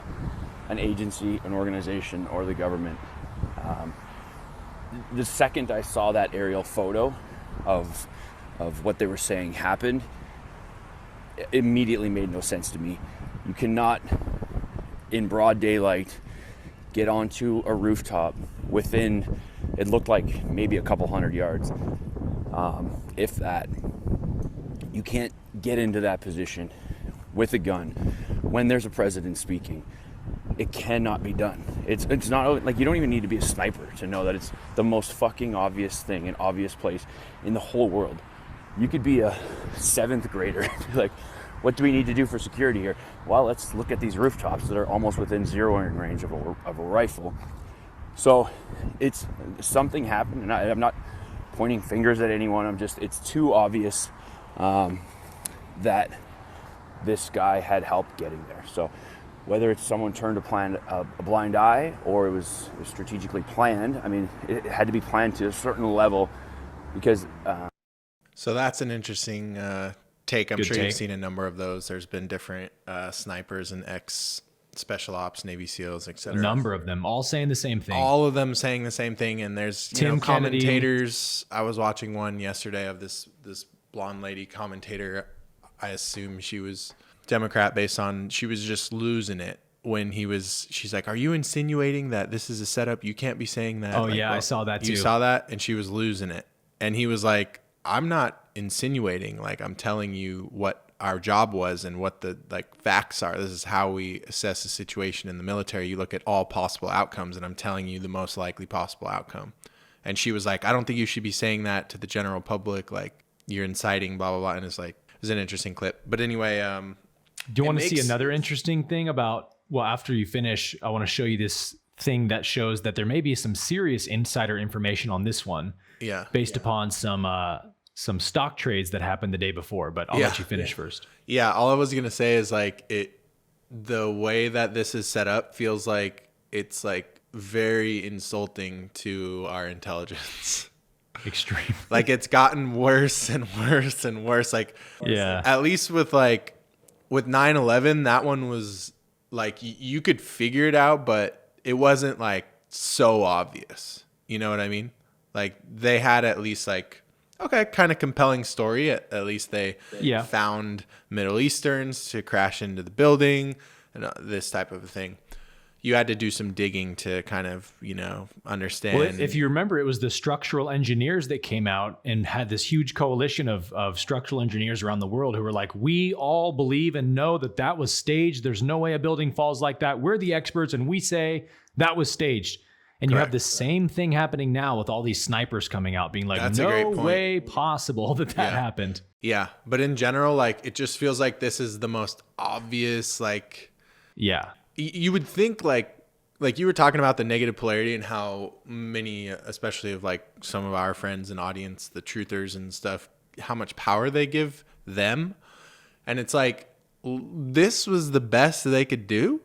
Speaker 7: an agency, an organization, or the government. The second I saw that aerial photo of what they were saying happened, it immediately made no sense to me. You cannot, in broad daylight, get onto a rooftop within, it looked like maybe a couple hundred yards, if that. You can't get into that position with a gun when there's a president speaking. It cannot be done. It's not like you don't even need to be a sniper to know that it's the most fucking obvious thing, an obvious place in the whole world. You could be a 7th grader like, what do we need to do for security here? Well, let's look at these rooftops that are almost within zeroing range of a rifle. So it's something happened, and I'm not pointing fingers at anyone. It's too obvious that this guy had help getting there. So whether it's someone turned a blind eye or it was strategically planned, I mean, it had to be planned to a certain level because...
Speaker 2: So that's an interesting take. I'm sure you've seen a number of those. There's been different snipers and ex-special ops, Navy SEALs, etc.
Speaker 1: A number of them, all saying the same thing.
Speaker 2: All of them saying the same thing. And there's commentators. I was watching one yesterday of this blonde lady commentator. I assume she was Democrat she was just losing it when she's like, are you insinuating that this is a setup? You can't be saying that.
Speaker 1: Oh, yeah, I saw that too.
Speaker 2: You saw that? And she was losing it. And he was like, I'm not insinuating. Like, I'm telling you what our job was and what the like facts are. This is how we assess a situation in the military. You look at all possible outcomes, and I'm telling you the most likely possible outcome. And she was like, I don't think you should be saying that to the general public. Like, you're inciting, blah, blah, blah. And it's like, it was an interesting clip. But anyway,
Speaker 1: do you want to see another interesting thing about, well, after you finish, I want to show you this thing that shows that there may be some serious insider information on this one.
Speaker 2: Yeah.
Speaker 1: Based upon some stock trades that happened the day before, but I'll let you finish first.
Speaker 2: Yeah. All I was going to say is like the way that this is set up feels like it's like very insulting to our intelligence.
Speaker 1: Extreme.
Speaker 2: Like, it's gotten worse and worse and worse. Like,
Speaker 1: yeah,
Speaker 2: at least with 9/11, that one was like, you could figure it out, but it wasn't like so obvious. You know what I mean? Like, they had at least like, okay, kind of compelling story. At least they found Middle Easterns to crash into the building and this type of a thing. You had to do some digging to kind of, understand.
Speaker 1: Well, if you remember, it was the structural engineers that came out and had this huge coalition of structural engineers around the world who were like, we all believe and know that was staged. There's no way a building falls like that. We're the experts, and we say that was staged. And you have the same thing happening now with all these snipers coming out being like,
Speaker 2: That's
Speaker 1: no way possible that happened.
Speaker 2: Yeah. But in general, like, it just feels like this is the most obvious, like, you would think like you were talking about the negative polarity and how many, especially of like some of our friends and audience, the truthers and stuff, how much power they give them. And it's like, this was the best they could do.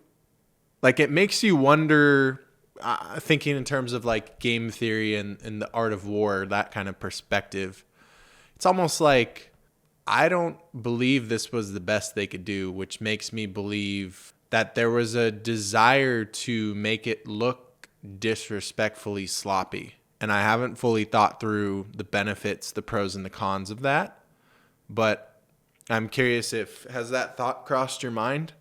Speaker 2: Like, it makes you wonder, thinking in terms of like game theory and the art of war, that kind of perspective. It's almost like, I don't believe this was the best they could do, which makes me believe that there was a desire to make it look disrespectfully sloppy. And I haven't fully thought through the benefits, the pros and the cons of that. But I'm curious, has that thought crossed your mind?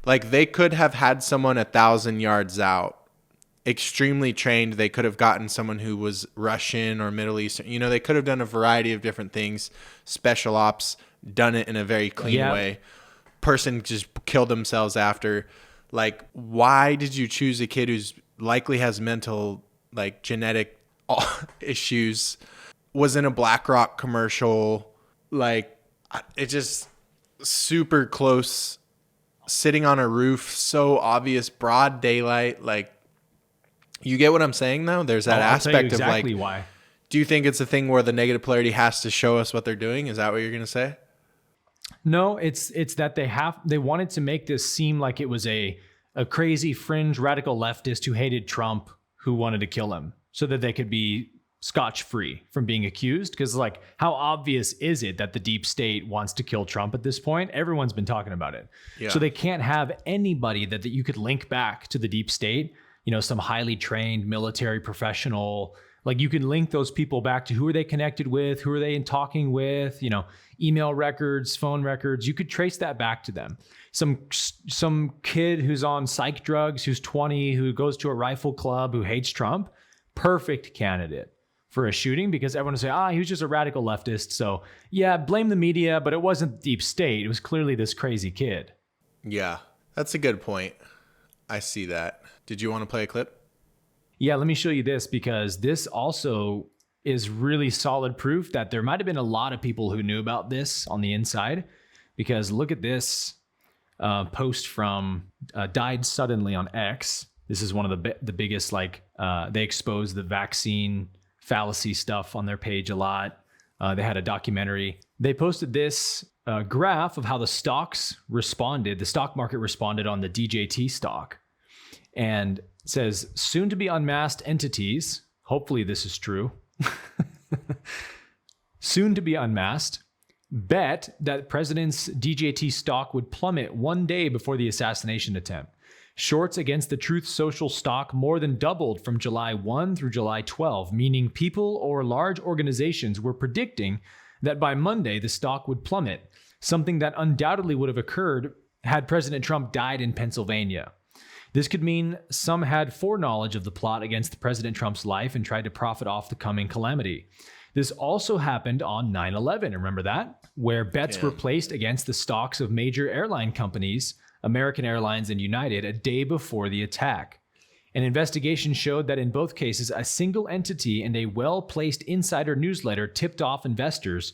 Speaker 2: Like, they could have had someone 1,000 yards out, extremely trained. They could have gotten someone who was Russian or Middle Eastern. They could have done a variety of different things. Special ops, done it in a very clean way. Person just killed themselves after. Like, why did you choose a kid who's likely has mental, like, genetic issues, was in a BlackRock commercial? Like, it just super close, sitting on a roof, so obvious, broad daylight. Like, you get what I'm saying though? There's that aspect of like,
Speaker 1: why.
Speaker 2: Do you think it's a thing where the negative polarity has to show us what they're doing? Is that what you're going to say?
Speaker 1: No, it's that they wanted to make this seem like it was a crazy fringe radical leftist who hated Trump who wanted to kill him so that they could be scotch free from being accused. Because like, how obvious is it that the deep state wants to kill Trump at this point? Everyone's been talking about it. Yeah. So they can't have anybody that you could link back to the deep state, some highly trained military professional. Like, you can link those people back to who are they connected with, who are they talking with, email records, phone records. You could trace that back to them. Some kid who's on psych drugs, who's 20, who goes to a rifle club, who hates Trump, perfect candidate for a shooting, because everyone will say, he was just a radical leftist. So yeah, blame the media, but it wasn't deep state. It was clearly this crazy kid.
Speaker 2: Yeah, that's a good point. I see that. Did you want to play a clip?
Speaker 1: Yeah, let me show you this, because this also is really solid proof that there might have been a lot of people who knew about this on the inside, because look at this post from Died Suddenly on X. This is one of the biggest, they expose the vaccine fallacy stuff on their page a lot. They had a documentary. They posted this graph of how the stock market responded on the DJT stock. And it says, soon to be unmasked entities, hopefully this is true, soon to be unmasked, bet that President's DJT stock would plummet one day before the assassination attempt. Shorts against the Truth Social stock more than doubled from July 1 through July 12, meaning people or large organizations were predicting that by Monday the stock would plummet, something that undoubtedly would have occurred had President Trump died in Pennsylvania. This could mean some had foreknowledge of the plot against President Trump's life and tried to profit off the coming calamity. This also happened on 9/11. Remember that? Where bets were placed against the stocks of major airline companies, American Airlines and United, a day before the attack. An investigation showed that in both cases, a single entity and a well-placed insider newsletter tipped off investors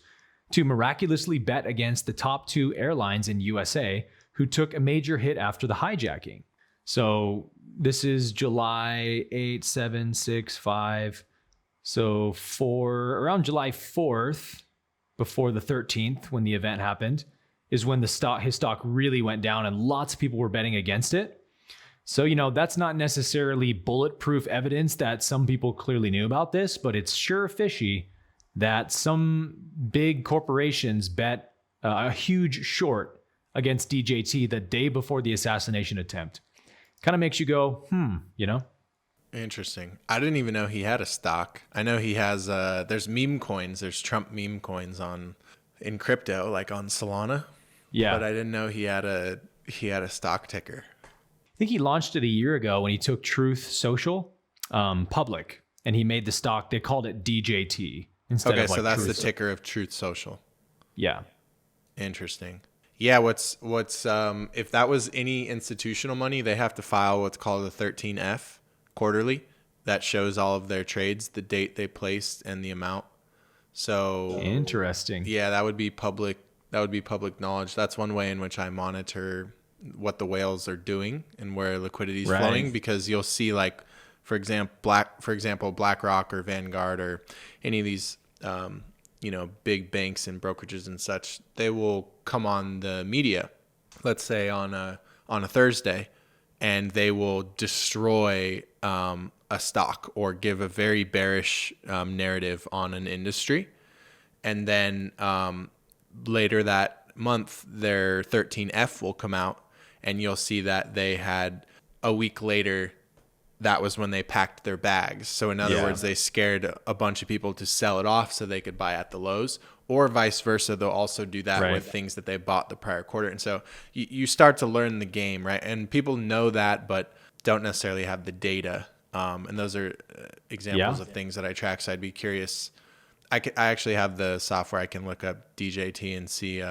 Speaker 1: to miraculously bet against the top two airlines in USA who took a major hit after the hijacking. So this is July 8, 7, 6, 5. So around July 4th, before the 13th, when the event happened, is when his stock really went down and lots of people were betting against it. So, that's not necessarily bulletproof evidence that some people clearly knew about this, but it's sure fishy that some big corporations bet a huge short against DJT the day before the assassination attempt. Kind of makes you go,
Speaker 2: Interesting. I didn't even know he had a stock. I know he has, there's meme coins. There's Trump meme coins in crypto, like on Solana.
Speaker 1: Yeah.
Speaker 2: But I didn't know he had a stock ticker.
Speaker 1: I think he launched it a year ago when he took Truth Social public, and he made the stock. They called it DJT instead of
Speaker 2: so that's
Speaker 1: Truth.
Speaker 2: the ticker of Truth Social.
Speaker 1: Yeah.
Speaker 2: Interesting. Yeah. What's if that was any institutional money, they have to file what's called a 13F quarterly that shows all of their trades, the date they placed, and the amount. So
Speaker 1: interesting.
Speaker 2: Yeah, that would be public. That would be public knowledge. That's one way in which I monitor what the whales are doing and where liquidity is flowing, because you'll see, like, for example, BlackRock or Vanguard or any of these, big banks and brokerages and such, they will come on the media, let's say on a Thursday, and they will destroy a stock or give a very bearish narrative on an industry. And then later that month, their 13F will come out, and you'll see that they had a week later, that was when they packed their bags. So in other words, they scared a bunch of people to sell it off so they could buy at the lows, or vice versa. They'll also do that with things that they bought the prior quarter. And so you start to learn the game, right? And people know that, but don't necessarily have the data. And those are examples of things that I track. So I'd be curious. I actually have the software. I can look up DJT and see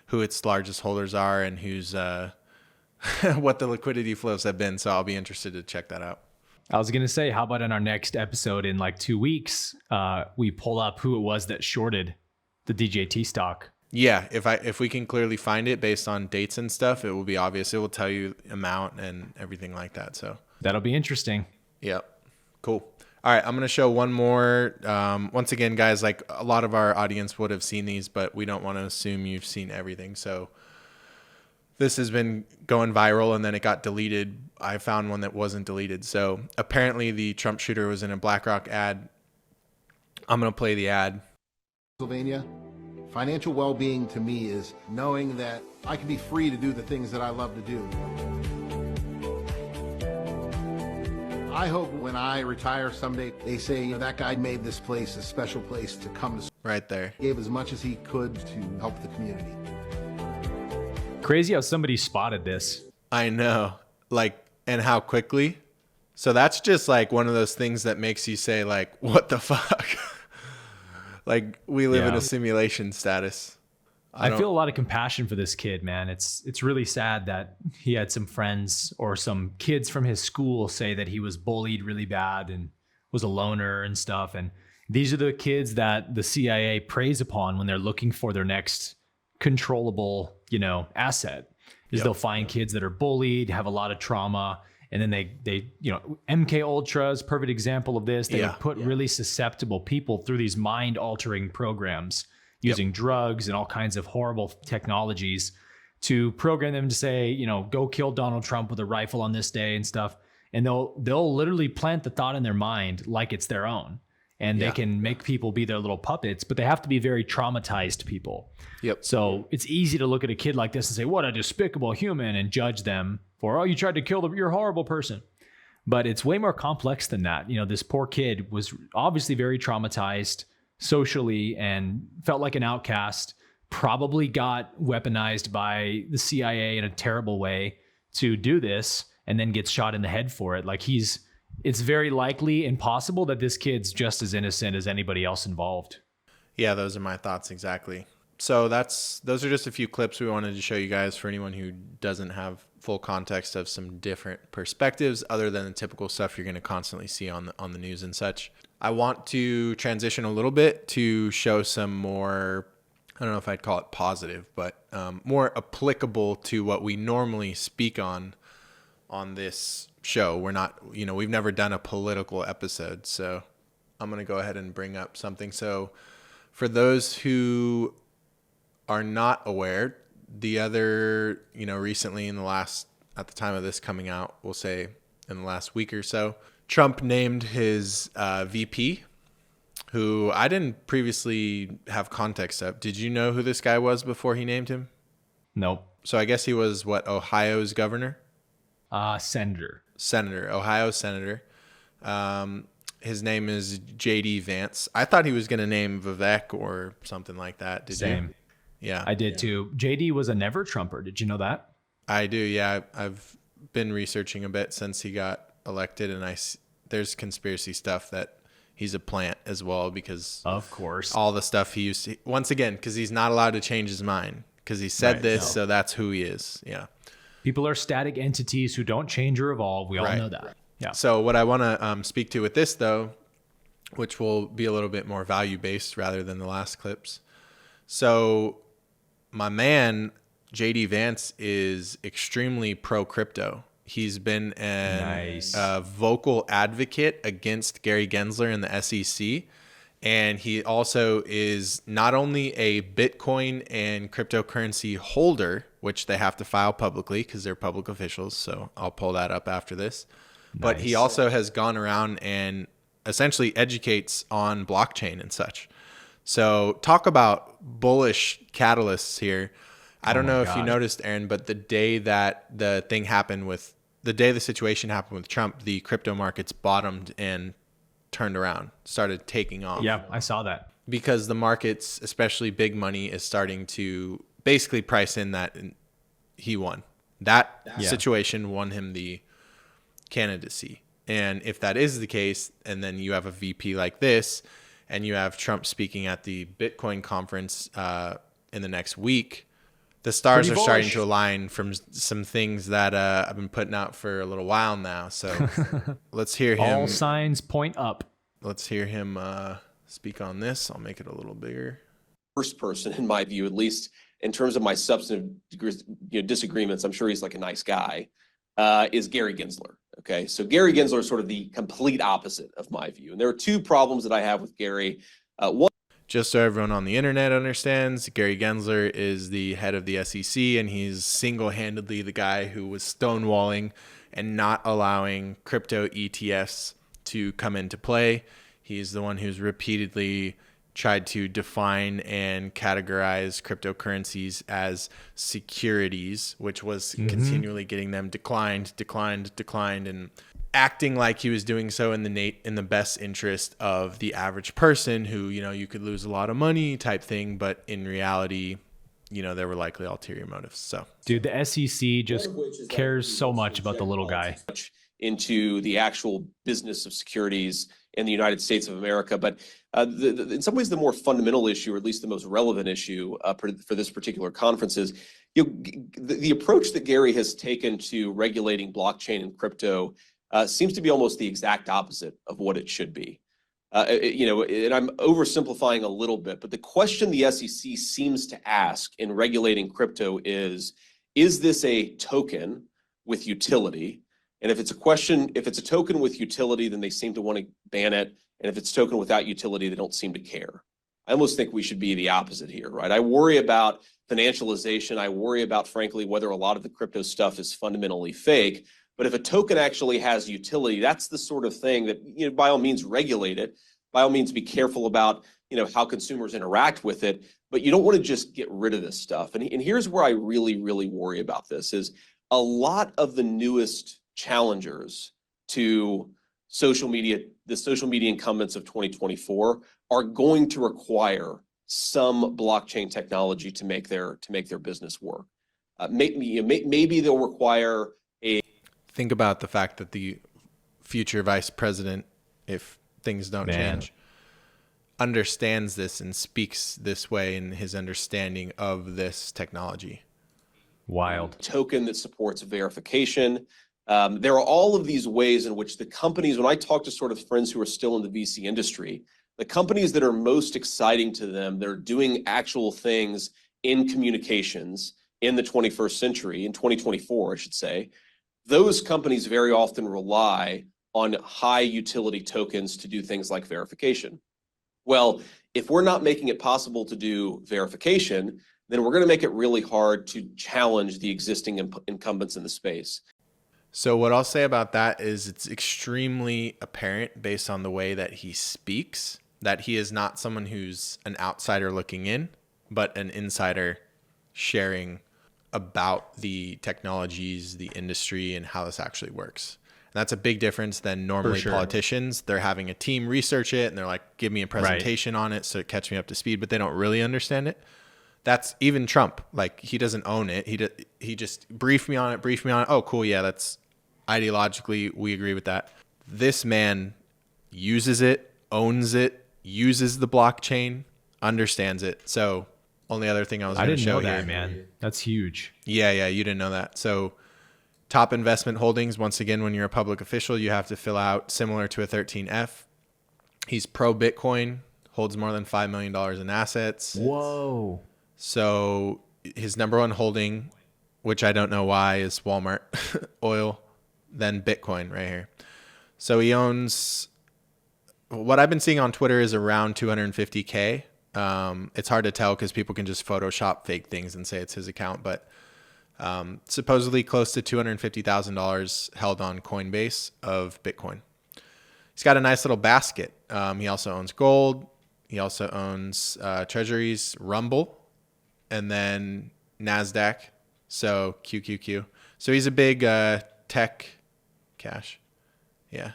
Speaker 2: who its largest holders are and who's what the liquidity flows have been. So I'll be interested to check that out.
Speaker 1: I was going to say, how about in our next episode in like 2 weeks, we pull up who it was that shorted the DJT stock?
Speaker 2: Yeah, if we can clearly find it based on dates and stuff, it will be obvious. It will tell you amount and everything like that. So
Speaker 1: that'll be interesting.
Speaker 2: Yep. Cool. All right, I'm going to show one more. Once again, guys, like a lot of our audience would have seen these, but we don't want to assume you've seen everything. So this has been going viral, and then it got deleted. I found one that wasn't deleted. So apparently the Trump shooter was in a BlackRock ad. I'm going to play the ad.
Speaker 8: Pennsylvania, financial well-being to me is knowing that I can be free to do the things that I love to do. I hope when I retire someday, they say, that guy made this place a special place to come to.
Speaker 2: Right there.
Speaker 8: Gave as much as he could to help the community.
Speaker 1: Crazy how somebody spotted this.
Speaker 2: I know. And how quickly. So that's just like one of those things that makes you say, like, what the fuck? Like, we live in a simulation status.
Speaker 1: I feel a lot of compassion for this kid, man. It's really sad that he had some friends or some kids from his school say that he was bullied really bad and was a loner and stuff. And these are the kids that the CIA preys upon when they're looking for their next controllable, asset. They'll find kids that are bullied, have a lot of trauma, and then they MK Ultra's perfect example of this. They would put really susceptible people through these mind-altering programs using drugs and all kinds of horrible technologies to program them to say, go kill Donald Trump with a rifle on this day and stuff. And they'll literally plant the thought in their mind like it's their own. And they can make people be their little puppets, but they have to be very traumatized people.
Speaker 2: Yep.
Speaker 1: So it's easy to look at a kid like this and say, what a despicable human, and judge them for, you tried to kill you're a horrible person. But it's way more complex than that. This poor kid was obviously very traumatized socially and felt like an outcast, probably got weaponized by the CIA in a terrible way to do this, and then gets shot in the head for it. It's very likely and possible that this kid's just as innocent as anybody else involved.
Speaker 2: Yeah, those are my thoughts exactly. So those are just a few clips we wanted to show you guys for anyone who doesn't have full context of some different perspectives other than the typical stuff you're going to constantly see on the news and such. I want to transition a little bit to show some more, I don't know if I'd call it positive, but more applicable to what we normally speak on this show. We're not, we've never done a political episode, so I'm going to go ahead and bring up something. So for those who are not aware, the other, recently at the time of this coming out, we'll say in the last week or so, Trump named his VP, who I didn't previously have context of. Did you know who this guy was before he named him?
Speaker 1: Nope.
Speaker 2: So I guess he was Ohio's governor?
Speaker 1: Senator.
Speaker 2: Ohio senator. His name is J.D. Vance. I thought he was going to name Vivek or something like that. Did
Speaker 1: Same.
Speaker 2: you? Yeah.
Speaker 1: I did too. JD was a never Trumper. Did you know that?
Speaker 2: I do. Yeah. I've been researching a bit since he got elected, and there's conspiracy stuff that he's a plant as well, because
Speaker 1: of course
Speaker 2: all the stuff he used to, once again, because he's not allowed to change his mind because he said this. So that's who he is. Yeah.
Speaker 1: People are static entities who don't change or evolve. We all know that. Yeah.
Speaker 2: So what I want to speak to with this, though, which will be a little bit more value-based rather than the last clips. So my man, JD Vance, is extremely pro-crypto. He's been a vocal advocate against Gary Gensler and the SEC. And he also is not only a Bitcoin and cryptocurrency holder, which they have to file publicly because they're public officials. So I'll pull that up after this. But he also has gone around and essentially educates on blockchain and such. So talk about bullish catalysts here. I don't know if you noticed, Aaron, but the day that the situation happened with Trump, the crypto markets bottomed and turned around, started taking off.
Speaker 1: Yeah, I saw that.
Speaker 2: Because the markets, especially big money, is starting to basically price in that he won. That situation won him the candidacy. And if that is the case, and then you have a VP like this, and you have Trump speaking at the Bitcoin conference in the next week, the stars are starting to align from some things that I've been putting out for a little while now. So let's hear him.
Speaker 1: All signs point up.
Speaker 2: Let's hear him speak on this. I'll make it a little bigger.
Speaker 9: First person, in my view, at least in terms of my substantive disagreements, I'm sure he's like a nice guy, is Gary Gensler. Okay, so Gary Gensler is sort of the complete opposite of my view. And there are two problems that I have with Gary. One,
Speaker 2: just so everyone on the internet understands, Gary Gensler is the head of the SEC, and he's single-handedly the guy who was stonewalling and not allowing crypto ETFs to come into play. He's the one who's repeatedly tried to define and categorize cryptocurrencies as securities, which was continually getting them declined, and acting like he was doing so in the best interest of the average person who, you could lose a lot of money type thing, but in reality, there were likely ulterior motives. So,
Speaker 1: dude, the SEC just cares so much about the little guy.
Speaker 9: Into the actual business of securities in the United States of America. But in some ways, the more fundamental issue, or at least the most relevant issue for this particular conference is the approach that Gary has taken to regulating blockchain and crypto seems to be almost the exact opposite of what it should be. And I'm oversimplifying a little bit, but the question the SEC seems to ask in regulating crypto is this a token with utility? And if it's a token with utility, then they seem to want to ban it. And if it's a token without utility, they don't seem to care. I almost think we should be the opposite here, right? I worry about financialization. I worry about, frankly, whether a lot of the crypto stuff is fundamentally fake. But if a token actually has utility, that's the sort of thing that, by all means, regulate it. By all means, be careful about, how consumers interact with it. But you don't want to just get rid of this stuff. And here's where I really, really worry about this is a lot of the newest challengers to social media, the social media incumbents of 2024 are going to require some blockchain technology to make their business work. Maybe they'll require a.
Speaker 2: Think about the fact that the future vice president, if things don't change, understands this and speaks this way in his understanding of this technology.
Speaker 1: Wild.
Speaker 9: Token that supports verification. There are all of these ways in which the companies, when I talk to sort of friends who are still in the VC industry, the companies that are most exciting to them, they're doing actual things in communications in the 21st century, in 2024, I should say. Those companies very often rely on high utility tokens to do things like verification. Well, if we're not making it possible to do verification, then we're going to make it really hard to challenge the existing incumbents in the space.
Speaker 2: So what I'll say about that is it's extremely apparent based on the way that he speaks that he is not someone who's an outsider looking in, but an insider sharing about the technologies, the industry, and how this actually works. And that's a big difference than normally politicians. They're having a team research it and they're like, give me a presentation on it so it catch me up to speed, but they don't really understand it. That's even Trump. Like, he doesn't own it. He just briefed me on it. Oh, cool. Yeah, that's ideologically, we agree with that. This man uses it, owns it, uses the blockchain, understands it. So only other thing I was going to show
Speaker 1: here. I
Speaker 2: didn't
Speaker 1: know that, man. That's huge.
Speaker 2: Yeah, you didn't know that. So top investment holdings, once again, when you're a public official, you have to fill out similar to a 13F. He's pro Bitcoin, holds more than $5 million in assets.
Speaker 1: Whoa.
Speaker 2: So his number one holding, which I don't know why, is Walmart oil, then Bitcoin right here. So he owns, what I've been seeing on Twitter is around 250K. It's hard to tell because people can just Photoshop fake things and say it's his account, but supposedly close to $250,000 held on Coinbase of Bitcoin. He's got a nice little basket. He also owns gold. He also owns treasuries, Rumble, and then NASDAQ. So QQQ. So he's a big tech cash. Yeah.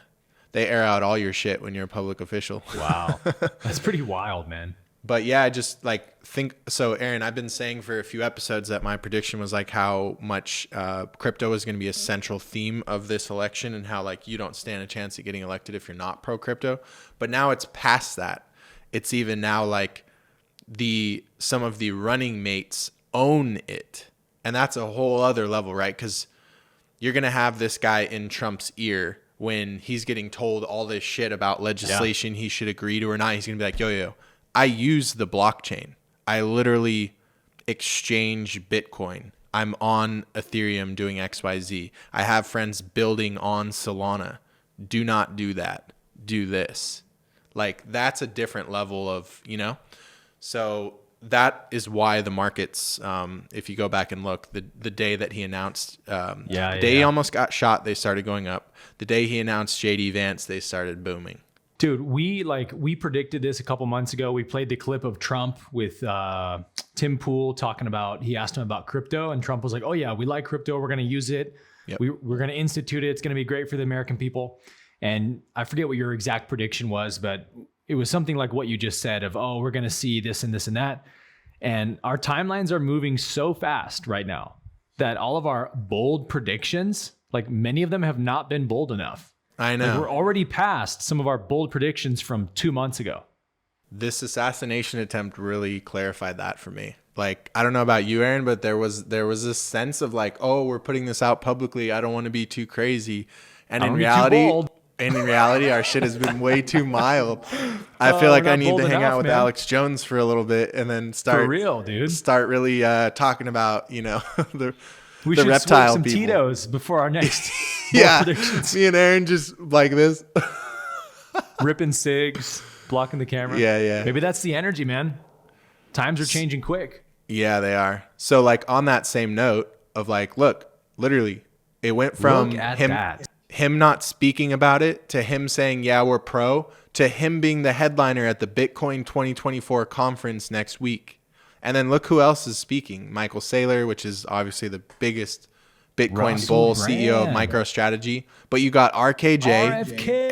Speaker 2: They air out all your shit when you're a public official.
Speaker 1: Wow. That's pretty wild, man.
Speaker 2: But yeah, I just like think, so Aaron, I've been saying for a few episodes that my prediction was like how much crypto is going to be a central theme of this election and how like you don't stand a chance at getting elected if you're not pro crypto. But now it's past that. It's even now like some of the running mates own it. And that's a whole other level, right? Because you're going to have this guy in Trump's ear when he's getting told all this shit about legislation he should agree to or not. He's going to be like, yo, I use the blockchain. I literally exchange Bitcoin. I'm on Ethereum doing XYZ. I have friends building on Solana. Do not do that. Do this. Like, that's a different level of, So that is why the markets, if you go back and look, the day that he announced, the day he almost got shot, they started going up. The day he announced JD Vance, they started booming.
Speaker 1: Dude, we predicted this a couple months ago. We played the clip of Trump with Tim Pool talking about, he asked him about crypto, and Trump was like, oh yeah, we like crypto. We're going to use it. Yep. We're going to institute it. It's going to be great for the American people. And I forget what your exact prediction was, but it was something like what you just said of, oh, we're going to see this and this and that. And our timelines are moving so fast right now that all of our bold predictions, like many of them have not been bold enough.
Speaker 2: I know.
Speaker 1: Like we're already past some of our bold predictions from 2 months ago.
Speaker 2: This assassination attempt really clarified that for me. Like, I don't know about you, Aaron, but there was this sense of like, oh, we're putting this out publicly. I don't want to be too crazy. And in reality, our shit has been way too mild. I feel like I need to hang out with Alex Jones for a little bit and then start really talking about, the
Speaker 1: we
Speaker 2: the
Speaker 1: should
Speaker 2: reptile
Speaker 1: some
Speaker 2: people.
Speaker 1: Tito's before our next predictions.
Speaker 2: Me and Aaron just like this.
Speaker 1: Ripping cigs, blocking the camera.
Speaker 2: Yeah.
Speaker 1: Maybe that's the energy, man. Times are changing quick.
Speaker 2: Yeah, they are. So like on that same note of like, look, literally, it went from him not speaking about it to him saying, yeah, we're pro, to him being the headliner at the Bitcoin 2024 conference next week. And then look who else is speaking. Michael Saylor, which is obviously the biggest Bitcoin bull, CEO of MicroStrategy. But you got RKJ,
Speaker 1: RFK.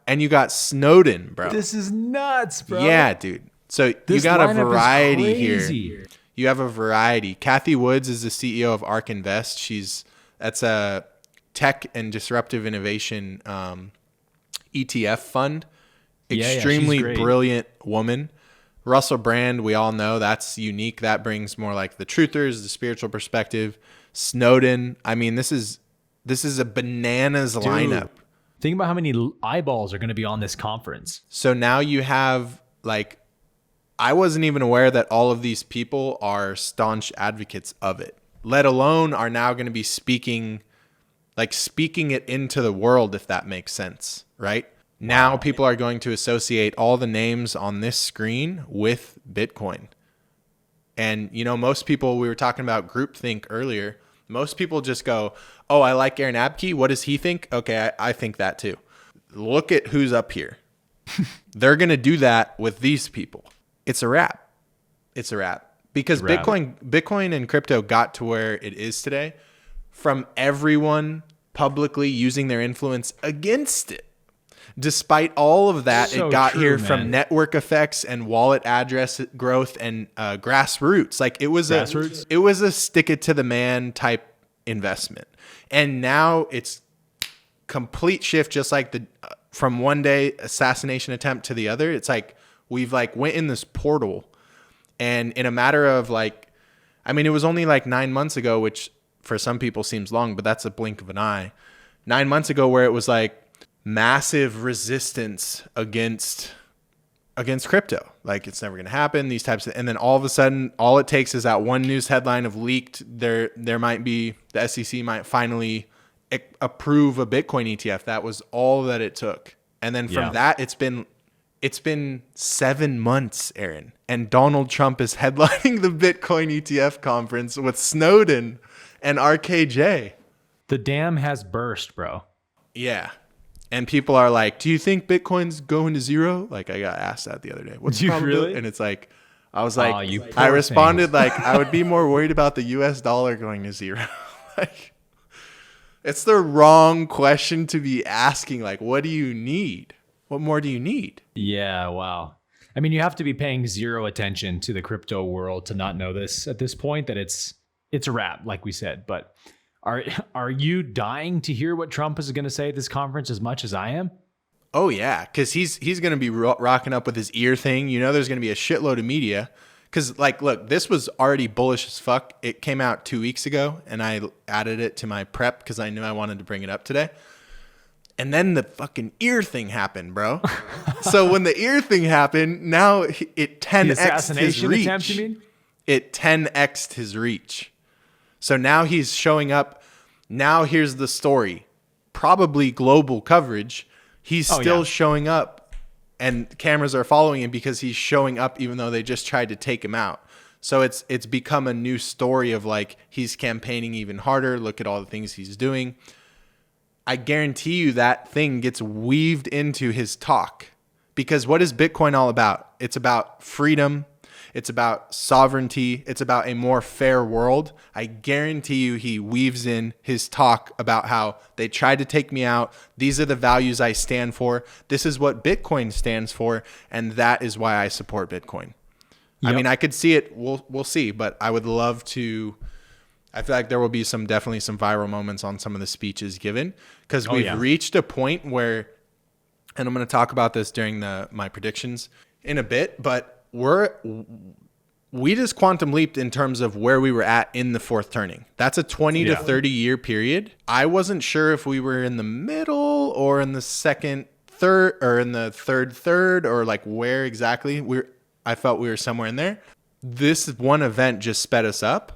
Speaker 2: and you got Snowden, bro.
Speaker 1: This is nuts, bro.
Speaker 2: Yeah, dude. So you got a variety here. You have a variety. Kathy Woods is the CEO of ARK Invest. That's a tech and disruptive innovation ETF fund. extremely
Speaker 1: great.
Speaker 2: brilliant woman. Russell Brand, we all know that's unique. That brings more like the truthers, the spiritual perspective. Snowden. I mean, this is a bananas lineup.
Speaker 1: Think about how many eyeballs are going to be on this conference.
Speaker 2: So now you have like, I wasn't even aware that all of these people are staunch advocates of it, let alone are now going to be speaking it into the world, if that makes sense, right? Now people are going to associate all the names on this screen with Bitcoin. And, you know, most people, we were talking about groupthink earlier. Most people just go, oh, I like Aaron Abke. What does he think? Okay, I think that too. Look at who's up here. They're going to do that with these people. It's a wrap. It's a wrap. Because Bitcoin and crypto got to where it is today from everyone publicly using their influence against it. Despite all of that, it got here from network effects and wallet address growth and grassroots. Like it was a stick it to the man type investment. And now it's complete shift, just like the from one day assassination attempt to the other. It's like we've like went in this portal, and in a matter of like, I mean, it was only like 9 months ago, which for some people seems long, but that's a blink of an eye. 9 months ago, where it was like massive resistance against crypto. Like it's never going to happen, these types of, and then all of a sudden, all it takes is that one news headline of leaked, there might be, the SEC might finally approve a Bitcoin ETF. That was all that it took. And then from that, it's been 7 months, Aaron, and Donald Trump is headlining the Bitcoin ETF conference with Snowden and RKJ.
Speaker 1: The dam has burst, bro.
Speaker 2: Yeah. And people are like, do you think Bitcoin's going to zero? Like I got asked that the other day. What's the probability? Really? And it's like, I was like, I responded like, I would be more worried about the US dollar going to zero. Like, it's the wrong question to be asking. Like, what do you need? What more do you need? Yeah,
Speaker 1: wow. I mean, you have to be paying zero attention to the crypto world to not know this at this point, that it's a wrap, like we said. But are you dying to hear what Trump is going to say at this conference as much as I am?
Speaker 2: Oh, yeah, because he's going to be rocking up with his ear thing. You know, there's going to be a shitload of media. Because, like, look, this was already bullish as fuck. It came out 2 weeks ago, and I added it to my prep because I knew I wanted to bring it up today. And then the fucking ear thing happened, bro. So when the ear thing happened, now it 10x'd his reach. Attempt, you mean? It 10x'd his reach. So now he's showing up. Now here's the story. Probably global coverage. He's still showing up, and cameras are following him because he's showing up even though they just tried to take him out. So it's become a new story of like he's campaigning even harder. Look at all the things he's doing. I guarantee you that thing gets weaved into his talk, because what is Bitcoin all about? It's about freedom. It's about sovereignty. It's about a more fair world. I guarantee you he weaves in his talk about how they tried to take me out. These are the values I stand for. This is what Bitcoin stands for. And that is why I support Bitcoin. Yep. I mean, I could see it. We'll see. But I would love to. I feel like there will be definitely some viral moments on some of the speeches given, because we've reached a point where, and I'm going to talk about this during my predictions in a bit, but we just quantum leaped in terms of where we were at in the fourth turning. That's a 20 to 30 year period. I wasn't sure if we were in the middle or in the third, or like where exactly. I felt we were somewhere in there. This one event just sped us up.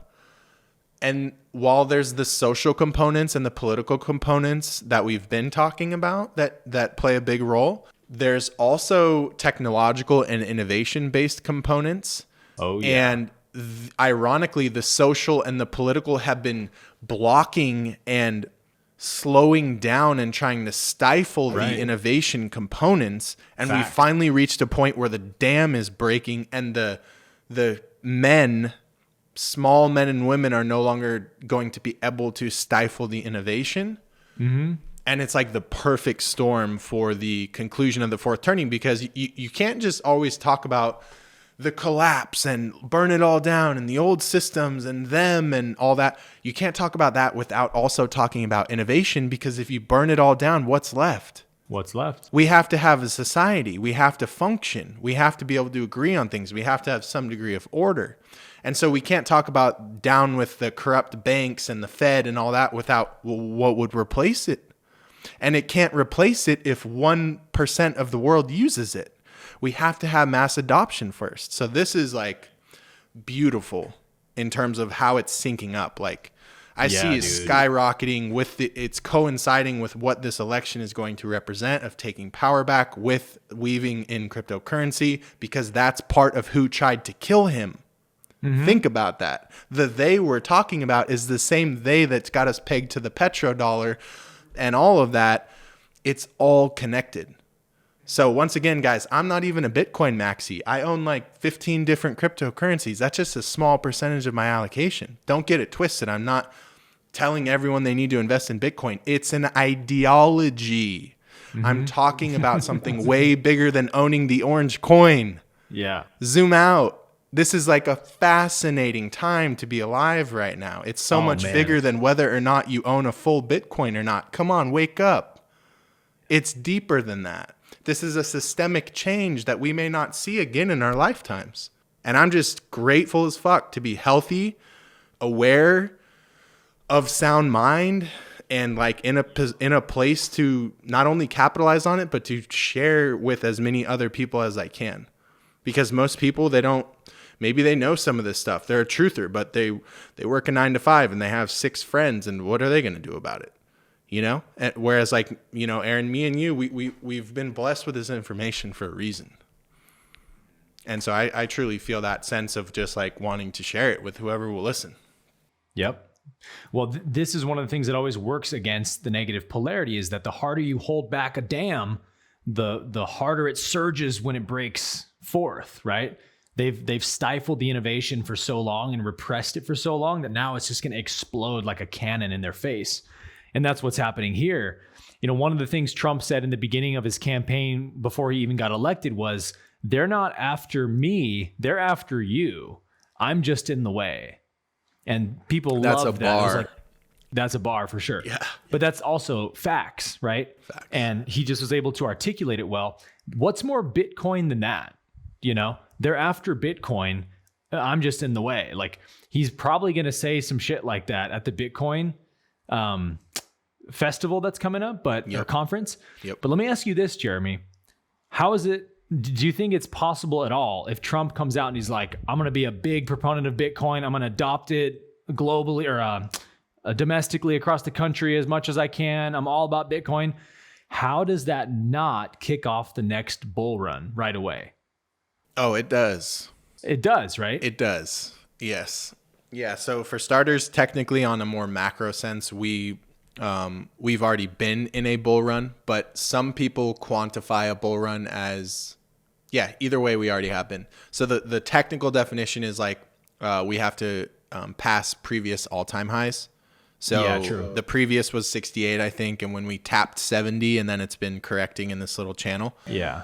Speaker 2: And while there's the social components and the political components that we've been talking about that play a big role, there's also technological and innovation-based components. Oh, yeah. And ironically, the social and the political have been blocking and slowing down and trying to stifle the innovation components. And we finally reached a point where the dam is breaking, and the small men and women are no longer going to be able to stifle the innovation. Mm-hmm. And it's like the perfect storm for the conclusion of the fourth turning, because you can't just always talk about the collapse and burn it all down and the old systems and them and all that. You can't talk about that without also talking about innovation, because if you burn it all down, what's left?
Speaker 1: What's left?
Speaker 2: We have to have a society. We have to function. We have to be able to agree on things. We have to have some degree of order. And so we can't talk about down with the corrupt banks and the Fed and all that without what would replace it. And it can't replace it if 1% of the world uses it. We have to have mass adoption first. So this is like beautiful in terms of how it's syncing up. Like I see it skyrocketing with it's coinciding with what this election is going to represent of taking power back with weaving in cryptocurrency, because that's part of who tried to kill him. Think about that. The they we're talking about is the same they that's got us pegged to the petrodollar and all of that. It's all connected. So once again, guys, I'm not even a Bitcoin maxi. I own like 15 different cryptocurrencies. That's just a small percentage of my allocation. Don't get it twisted. I'm not telling everyone they need to invest in Bitcoin. It's an ideology. I'm talking about something way bigger than owning the orange coin.
Speaker 1: Yeah.
Speaker 2: Zoom out. This is like a fascinating time to be alive right now. It's so much bigger than whether or not you own a full Bitcoin or not. Come on, wake up. It's deeper than that. This is a systemic change that we may not see again in our lifetimes. And I'm just grateful as fuck to be healthy, aware, of sound mind, and like in a place to not only capitalize on it, but to share with as many other people as I can. Because most people, maybe they know some of this stuff. They're a truther, but they work a 9 to 5 and they have 6 friends, and what are they going to do about it? You know? Whereas like, you know, Aaron, me and you, we've been blessed with this information for a reason. And so I truly feel that sense of just like wanting to share it with whoever will listen.
Speaker 1: Yep. Well, this is one of the things that always works against the negative polarity, is that the harder you hold back a dam, the harder it surges when it breaks forth, right? They've stifled the innovation for so long and repressed it for so long that now it's just going to explode like a cannon in their face. And that's what's happening here. You know, one of the things Trump said in the beginning of his campaign before he even got elected was, they're not after me, they're after you. I'm just in the way. And people love that. It was like, that's a bar for sure.
Speaker 2: Yeah.
Speaker 1: But that's also facts, right?
Speaker 2: Facts.
Speaker 1: And he just was able to articulate it well. What's more Bitcoin than that? You know, they're after Bitcoin. I'm just in the way. Like, he's probably going to say some shit like that at the Bitcoin festival that's coming up, or conference.
Speaker 2: Yep.
Speaker 1: But let me ask you this, Jeremy. How is it? Do you think it's possible at all if Trump comes out and he's like, I'm going to be a big proponent of Bitcoin, I'm going to adopt it globally or domestically across the country as much as I can, I'm all about Bitcoin? How does that not kick off the next bull run right away?
Speaker 2: Oh, it does.
Speaker 1: It does, right?
Speaker 2: It does. Yes. Yeah. So for starters, technically on a more macro sense, we've already been in a bull run, but some people quantify a bull run as, either way, we already have been. So the technical definition is like, we have to pass previous all-time highs. So the previous was 68, I think. And when we tapped 70, and then it's been correcting in this little channel.
Speaker 1: Yeah.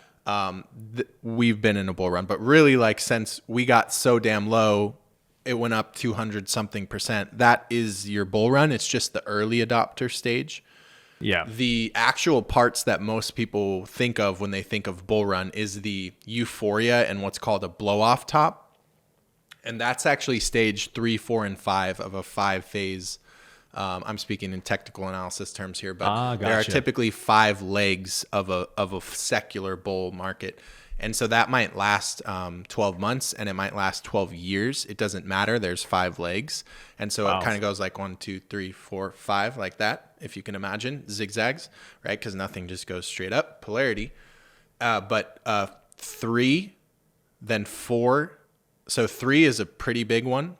Speaker 2: We've been in a bull run, but really, like, since we got so damn low, it went up 200 something %. That is your bull run. It's just the early adopter stage.
Speaker 1: Yeah.
Speaker 2: The actual parts that most people think of when they think of bull run is the euphoria and what's called a blow off top. And that's actually stage 3, 4, and 5 of a 5-phase. I'm speaking in technical analysis terms here, but there are typically 5 legs of a secular bull market. And so that might last 12 months and it might last 12 years. It doesn't matter. There's 5 legs. And so it kind of goes like 1, 2, 3, 4, 5, like that, if you can imagine, zigzags, right? Because nothing just goes straight up, polarity. But 3, then 4. So 3 is a pretty big one.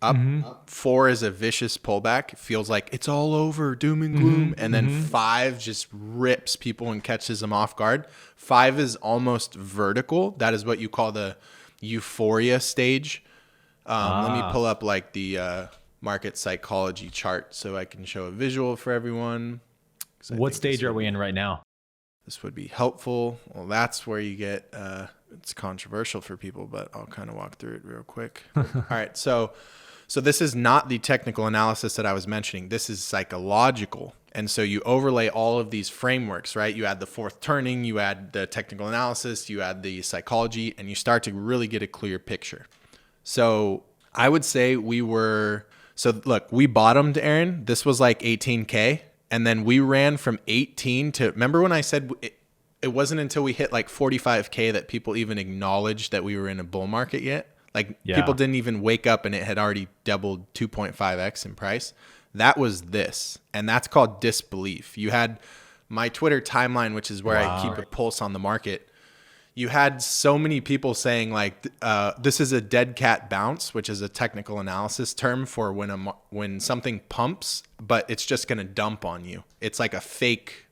Speaker 2: Up. 4 is a vicious pullback. It feels like it's all over, doom and gloom. And then 5 just rips people and catches them off guard. 5 is almost vertical. That is what you call the euphoria stage. Let me pull up like the market psychology chart so I can show a visual for everyone.
Speaker 1: What stage are we in right now?
Speaker 2: This would be helpful. Well, that's where you get, it's controversial for people, but I'll kind of walk through it real quick. All right. So So this is not the technical analysis that I was mentioning. This is psychological. And so you overlay all of these frameworks, right? You add the fourth turning, you add the technical analysis, you add the psychology, and you start to really get a clear picture. So I would say we bottomed, Aaron. This was like 18K. And then we ran from 18 to, remember when I said it wasn't until we hit like 45K that people even acknowledged that we were in a bull market yet? Like people didn't even wake up and it had already doubled 2.5x in price. That was this. And that's called disbelief. You had my Twitter timeline, which is where I keep a pulse on the market. You had so many people saying like, this is a dead cat bounce, which is a technical analysis term for when something pumps, but it's just going to dump on you. It's like a fake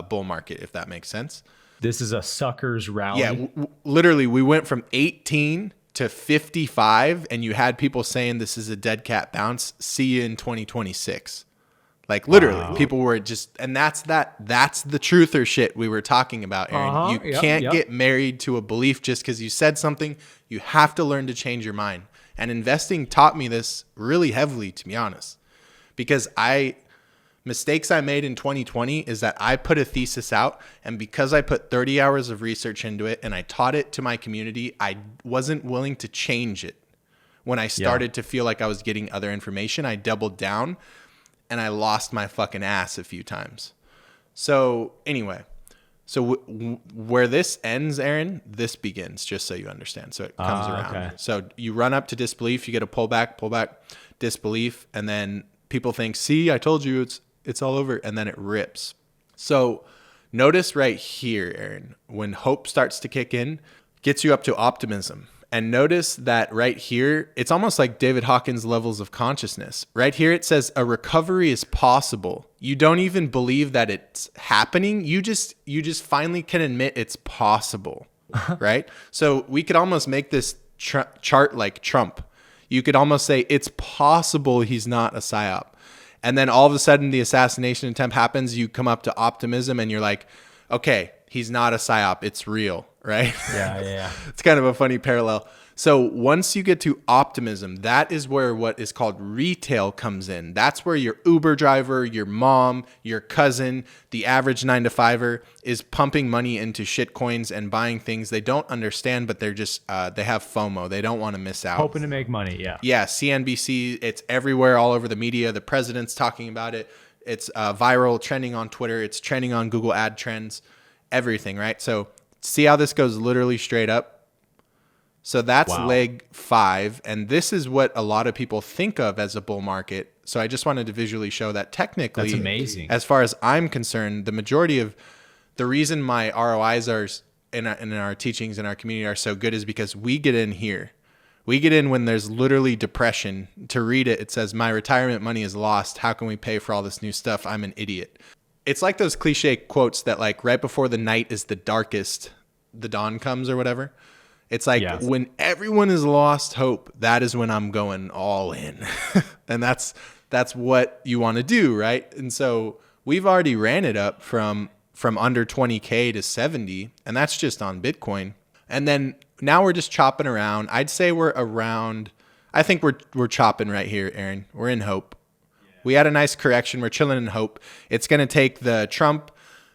Speaker 2: bull market, if that makes sense.
Speaker 1: This is a sucker's rally.
Speaker 2: Yeah, literally, we went from 18 to 55, and you had people saying this is a dead cat bounce. See you in 2026. Like literally, people were just, and that's the truther shit we were talking about, Aaron. You can't get married to a belief just because you said something. You have to learn to change your mind. And investing taught me this really heavily, to be honest, because mistakes I made in 2020 is that I put a thesis out, and because I put 30 hours of research into it and I taught it to my community, I wasn't willing to change it. When I started to feel like I was getting other information, I doubled down and I lost my fucking ass a few times. So anyway, where this ends, Aaron, this begins, just so you understand. So it comes around. Okay. So you run up to disbelief, you get a pullback, disbelief, and then people think, see, I told you it's all over, and then it rips. So notice right here, Aaron, when hope starts to kick in, gets you up to optimism. And notice that right here, it's almost like David Hawkins' levels of consciousness. Right here, it says a recovery is possible. You don't even believe that it's happening. You just finally can admit it's possible, right? So we could almost make this chart like Trump. You could almost say it's possible he's not a psyop. And then all of a sudden the assassination attempt happens. You come up to optimism and you're like, okay, he's not a psyop. It's real, right?
Speaker 1: Yeah.
Speaker 2: It's kind of a funny parallel. So once you get to optimism, that is where what is called retail comes in. That's where your Uber driver, your mom, your cousin, the average 9-to-5er is pumping money into shit coins and buying things they don't understand, but they're just, they have FOMO. They don't want to miss out.
Speaker 1: Hoping to make money, yeah.
Speaker 2: Yeah, CNBC, it's everywhere, all over the media. The president's talking about it. It's viral, trending on Twitter. It's trending on Google ad trends, everything, right? So see how this goes literally straight up? So that's leg 5. And this is what a lot of people think of as a bull market. So I just wanted to visually show that technically,
Speaker 1: that's amazing.
Speaker 2: As far as I'm concerned, the majority of the reason my ROIs are in our teachings in our community are so good is because we get in here. We get in when there's literally depression. To read it, it says, my retirement money is lost. How can we pay for all this new stuff? I'm an idiot. It's like those cliche quotes that like right before the night is the darkest, the dawn comes or whatever. It's like when everyone has lost hope, that is when I'm going all in. And that's what you want to do, right? And so we've already ran it up from under 20K to 70, and that's just on Bitcoin. And then now we're just chopping around. I'd say we're around, I think we're chopping right here, Aaron. We're in hope. We had a nice correction. We're chilling in hope. It's going to take the Trump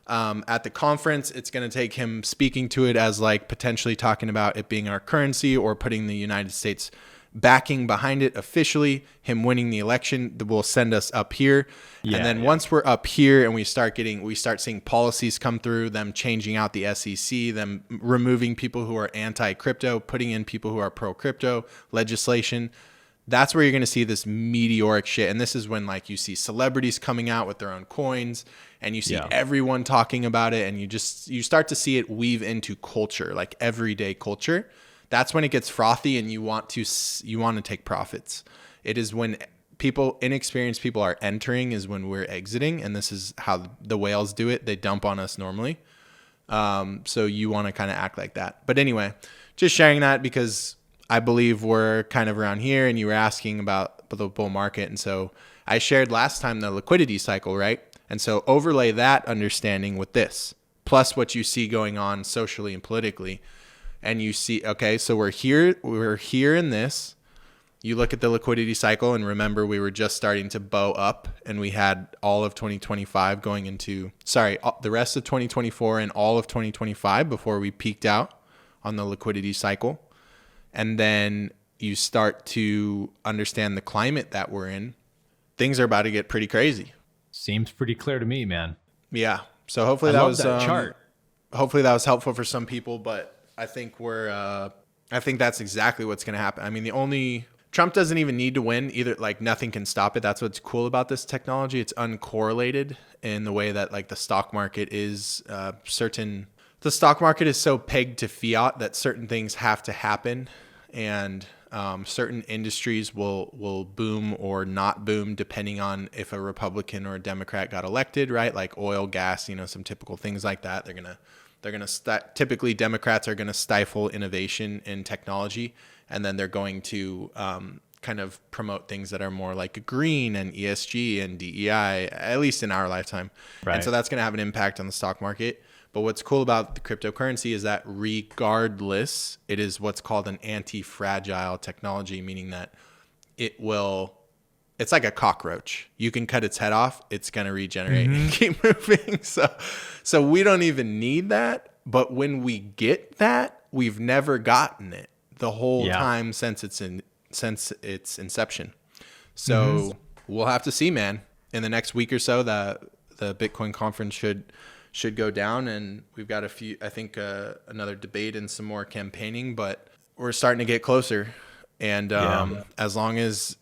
Speaker 2: at the conference. It's going to take him speaking to it as like potentially talking about it being our currency or putting the United States backing behind it officially. Him winning the election will send us up here. And then once we're up here and we start seeing policies come through, them changing out the SEC, them removing people who are anti-crypto, putting in people who are pro-crypto legislation. That's where you're going to see this meteoric shit. And this is when like you see celebrities coming out with their own coins and you see everyone talking about it. And you start to see it weave into culture, like everyday culture. That's when it gets frothy and you want to take profits. It is when inexperienced people are entering is when we're exiting. And this is how the whales do it. They dump on us normally. So you want to kind of act like that. But anyway, just sharing that because I believe we're kind of around here and you were asking about the bull market. And so I shared last time the liquidity cycle, right? And so overlay that understanding with this, plus what you see going on socially and politically. And you see, okay, so we're here in this. You look at the liquidity cycle, and remember, we were just starting to bow up, and we had all of 2025 going into, the rest of 2024 and all of 2025 before we peaked out on the liquidity cycle. And then you start to understand the climate that we're in. Things are about to get pretty crazy.
Speaker 1: Seems pretty clear to me, man.
Speaker 2: Yeah. So hopefully
Speaker 1: I
Speaker 2: that
Speaker 1: love
Speaker 2: was
Speaker 1: that chart.
Speaker 2: Hopefully that was helpful for some people, but I think I think that's exactly what's going to happen. I mean, Trump doesn't even need to win either. Like, nothing can stop it. That's what's cool about this technology. It's uncorrelated in the way that, like, the stock market is the stock market is so pegged to fiat that certain things have to happen, and certain industries will boom or not boom depending on if a Republican or a Democrat got elected, right? Like oil, gas, some typical things like that. Typically Democrats are going to stifle innovation in technology, and then they're going to kind of promote things that are more like green and ESG and DEI, at least in our lifetime. Right. And so that's going to have an impact on the stock market. But what's cool about the cryptocurrency is that regardless, it is what's called an anti-fragile technology, meaning that it's like a cockroach. You can cut its head off, it's going to regenerate and keep moving. So we don't even need that. But when we get that, we've never gotten it the whole time since its inception. So we'll have to see, man. In the next week or so, the Bitcoin conference should go down, and we've got another debate and some more campaigning, but we're starting to get closer. And as long as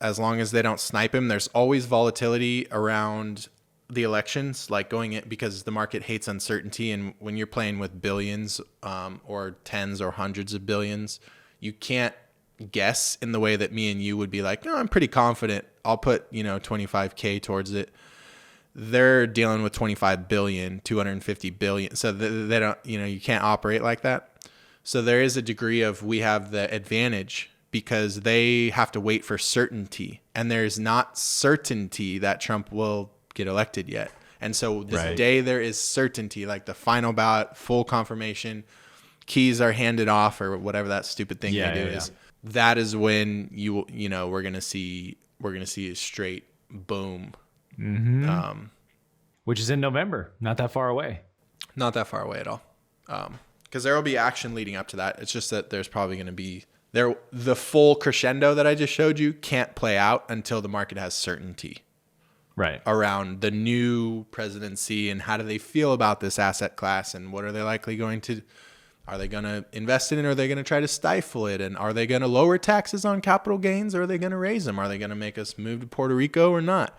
Speaker 2: they don't snipe him, there's always volatility around the elections, like going in, because the market hates uncertainty. And when you're playing with billions or tens or hundreds of billions, you can't guess in the way that me and you would be like, no, I'm pretty confident. I'll put, $25K towards it. They're dealing with 25 billion, 250 billion. So they don't, you can't operate like that. So there is a degree of, we have the advantage because they have to wait for certainty, and there's not certainty that Trump will get elected yet. And so this day there is certainty, like the final ballot, full confirmation, keys are handed off, or whatever that stupid thing they do is. That is when we're going to see a straight boom.
Speaker 1: Which is in November, not that far away.
Speaker 2: Not that far away at all. Because there will be action leading up to that. It's just that there's probably going to be the full crescendo that I just showed you can't play out until the market has certainty around the new presidency and how do they feel about this asset class, and what are they likely going to, are they going to invest in it, or are they going to try to stifle it, and are they going to lower taxes on capital gains, or are they going to raise them? Are they going to make us move to Puerto Rico or not?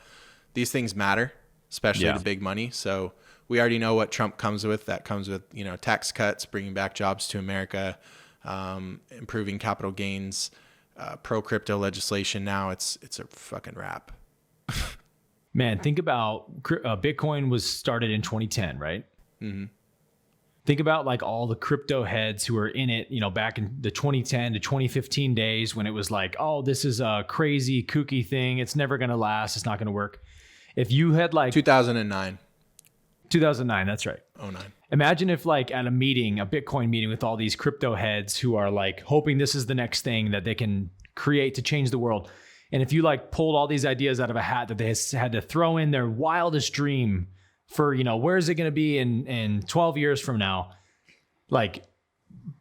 Speaker 2: These things matter, especially to big money. So we already know what Trump comes with. That comes with, tax cuts, bringing back jobs to America, improving capital gains, pro-crypto legislation. Now it's a fucking wrap.
Speaker 1: Man, think about Bitcoin was started in 2010, right? Mm-hmm. Think about like all the crypto heads who were in it, back in the 2010 to 2015 days when it was like, oh, this is a crazy, kooky thing. It's never going to last. It's not going to work. If you had like
Speaker 2: 2009,
Speaker 1: that's right.
Speaker 2: 09.
Speaker 1: Imagine if like at a meeting, a Bitcoin meeting with all these crypto heads who are like hoping this is the next thing that they can create to change the world. And if you like pulled all these ideas out of a hat that they had to throw in their wildest dream for, where is it going to be in 12 years from now? Like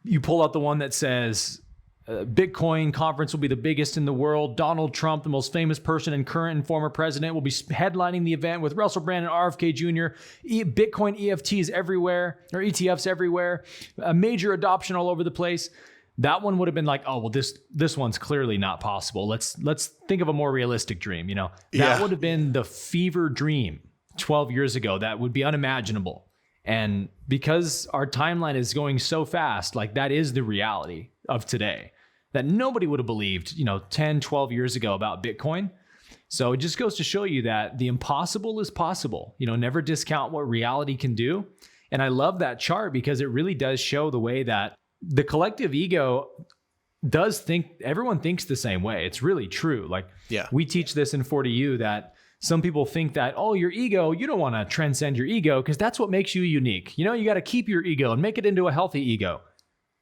Speaker 1: you pull out the one that says Bitcoin conference will be the biggest in the world. Donald Trump, the most famous person and current and former president, will be headlining the event with Russell Brand and RFK Jr. Bitcoin EFTs everywhere, or ETFs everywhere. A major adoption all over the place. That one would have been like, oh, well, this one's clearly not possible. Let's think of a more realistic dream. That would have been the fever dream 12 years ago. That would be unimaginable. And because our timeline is going so fast, like that is the reality of today that nobody would have believed, 10, 12 years ago about Bitcoin. So it just goes to show you that the impossible is possible. Never discount what reality can do. And I love that chart because it really does show the way that the collective ego does think, everyone thinks the same way. It's really true. Like we teach this in 40U that some people think that, oh, your ego, you don't want to transcend your ego because that's what makes you unique. You got to keep your ego and make it into a healthy ego.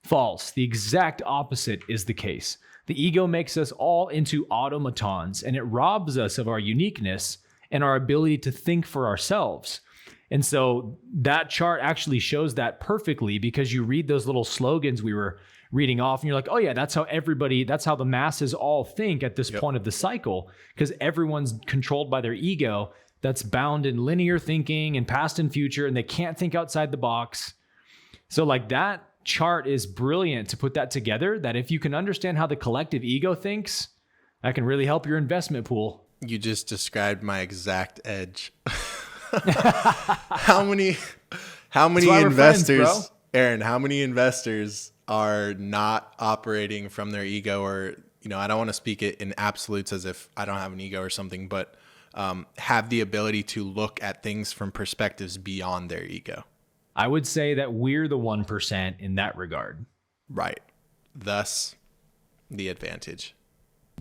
Speaker 1: False. The exact opposite is the case. The ego makes us all into automatons, and it robs us of our uniqueness and our ability to think for ourselves. And so that chart actually shows that perfectly, because you read those little slogans we were reading off and you're like, oh yeah, that's how the masses all think at this point of the cycle, because everyone's controlled by their ego that's bound in linear thinking and past and future, and they can't think outside the box. So like that chart is brilliant to put that together, that if you can understand how the collective ego thinks, that can really help your investment pool.
Speaker 2: You just described my exact edge. How many investors,
Speaker 1: friends,
Speaker 2: Aaron, how many investors are not operating from their ego? Or, I don't want to speak it in absolutes as if I don't have an ego or something, but have the ability to look at things from perspectives beyond their ego.
Speaker 1: I would say that we're the 1% in that regard.
Speaker 2: Right. Thus, the advantage.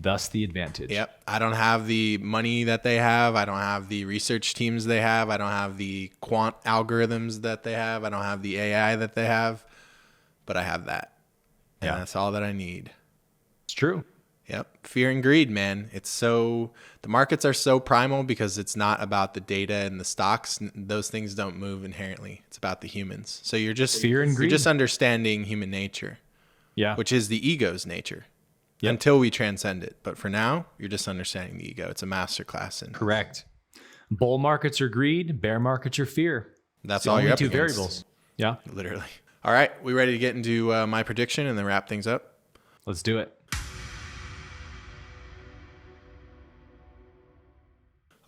Speaker 1: Yep.
Speaker 2: I don't have the money that they have. I don't have the research teams they have. I don't have the quant algorithms that they have. I don't have the AI that they have, but I have that. And that's all that I need.
Speaker 1: It's true.
Speaker 2: Yep. Fear and greed, man. The markets are so primal because it's not about the data and the stocks. Those things don't move inherently. It's about the humans. So you're just
Speaker 1: fear and greed.
Speaker 2: You're just understanding human nature.
Speaker 1: Yeah.
Speaker 2: Which is the ego's nature.
Speaker 1: Yep.
Speaker 2: Until we transcend it. But for now, you're just understanding the ego. It's a masterclass.
Speaker 1: Correct. Bull markets are greed. Bear markets are fear.
Speaker 2: That's all you're up
Speaker 1: two
Speaker 2: against.
Speaker 1: variables. Yeah.
Speaker 2: Literally. All right. We ready to get into my prediction and then wrap things up?
Speaker 1: Let's do it.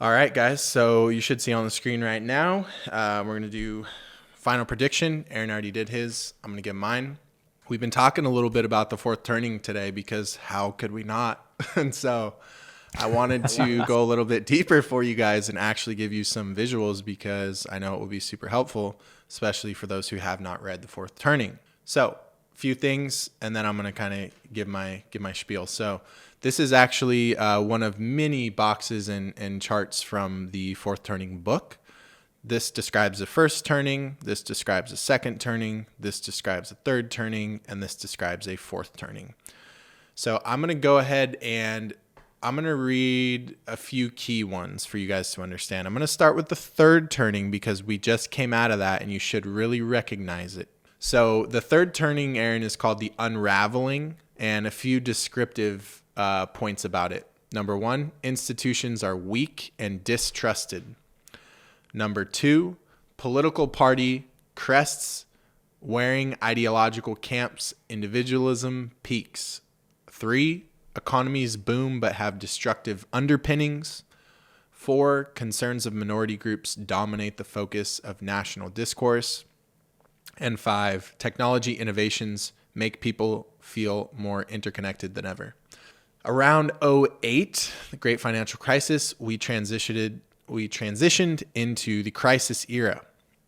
Speaker 2: All right, guys. So you should see on the screen right now, we're going to do final prediction. Aaron already did his. I'm going to give mine. We've been talking a little bit about the fourth turning today because how could we not? And so I wanted to go a little bit deeper for you guys and actually give you some visuals because I know it will be super helpful, especially for those who have not read the fourth turning. So a few things, and then I'm going to kind of give my spiel. So this is actually one of many boxes and charts from the fourth turning book. This describes the first turning, this describes a second turning, this describes a third turning, and this describes a fourth turning. So I'm going to go ahead and I'm going to read a few key ones for you guys to understand. I'm going to start with the third turning because we just came out of that and you should really recognize it. So the third turning, Aaron, is called the unraveling, and a few descriptive points about it. Number one, institutions are weak and distrusted. Number two, political party crests, wearing ideological camps, individualism peaks. 3, economies boom but have destructive underpinnings. 4, concerns of minority groups dominate the focus of national discourse. And 5, technology innovations make people feel more interconnected than ever. Around 2008, the great financial crisis, we transitioned into the crisis era.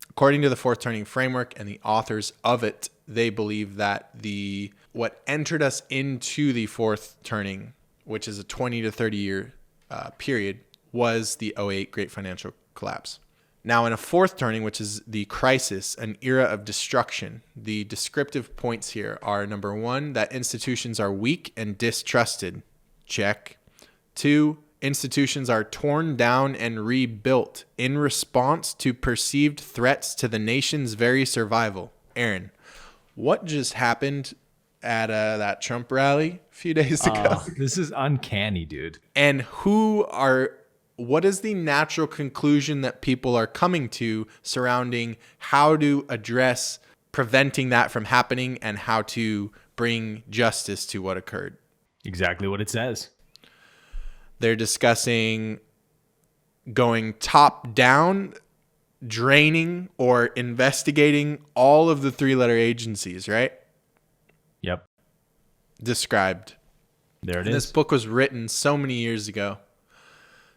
Speaker 2: According to the fourth turning framework and the authors of it, they believe that what entered us into the fourth turning, which is a 20 to 30 year period, was the 2008 great financial collapse. Now, in a fourth turning, which is the crisis, an era of destruction, the descriptive points here are, number one, that institutions are weak and distrusted. Check. 2, institutions are torn down and rebuilt in response to perceived threats to the nation's very survival. Aaron, what just happened at that Trump rally a few days ago?
Speaker 1: This is uncanny, dude.
Speaker 2: And what is the natural conclusion that people are coming to surrounding how to address preventing that from happening and how to bring justice to what occurred?
Speaker 1: Exactly what it says.
Speaker 2: They're discussing going top down, draining or investigating all of the 3-letter agencies, right?
Speaker 1: Yep.
Speaker 2: Described.
Speaker 1: There it is.
Speaker 2: This book was written so many years ago.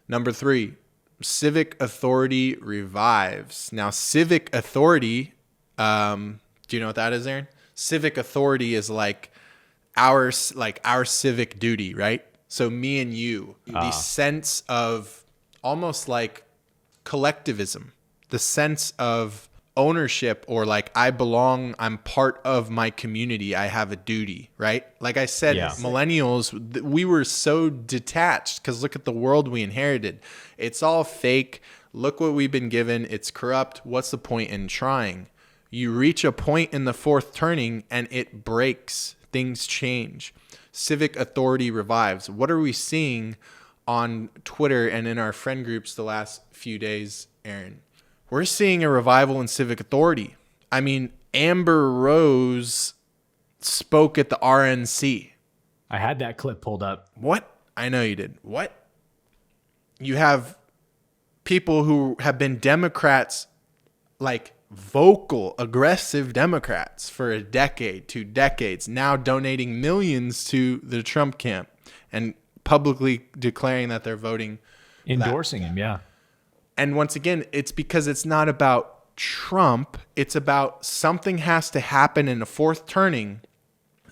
Speaker 2: Number 3, civic authority revives. Now, civic authority, do you know what that is, Aaron? Civic authority is like our civic duty, right? So me and you, the sense of almost like collectivism, the sense of ownership or like I belong, I'm part of my community, I have a duty, right? Like I said, millennials, we were so detached because look at the world we inherited. It's all fake. Look what we've been given. It's corrupt. What's the point in trying? You reach a point in the fourth turning and it breaks. Things change. Civic authority revives. What are we seeing on Twitter and in our friend groups the last few days, Aaron? We're seeing a revival in civic authority. I mean, Amber Rose spoke at the RNC.
Speaker 1: I had that clip pulled up.
Speaker 2: What? I know you did. What? You have people who have been Democrats, like vocal, aggressive Democrats for a decade, 2 decades, now donating millions to the Trump camp and publicly declaring that they're voting.
Speaker 1: Endorsing him, yeah.
Speaker 2: And once again, it's because it's not about Trump. It's about something has to happen in a fourth turning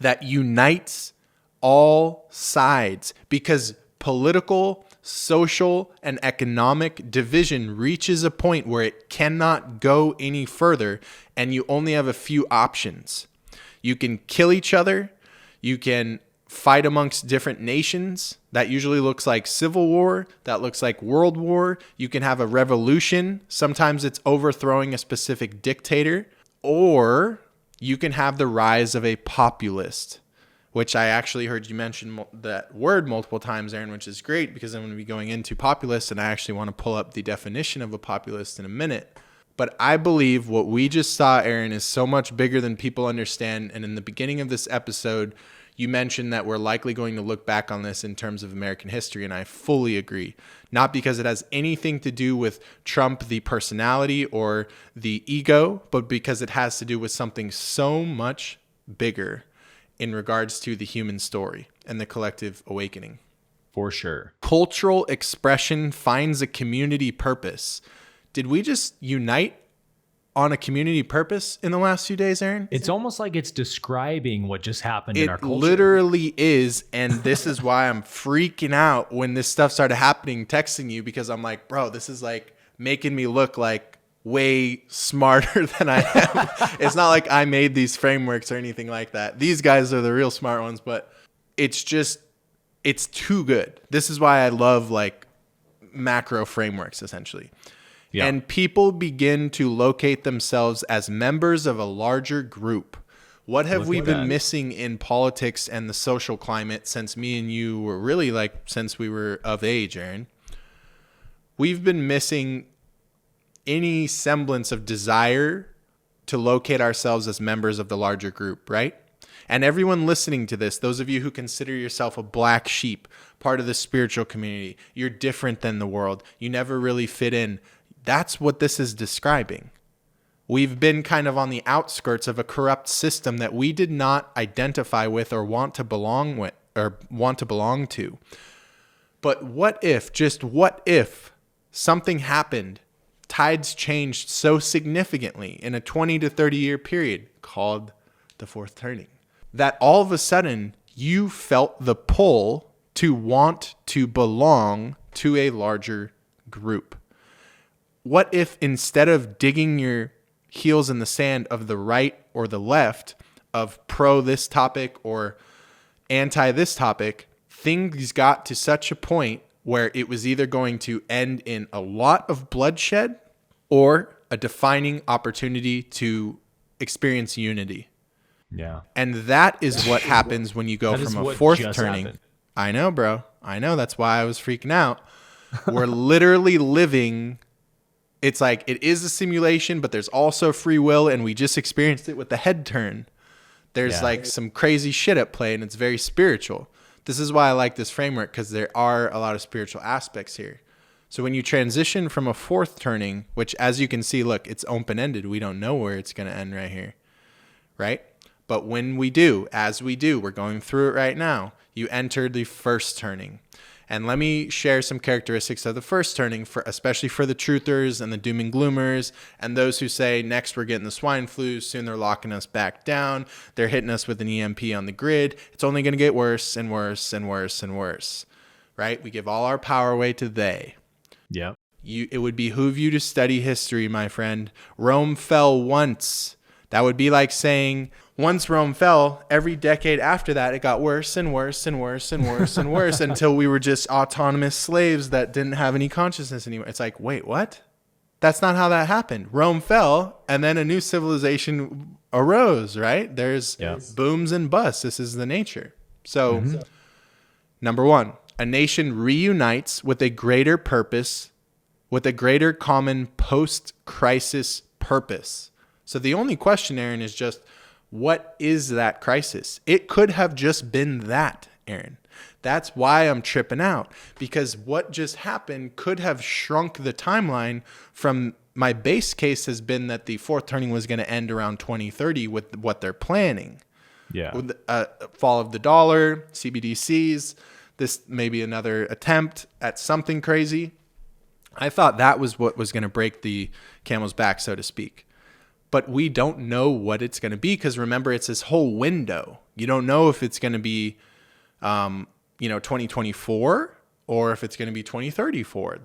Speaker 2: that unites all sides, because political, social, and economic division reaches a point where it cannot go any further, and you only have a few options. You can kill each other. You can fight amongst different nations. That usually looks like civil war. That looks like world war. You can have a revolution. Sometimes it's overthrowing a specific dictator. Or you can have the rise of a populist, which I actually heard you mention that word multiple times, Aaron, which is great because I'm going to be going into populist, and I actually want to pull up the definition of a populist in a minute. But I believe what we just saw, Aaron, is so much bigger than people understand. And in the beginning of this episode, you mentioned that we're likely going to look back on this in terms of American history, and I fully agree. Not because it has anything to do with Trump, the personality, or the ego, but because it has to do with something so much bigger in regards to the human story and the collective awakening.
Speaker 1: For sure.
Speaker 2: Cultural expression finds a community purpose. Did we just unite on a community purpose in the last few days, Aaron?
Speaker 1: It's almost like it's describing what just happened in our culture. It
Speaker 2: literally is, and this is why I'm freaking out when this stuff started happening, texting you, because I'm like, bro, this is like making me look like way smarter than I am. It's not like I made these frameworks or anything like that. These guys are the real smart ones, but it's just, it's too good. This is why I love like macro frameworks, essentially. Yeah. And people begin to locate themselves as members of a larger group. What have we been missing in politics and the social climate since me and you were really like, since we were of age, Aaron? We've been missing any semblance of desire to locate ourselves as members of the larger group, right? And everyone listening to this, those of you who consider yourself a black sheep, part of the spiritual community, you're different than the world, you never really fit in. That's what this is describing. We've been kind of on the outskirts of a corrupt system that we did not identify with or want to belong with or want to belong to. But what if, just what if, something happened, tides changed so significantly in a 20 to 30 year period called the fourth turning, that all of a sudden you felt the pull to want to belong to a larger group? What if instead of digging your heels in the sand of the right or the left, of pro this topic or anti this topic, things got to such a point where it was either going to end in a lot of bloodshed or a defining opportunity to experience unity?
Speaker 1: Yeah.
Speaker 2: And that is what happens when you go from a fourth turning. Happened. I know, bro. I know. That's why I was freaking out. We're literally living. It's like it is a simulation, but there's also free will, and we just experienced it with the head turn. There's like some crazy shit at play, and it's very spiritual. This is why I like this framework, because there are a lot of spiritual aspects here. So when you transition from a fourth turning, which as you can see, look, it's open-ended. We don't know where it's going to end right here, right? But when we do, as we do, we're going through it right now, you enter the first turning. And let me share some characteristics of the first turning, especially for the truthers and the doom and gloomers and those who say, next we're getting the swine flu, soon they're locking us back down, they're hitting us with an EMP on the grid, it's only going to get worse and worse and worse and worse, right? We give all our power away to they.
Speaker 1: Yeah.
Speaker 2: It would behoove you to study history, my friend. Rome fell once. That would be like saying, once Rome fell, every decade after that, it got worse and worse and worse and worse and worse until we were just autonomous slaves that didn't have any consciousness anymore. It's like, wait, what? That's not how that happened. Rome fell, and then a new civilization arose, right? There's booms and busts. This is the nature. So, number one, a nation reunites with a greater purpose, with a greater common post-crisis purpose. So the only question, Aaron, is just, what is that crisis? It could have just been that, Aaron. That's why I'm tripping out, because what just happened could have shrunk the timeline from my base case has been that the fourth turning was going to end around 2030 with what they're planning.
Speaker 1: Yeah.
Speaker 2: With fall of the dollar, CBDCs, this may be another attempt at something crazy. I thought that was what was going to break the camel's back, so to speak. But we don't know what it's going to be, because remember, it's this whole window. You don't know if it's going to be 2024 or if it's going to be 2034.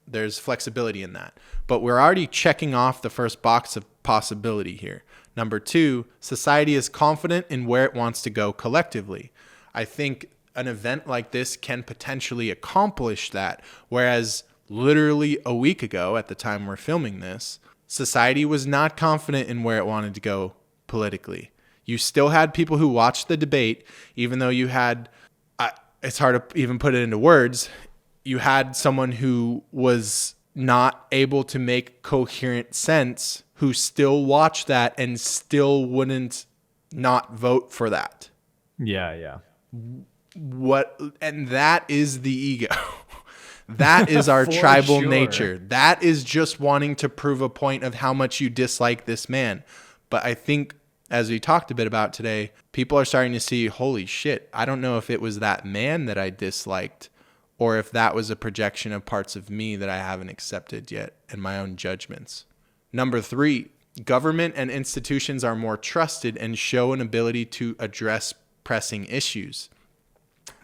Speaker 2: There's flexibility in that. But we're already checking off the first box of possibility here. Number two, society is confident in where it wants to go collectively. I think an event like this can potentially accomplish that. Whereas literally a week ago, at the time we're filming this, society was not confident in where it wanted to go politically. You still had people who watched the debate, even though you had, it's hard to even put it into words, you had someone who was not able to make coherent sense, who still watched that and still wouldn't not vote for that.
Speaker 1: Yeah.
Speaker 2: And that is the ego. That is our tribal nature. That is just wanting to prove a point of how much you dislike this man. But I think, as we talked a bit about today, people are starting to see, holy shit, I don't know if it was that man that I disliked or if that was a projection of parts of me that I haven't accepted yet and my own judgments. Number three, government and institutions are more trusted and show an ability to address pressing issues.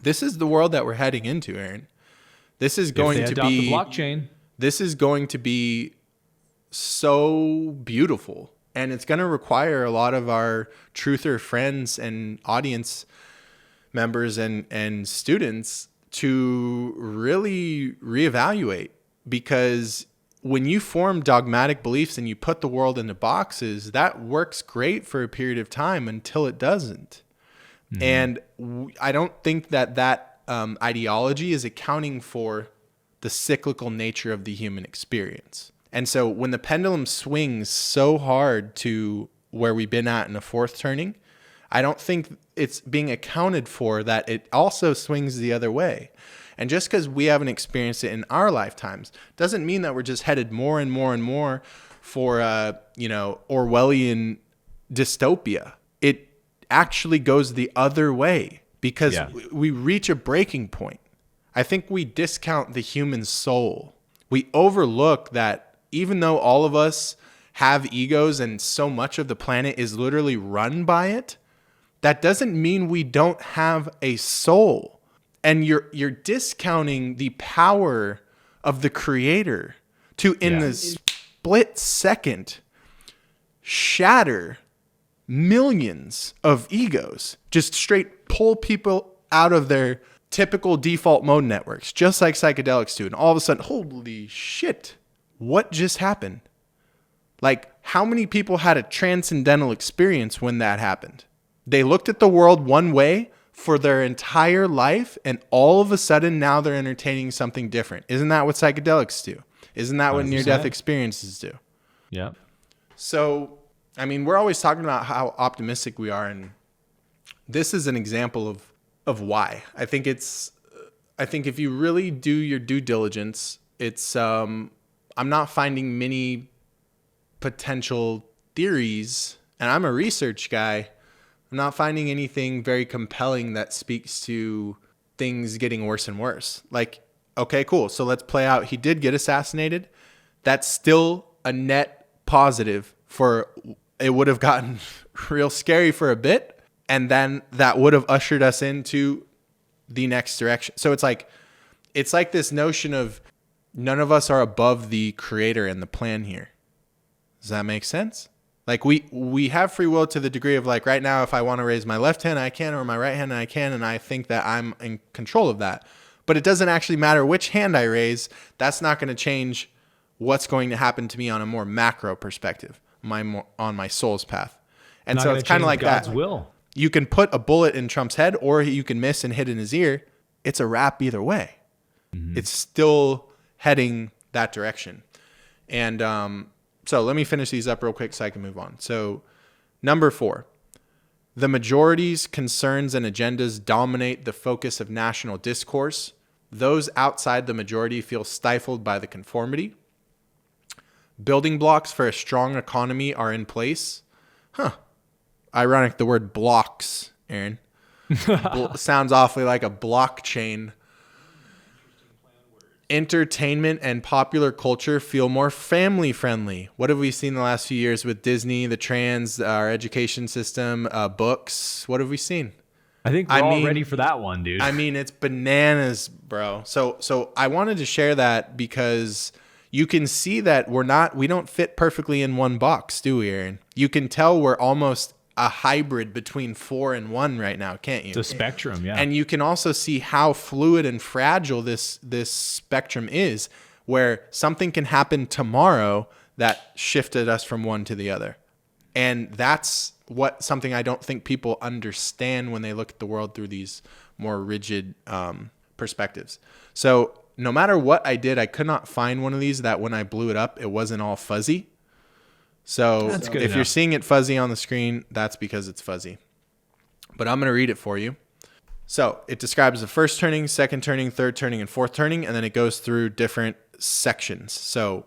Speaker 2: This is the world that we're heading into, Aaron. This is going to be
Speaker 1: the blockchain.
Speaker 2: This is going to be so beautiful, and it's going to require a lot of our truther friends and audience members and students to really reevaluate, because when you form dogmatic beliefs and you put the world into boxes, that works great for a period of time until it doesn't. Mm-hmm. And I don't think that ideology is accounting for the cyclical nature of the human experience. And so when the pendulum swings so hard to where we've been at in the fourth turning, I don't think it's being accounted for that it also swings the other way. And just because we haven't experienced it in our lifetimes doesn't mean that we're just headed more and more and more for Orwellian dystopia. It actually goes the other way, because we reach a breaking point. I think we discount the human soul. We overlook that even though all of us have egos and so much of the planet is literally run by it, that doesn't mean we don't have a soul. And you're discounting the power of the Creator to, in the split second, shatter millions of egos, just straight pull people out of their typical default mode networks, just like psychedelics do. And all of a sudden, holy shit, what just happened? Like, how many people had a transcendental experience when that happened? They looked at the world one way for their entire life, and all of a sudden now they're entertaining something different. Isn't that what psychedelics do? Isn't that what
Speaker 1: 100%.
Speaker 2: near-death experiences do?
Speaker 1: Yeah.
Speaker 2: So, I mean, we're always talking about how optimistic we are, and this is an example of why. I think if you really do your due diligence, it's I'm not finding many potential theories, and I'm a research guy. I'm not finding anything very compelling that speaks to things getting worse and worse. Like, okay, cool. So let's play out. He did get assassinated. That's still a net positive for, it would have gotten real scary for a bit. And then that would have ushered us into the next direction. So it's like this notion of none of us are above the creator and the plan here. Does that make sense? Like we have free will to the degree of like right now, if I want to raise my left hand, I can, or my right hand, I can. And I think that I'm in control of that. But it doesn't actually matter which hand I raise. That's not going to change what's going to happen to me on a more macro perspective, on my soul's path. And so it's kind of like
Speaker 1: God's
Speaker 2: that.
Speaker 1: will.
Speaker 2: You can put a bullet in Trump's head, or you can miss and hit in his ear. It's a wrap either way. It's still heading that direction. And so let me finish these up real quick so I can move on. So number 4, the majority's concerns and agendas dominate the focus of national discourse. Those outside the majority feel stifled by the conformity. Building blocks for a strong economy are in place. Ironic, the word blocks, Aaron. Sounds awfully like a blockchain. Entertainment and popular culture feel more family friendly. What have we seen the last few years with Disney, the trans, our education system, books? What have we seen?
Speaker 1: I think we're all ready for that one, dude.
Speaker 2: I mean, it's bananas, bro. So I wanted to share that because you can see that we don't fit perfectly in one box, do we, Aaron? You can tell we're almost a hybrid between 4 and 1 right now, can't you?
Speaker 1: It's a spectrum, yeah.
Speaker 2: And you can also see how fluid and fragile this spectrum is, where something can happen tomorrow that shifted us from one to the other. And that's something I don't think people understand when they look at the world through these more rigid perspectives. So no matter what I did, I could not find one of these that when I blew it up, it wasn't all fuzzy. So if you're seeing it fuzzy on the screen, that's because it's fuzzy. But I'm going to read it for you. So it describes the first turning, second turning, third turning, and fourth turning, and then it goes through different sections. So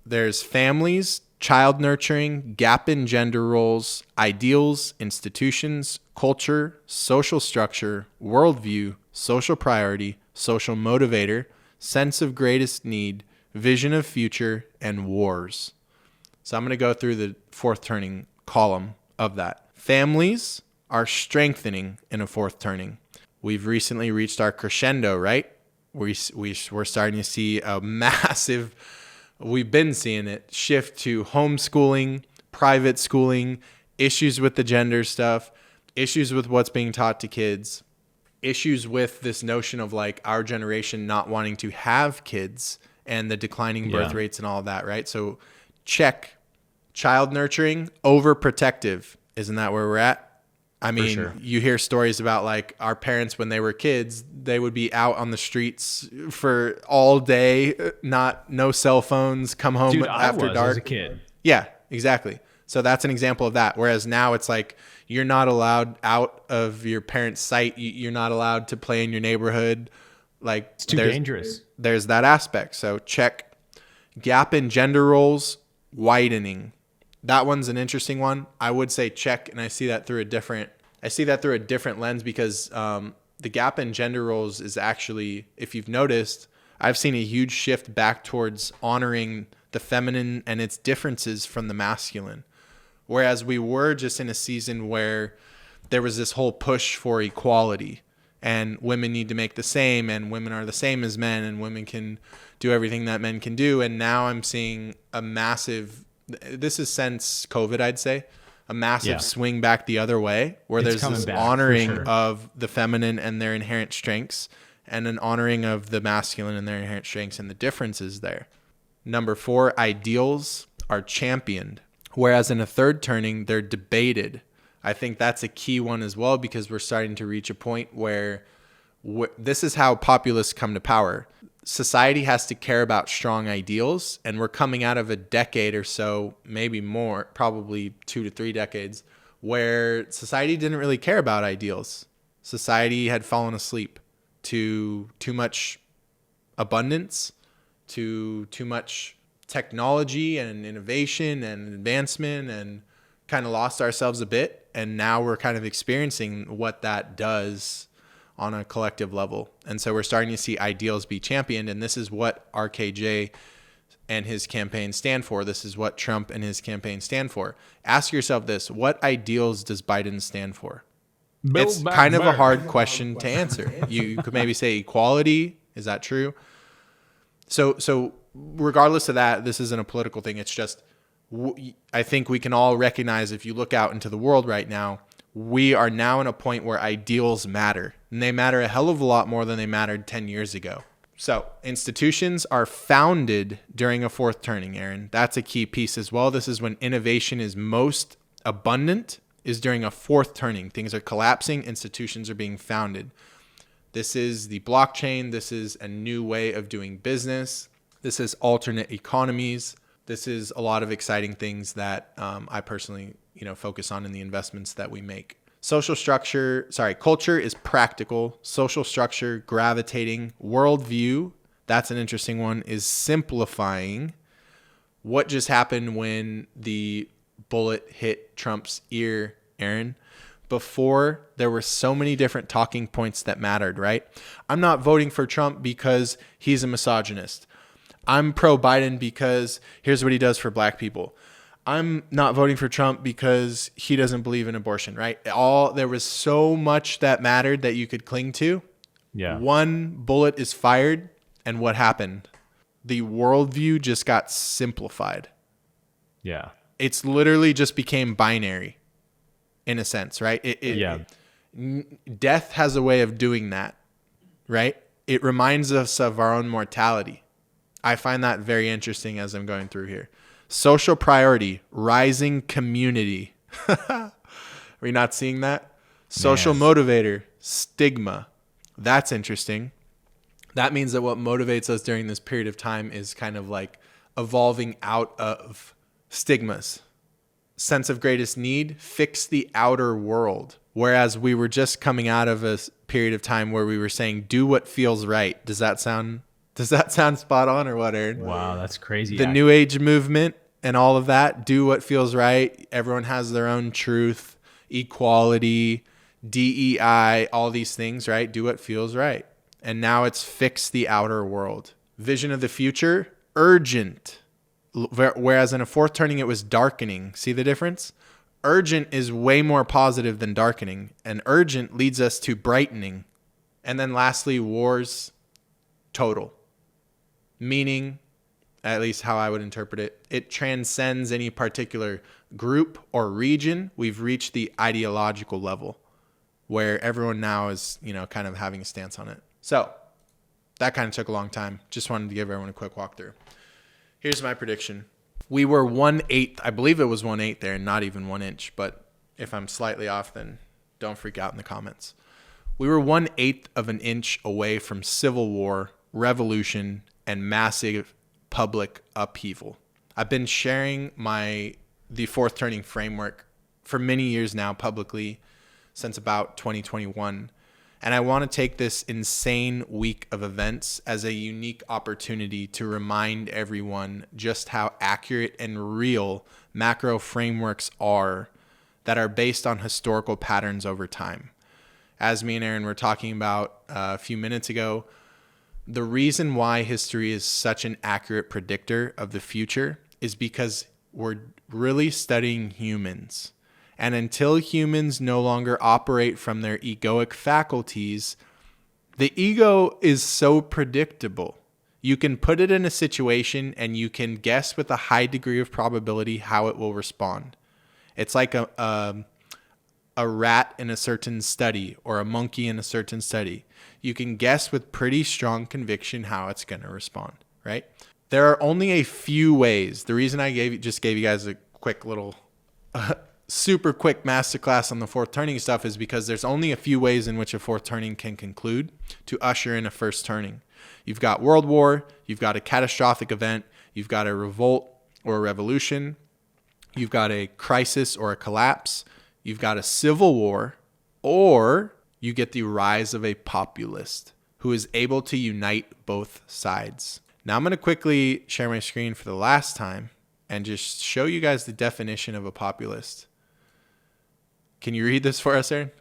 Speaker 2: there's families, child nurturing, gap in gender roles, ideals, institutions, culture, social structure, worldview, social priority, social motivator, sense of greatest need, vision of future, and wars. So I'm going to go through the fourth turning column of that. Families are strengthening in a fourth turning. We've recently reached our crescendo, right? We're starting to see a massive, we've been seeing it, shift to homeschooling, private schooling, issues with the gender stuff, issues with what's being taught to kids, issues with this notion of like our generation not wanting to have kids and the declining birth rates and all of that, right? So check. Child nurturing, overprotective. Isn't that where we're at? I mean, You hear stories about like our parents when they were kids, they would be out on the streets for all day, no cell phones, come home after dark.
Speaker 1: As a kid.
Speaker 2: Yeah, exactly. So that's an example of that. Whereas now it's like you're not allowed out of your parents' sight. You're not allowed to play in your neighborhood. Like
Speaker 1: it's too dangerous.
Speaker 2: There's that aspect. So check. Gap in gender roles widening. That one's an interesting one. I would say check, and I see that through a different lens because the gap in gender roles is actually, if you've noticed, I've seen a huge shift back towards honoring the feminine and its differences from the masculine. Whereas we were just in a season where there was this whole push for equality and women need to make the same and women are the same as men and women can do everything that men can do. And now I'm seeing a massive, this is since COVID, I'd say, a massive swing back the other way where there's this honoring of the feminine and their inherent strengths and an honoring of the masculine and their inherent strengths and the differences there. Number 4, ideals are championed, whereas in a third turning, they're debated. I think that's a key one as well because we're starting to reach a point where this is how populists come to power. Society has to care about strong ideals, and we're coming out of a decade or so, maybe more, probably 2 to 3 decades, where society didn't really care about ideals. Society had fallen asleep to too much abundance, to too much technology and innovation and advancement, and kind of lost ourselves a bit. And now we're kind of experiencing what that does on a collective level. And so we're starting to see ideals be championed. And this is what RKJ and his campaign stand for. This is what Trump and his campaign stand for. Ask yourself this: what ideals does Biden stand for? It's kind of a hard question to answer. You could maybe say equality. Is that true? So regardless of that, this isn't a political thing. It's just, I think we can all recognize, if you look out into the world right now, we are now in a point where ideals matter, and they matter a hell of a lot more than they mattered 10 years ago. So institutions are founded during a fourth turning, Aaron. That's a key piece as well. This is when innovation is most abundant, is during a fourth turning. Things are collapsing, institutions are being founded. This is the blockchain. This is a new way of doing business. This is alternate economies. This is a lot of exciting things that I personally, focus on in the investments that we make. Culture is practical. Social structure, gravitating. Worldview, that's an interesting one, is simplifying. What just happened when the bullet hit Trump's ear, Aaron? Before, there were so many different talking points that mattered, right? I'm not voting for Trump because he's a misogynist. I'm pro-Biden because here's what he does for black people. I'm not voting for Trump because he doesn't believe in abortion, right? There was so much that mattered that you could cling to.
Speaker 1: Yeah.
Speaker 2: One bullet is fired, and what happened? The worldview just got simplified.
Speaker 1: Yeah.
Speaker 2: It's literally just became binary in a sense, right? Death has a way of doing that, right? It reminds us of our own mortality. I find that very interesting as I'm going through here. Social priority, rising community. Are we not seeing that? Social motivator, stigma. That's interesting. That means that what motivates us during this period of time is kind of like evolving out of stigmas. Sense of greatest need, fix the outer world. Whereas we were just coming out of a period of time where we were saying, do what feels right. Does that sound spot on or what, Aaron?
Speaker 1: Wow, that's crazy.
Speaker 2: The New Age movement and all of that, do what feels right. Everyone has their own truth, equality, DEI, all these things, right? Do what feels right. And now it's fix the outer world. Vision of the future, urgent. Whereas in a fourth turning, it was darkening. See the difference? Urgent is way more positive than darkening. And urgent leads us to brightening. And then lastly, wars, total. Meaning, at least how I would interpret it, it transcends any particular group or region. We've reached the ideological level where everyone now is, kind of having a stance on it. So that kind of took a long time. Just wanted to give everyone a quick walkthrough. Here's my prediction. We were 1/8. I believe it was 1/8 there, not even 1 inch. But if I'm slightly off, then don't freak out in the comments. We were 1/8 of an inch away from civil war, revolution, and massive public upheaval. I've been sharing the fourth turning framework for many years now publicly, since about 2021. And I want to take this insane week of events as a unique opportunity to remind everyone just how accurate and real macro frameworks are that are based on historical patterns over time. As me and Aaron were talking about a few minutes ago, the reason why history is such an accurate predictor of the future is because we're really studying humans. And until humans no longer operate from their egoic faculties, the ego is so predictable. You can put it in a situation and you can guess with a high degree of probability how it will respond. It's like a rat in a certain study or a monkey in a certain study. You can guess with pretty strong conviction how it's going to respond, right? There are only a few ways. The reason I just gave you guys a quick little super quick masterclass on the fourth turning stuff is because there's only a few ways in which a fourth turning can conclude to usher in a first turning. You've got world war, you've got a catastrophic event, you've got a revolt or a revolution, you've got a crisis or a collapse, you've got a civil war, or you get the rise of a populist who is able to unite both sides. Now I'm going to quickly share my screen for the last time and just show you guys the definition of a populist. Can you read this for us, Aaron?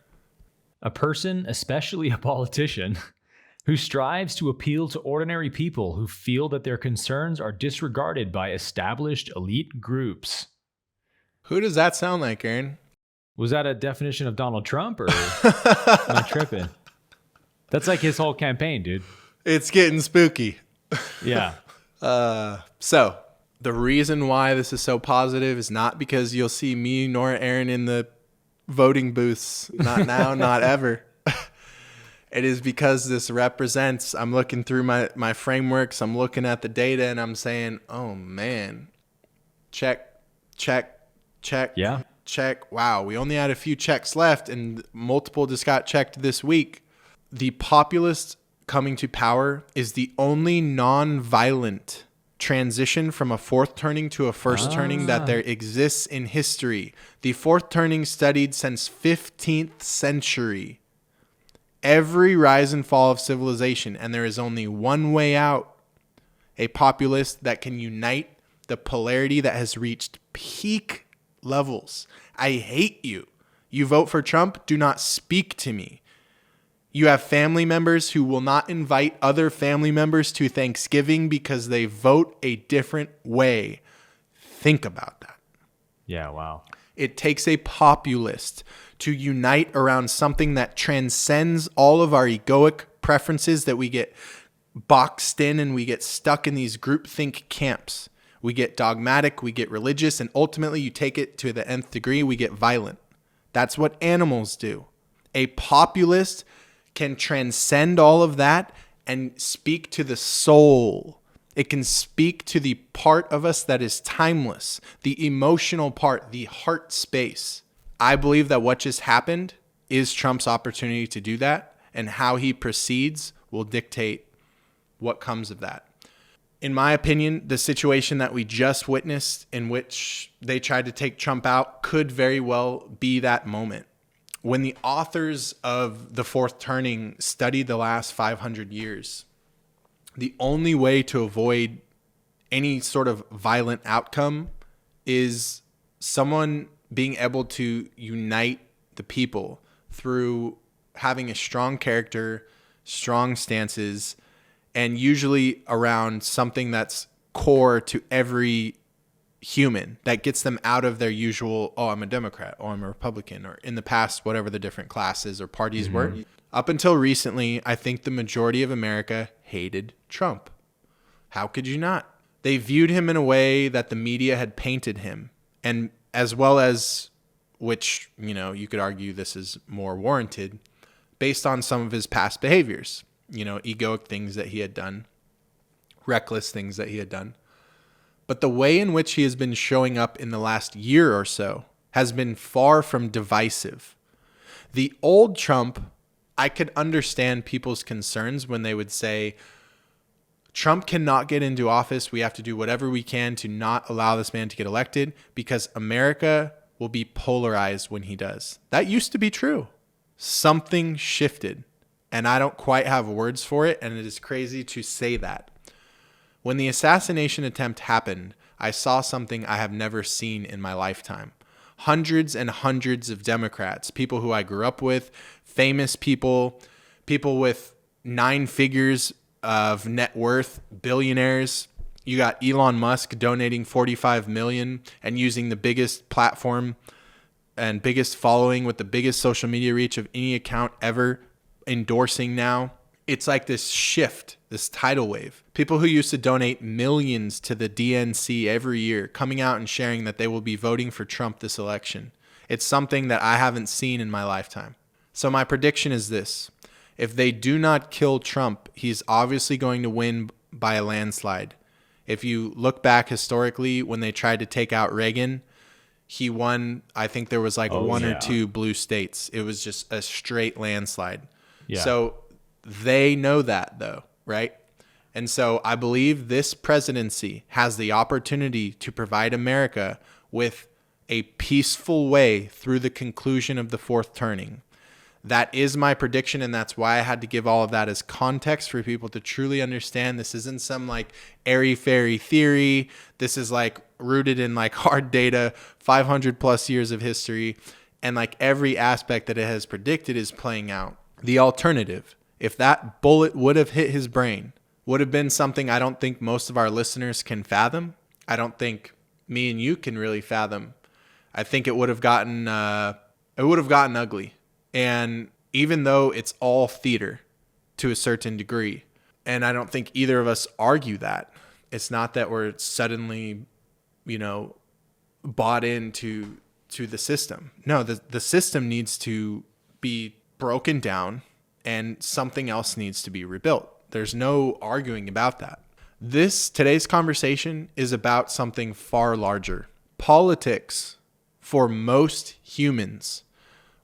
Speaker 1: A person, especially a politician, who strives to appeal to ordinary people who feel that their concerns are disregarded by established elite groups.
Speaker 2: Who does that sound like, Aaron?
Speaker 1: Was that a definition of Donald Trump, or am I tripping? That's like his whole campaign, dude.
Speaker 2: It's getting spooky.
Speaker 1: Yeah.
Speaker 2: So the reason why this is so positive is not because you'll see me nor Aaron in the voting booths. Not now, not ever. It is because this represents, I'm looking through my frameworks, I'm looking at the data, and I'm saying, oh man, check,
Speaker 1: Yeah.
Speaker 2: check. Wow, we only had a few checks left, and multiple just got checked this week. The populist coming to power is the only non-violent transition from a fourth turning to a first turning that there exists in history. The fourth turning studied since 15th century. Every rise and fall of civilization, and there is only one way out. A populist that can unite the polarity that has reached peak levels. I hate you. You vote for Trump, do not speak to me. You have family members who will not invite other family members to Thanksgiving because they vote a different way. Think about that.
Speaker 1: Yeah. Wow.
Speaker 2: It takes a populist to unite around something that transcends all of our egoic preferences that we get boxed in and we get stuck in these groupthink camps. We get dogmatic, we get religious, and ultimately you take it to the nth degree, we get violent. That's what animals do. A populist can transcend all of that and speak to the soul. It can speak to the part of us that is timeless, the emotional part, the heart space. I believe that what just happened is Trump's opportunity to do that, and how he proceeds will dictate what comes of that. In my opinion, the situation that we just witnessed in which they tried to take Trump out could very well be that moment. When the authors of The Fourth Turning studied the last 500 years, the only way to avoid any sort of violent outcome is someone being able to unite the people through having a strong character, strong stances, and usually around something that's core to every human that gets them out of their usual, oh, I'm a Democrat or I'm a Republican, or in the past, whatever the different classes or parties were. Up until recently, I think the majority of America hated Trump. How could you not? They viewed him in a way that the media had painted him, and as well as, which, you know, you could argue this is more warranted based on some of his past behaviors, you know, egoic things that he had done, reckless things that he had done. But the way in which he has been showing up in the last year or so has been far from divisive. The old Trump, I could understand people's concerns when they would say, Trump cannot get into office. We have to do whatever we can to not allow this man to get elected because America will be polarized when he does. That used to be true. Something shifted, and I don't quite have words for it, and it is crazy to say that. When the assassination attempt happened, I saw something I have never seen in my lifetime. Hundreds and hundreds of Democrats, people who I grew up with, famous people, people with 9 figures of net worth, billionaires. You got Elon Musk donating $45 million and using the biggest platform and biggest following with the biggest social media reach of any account ever, endorsing now. It's like this shift, this tidal wave. People who used to donate millions to the DNC every year coming out and sharing that they will be voting for Trump this election. It's something that I haven't seen in my lifetime. So my prediction is this. If they do not kill Trump, he's obviously going to win by a landslide. If you look back historically, when they tried to take out Reagan, he won, I think there was like one or two blue states. It was just a straight landslide. Yeah. So they know that though, right? And so I believe this presidency has the opportunity to provide America with a peaceful way through the conclusion of the fourth turning. That is my prediction, and that's why I had to give all of that as context for people to truly understand. This isn't some like airy-fairy theory. This is like rooted in like hard data, 500 plus years of history, and like every aspect that it has predicted is playing out. The alternative, if that bullet would have hit his brain, would have been something I don't think most of our listeners can fathom. I don't think me and you can really fathom. I think it would have gotten ugly. And even though it's all theater to a certain degree, And I don't think either of us argue that. It's not that we're suddenly, bought into the system. No, the system needs to be broken down and something else needs to be rebuilt. There's no arguing about that. Today's conversation is about something far larger. Politics, for most humans,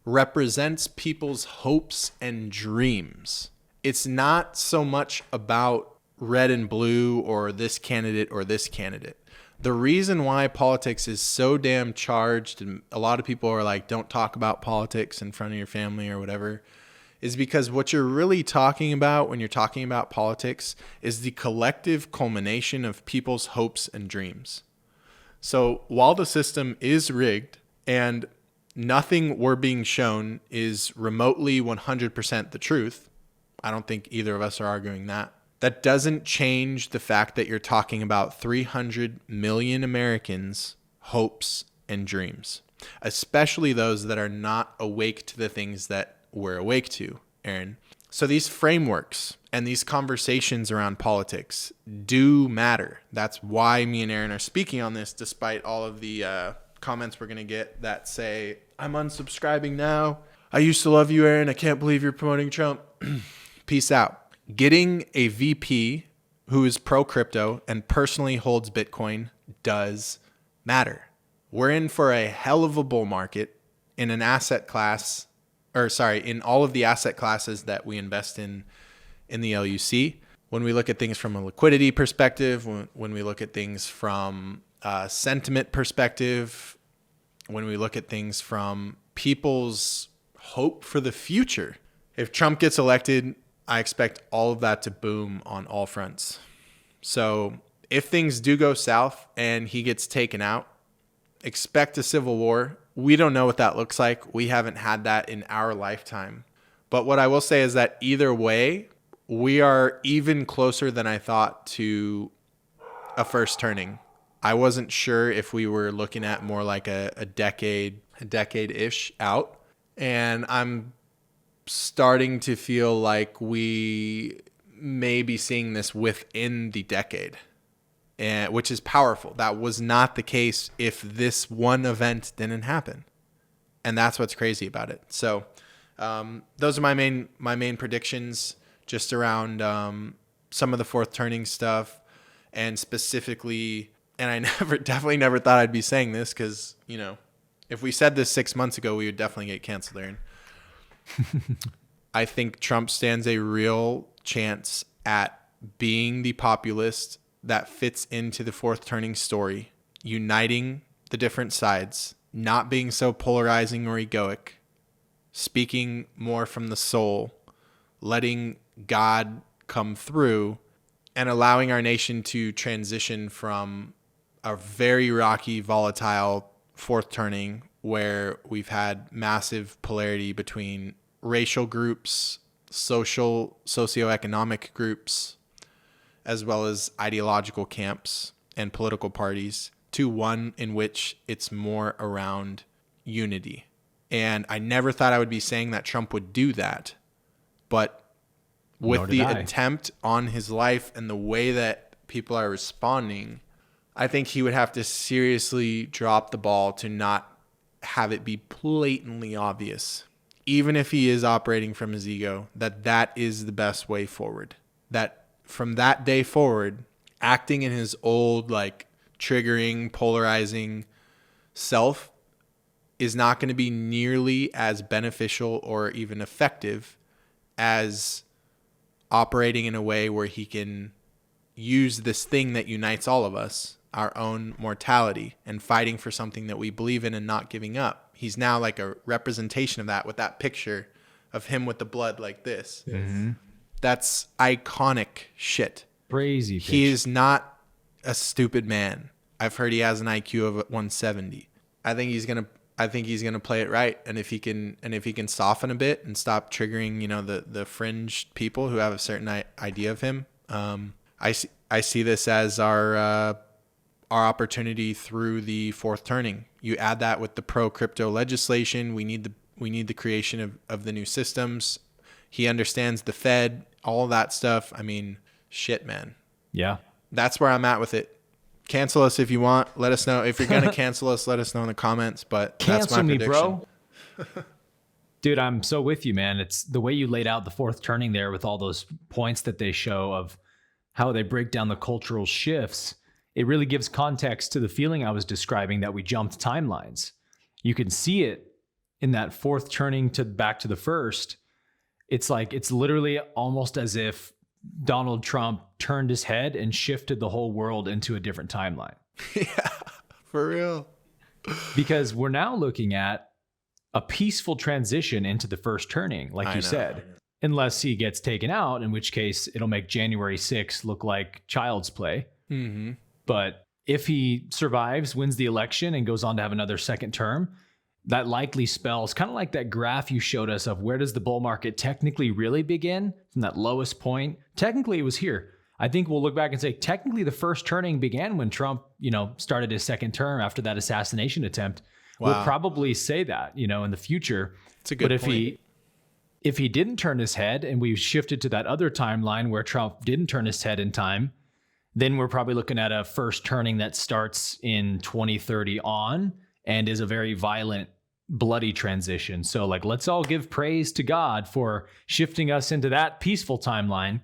Speaker 2: represents people's hopes and dreams. It's not so much about red and blue or this candidate or this candidate. The reason why politics is so damn charged, and a lot of people are like, don't talk about politics in front of your family or whatever, is because what you're really talking about when you're talking about politics is the collective culmination of people's hopes and dreams. So while the system is rigged and nothing we're being shown is remotely 100% the truth, I don't think either of us are arguing that. That doesn't change the fact that you're talking about 300 million Americans' hopes and dreams, especially those that are not awake to the things that we're awake to, Aaron. So these frameworks and these conversations around politics do matter. That's why me and Aaron are speaking on this, despite all of the comments we're going to get that say, I'm unsubscribing now. I used to love you, Aaron. I can't believe you're promoting Trump. Peace out. Getting a VP who is pro-crypto and personally holds Bitcoin does matter. We're in for a hell of a bull market in an asset class, in all of the asset classes that we invest in the LUC. When we look at things from a liquidity perspective, when we look at things from a sentiment perspective, when we look at things from people's hope for the future. If Trump gets elected, I expect all of that to boom on all fronts. So if things do go south and he gets taken out, expect a civil war. We don't know what that looks like. We haven't had that in our lifetime. But what I will say is that either way, we are even closer than I thought to a first turning. I wasn't sure if we were looking at more like a decade-ish out. And I'm starting to feel like we may be seeing this within the decade, which is powerful. That was not the case if this one event didn't happen. And that's what's crazy about it. So those are my main predictions just around some of the fourth turning stuff, and specifically, and I definitely never thought I'd be saying this because, if we said this 6 months ago, we would definitely get canceled, Aaron. I think Trump stands a real chance at being the populist that fits into the fourth turning story, uniting the different sides, not being so polarizing or egoic, speaking more from the soul, letting God come through, and allowing our nation to transition from a very rocky, volatile fourth turning where we've had massive polarity between racial groups, socioeconomic groups, as well as ideological camps and political parties, to one in which it's more around unity. And I never thought I would be saying that Trump would do that, but with the attempt on his life and the way that people are responding, I think he would have to seriously drop the ball to not have it be blatantly obvious, even if he is operating from his ego, that is the best way forward. That from that day forward, acting in his old, triggering, polarizing self is not going to be nearly as beneficial or even effective as operating in a way where he can use this thing that unites all of us, our own mortality, and fighting for something that we believe in and not giving up. He's now like a representation of that with that picture of him with the blood like this.
Speaker 1: Mm-hmm.
Speaker 2: That's iconic shit.
Speaker 1: Crazy.
Speaker 2: He is not a stupid man. I've heard he has an IQ of 170. I think he's gonna play it right, and if he can soften a bit and stop triggering, the fringe people who have a certain idea of him. I see this as our opportunity through the fourth turning. You add that with the pro crypto legislation. We need the creation of the new systems. He understands the Fed, all of that stuff. I mean, Shit, man.
Speaker 1: Yeah.
Speaker 2: That's where I'm at with it. Cancel us if you want. Let us know. If you're going to cancel us, let us know in the comments. But that's my
Speaker 1: Cancel me,
Speaker 2: prediction.
Speaker 1: bro. Dude, I'm so with you, man. It's the way you laid out the fourth turning there with all those points that they show of how they break down the cultural shifts. It really gives context to the feeling I was describing that we jumped timelines. You can see it in that fourth turning to back to the first. It's like, it's literally almost as if Donald Trump turned his head and shifted the whole world into a different timeline.
Speaker 2: Yeah, for real.
Speaker 1: Because we're now looking at a peaceful transition into the first turning, like you said, unless he gets taken out, in which case it'll make January 6th look like child's play.
Speaker 2: Mm-hmm.
Speaker 1: But if he survives, wins the election, and goes on to have another second term, that likely spells kind of like that graph you showed us of where does the bull market technically really begin from that lowest point. Technically, it was here. I think we'll look back and say technically the first turning began when Trump, started his second term after that assassination attempt.
Speaker 2: Wow.
Speaker 1: We'll probably say that, in the future.
Speaker 2: It's a good
Speaker 1: point.
Speaker 2: But
Speaker 1: if he didn't turn his head and we shifted to that other timeline where Trump didn't turn his head in time, then we're probably looking at a first turning that starts in 2030 on and is a very violent, bloody transition. So let's all give praise to God for shifting us into that peaceful timeline.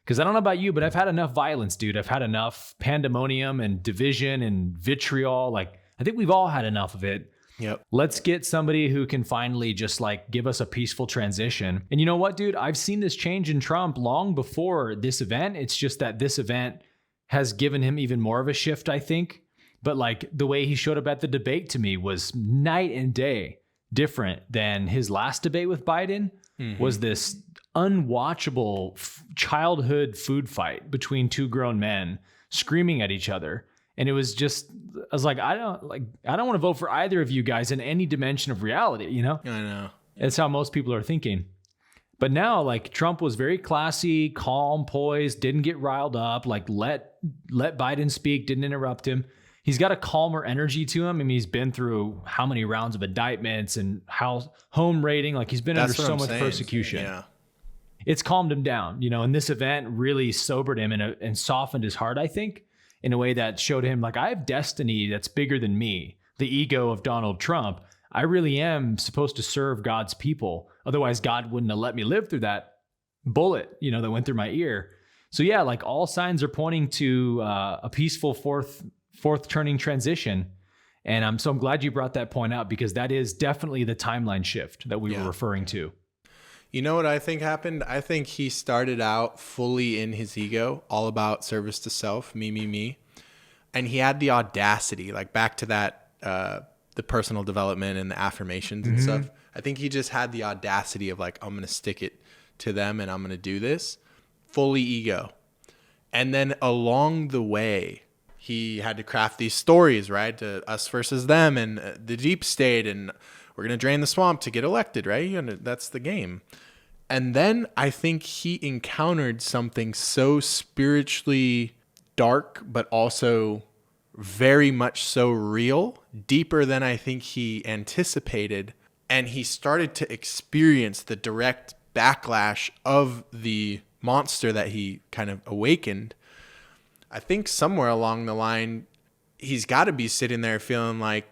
Speaker 1: Because I don't know about you, but I've had enough violence, dude. I've had enough pandemonium and division and vitriol. I think we've all had enough of it.
Speaker 2: Yep.
Speaker 1: Let's get somebody who can finally just give us a peaceful transition. And you know what, dude? I've seen this change in Trump long before this event. It's just that this event has given him even more of a shift, I think. But the way he showed up at the debate to me was night and day different than his last debate with Biden. Was this unwatchable childhood food fight between two grown men screaming at each other. And it was just, I was like, I don't want to vote for either of you guys in any dimension of reality,
Speaker 2: I know.
Speaker 1: It's how most people are thinking. But now, Trump was very classy, calm, poised, didn't get riled up, let Biden speak, didn't interrupt him. He's got a calmer energy to him. I mean, he's been through how many rounds of indictments and how home raiding, he's been under so much persecution.
Speaker 2: Yeah.
Speaker 1: It's calmed him down, and this event really sobered him and softened his heart, I think, in a way that showed him I have destiny that's bigger than me, the ego of Donald Trump. I really am supposed to serve God's people. Otherwise, God wouldn't have let me live through that bullet, that went through my ear. So yeah, all signs are pointing to a peaceful fourth turning transition. And I'm glad you brought that point out, because that is definitely the timeline shift that we were referring to.
Speaker 2: You know what I think happened? I think he started out fully in his ego, all about service to self, me. And he had the audacity, back to that, the personal development and the affirmations and stuff. I think he just had the audacity of I'm going to stick it to them and I'm going to do this. Fully ego. And then along the way, he had to craft these stories, right? To us versus them and the deep state, and we're going to drain the swamp to get elected, right? And that's the game. And then I think he encountered something so spiritually dark, but also very much so real, deeper than I think he anticipated. And he started to experience the direct backlash of the monster that he kind of awakened. I think somewhere along the line, he's got to be sitting there feeling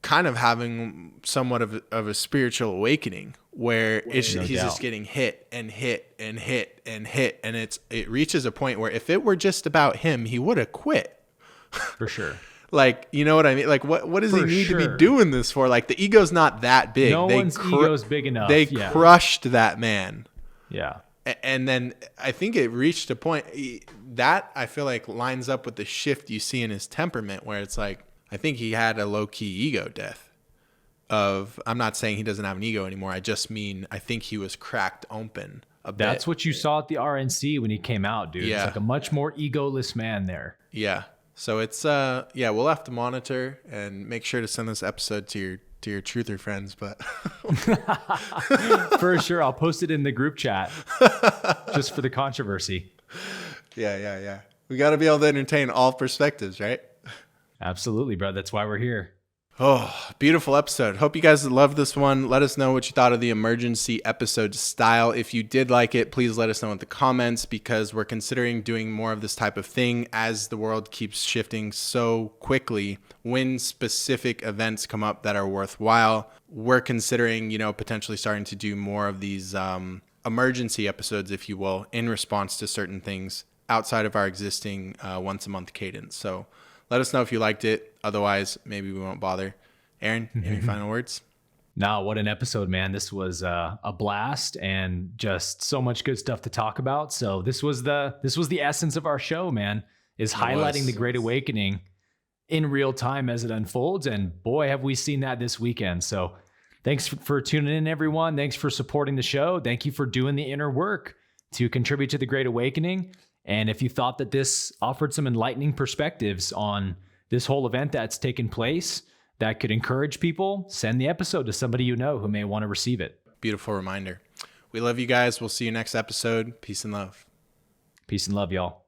Speaker 2: kind of having somewhat of a spiritual awakening, where he's just getting hit and hit and hit and hit. And it reaches a point where if it were just about him, he would have quit.
Speaker 1: For sure.
Speaker 2: You know what I mean? What does he need to be doing this for? The ego's not that big.
Speaker 1: No one's ego's big enough.
Speaker 2: They crushed that man.
Speaker 1: Yeah.
Speaker 2: And then I think it reached a point that I feel lines up with the shift you see in his temperament, where it's I think he had a low-key ego death of, I'm not saying he doesn't have an ego anymore. I just mean, I think he was cracked open a bit.
Speaker 1: That's what you saw at the RNC when he came out, dude.
Speaker 2: Yeah.
Speaker 1: It's a much more egoless man there.
Speaker 2: Yeah. So it's, we'll have to monitor and make sure to send this episode to your truther friends, but
Speaker 1: for sure. I'll post it in the group chat just for the controversy.
Speaker 2: Yeah. We got to be able to entertain all perspectives, right?
Speaker 1: Absolutely, bro. That's why we're here.
Speaker 2: Oh, beautiful episode. Hope you guys loved this one. Let us know what you thought of the emergency episode style. If you did like it, please let us know in the comments, because we're considering doing more of this type of thing as the world keeps shifting so quickly. When specific events come up that are worthwhile, we're considering, potentially starting to do more of these emergency episodes, if you will, in response to certain things outside of our existing once a month cadence. So let us know if you liked it. Otherwise, maybe we won't bother. Aaron, any final words?
Speaker 1: No, what an episode, man. This was a blast and just so much good stuff to talk about. So this was the essence of our show, man, is highlighting the Great Awakening in real time as it unfolds. And boy, have we seen that this weekend. So thanks for tuning in, everyone. Thanks for supporting the show. Thank you for doing the inner work to contribute to the Great Awakening. And if you thought that this offered some enlightening perspectives on this whole event that's taken place that could encourage people, send the episode to somebody you know who may want to receive it.
Speaker 2: Beautiful reminder. We love you guys. We'll see you next episode. Peace and love.
Speaker 1: Peace and love, y'all.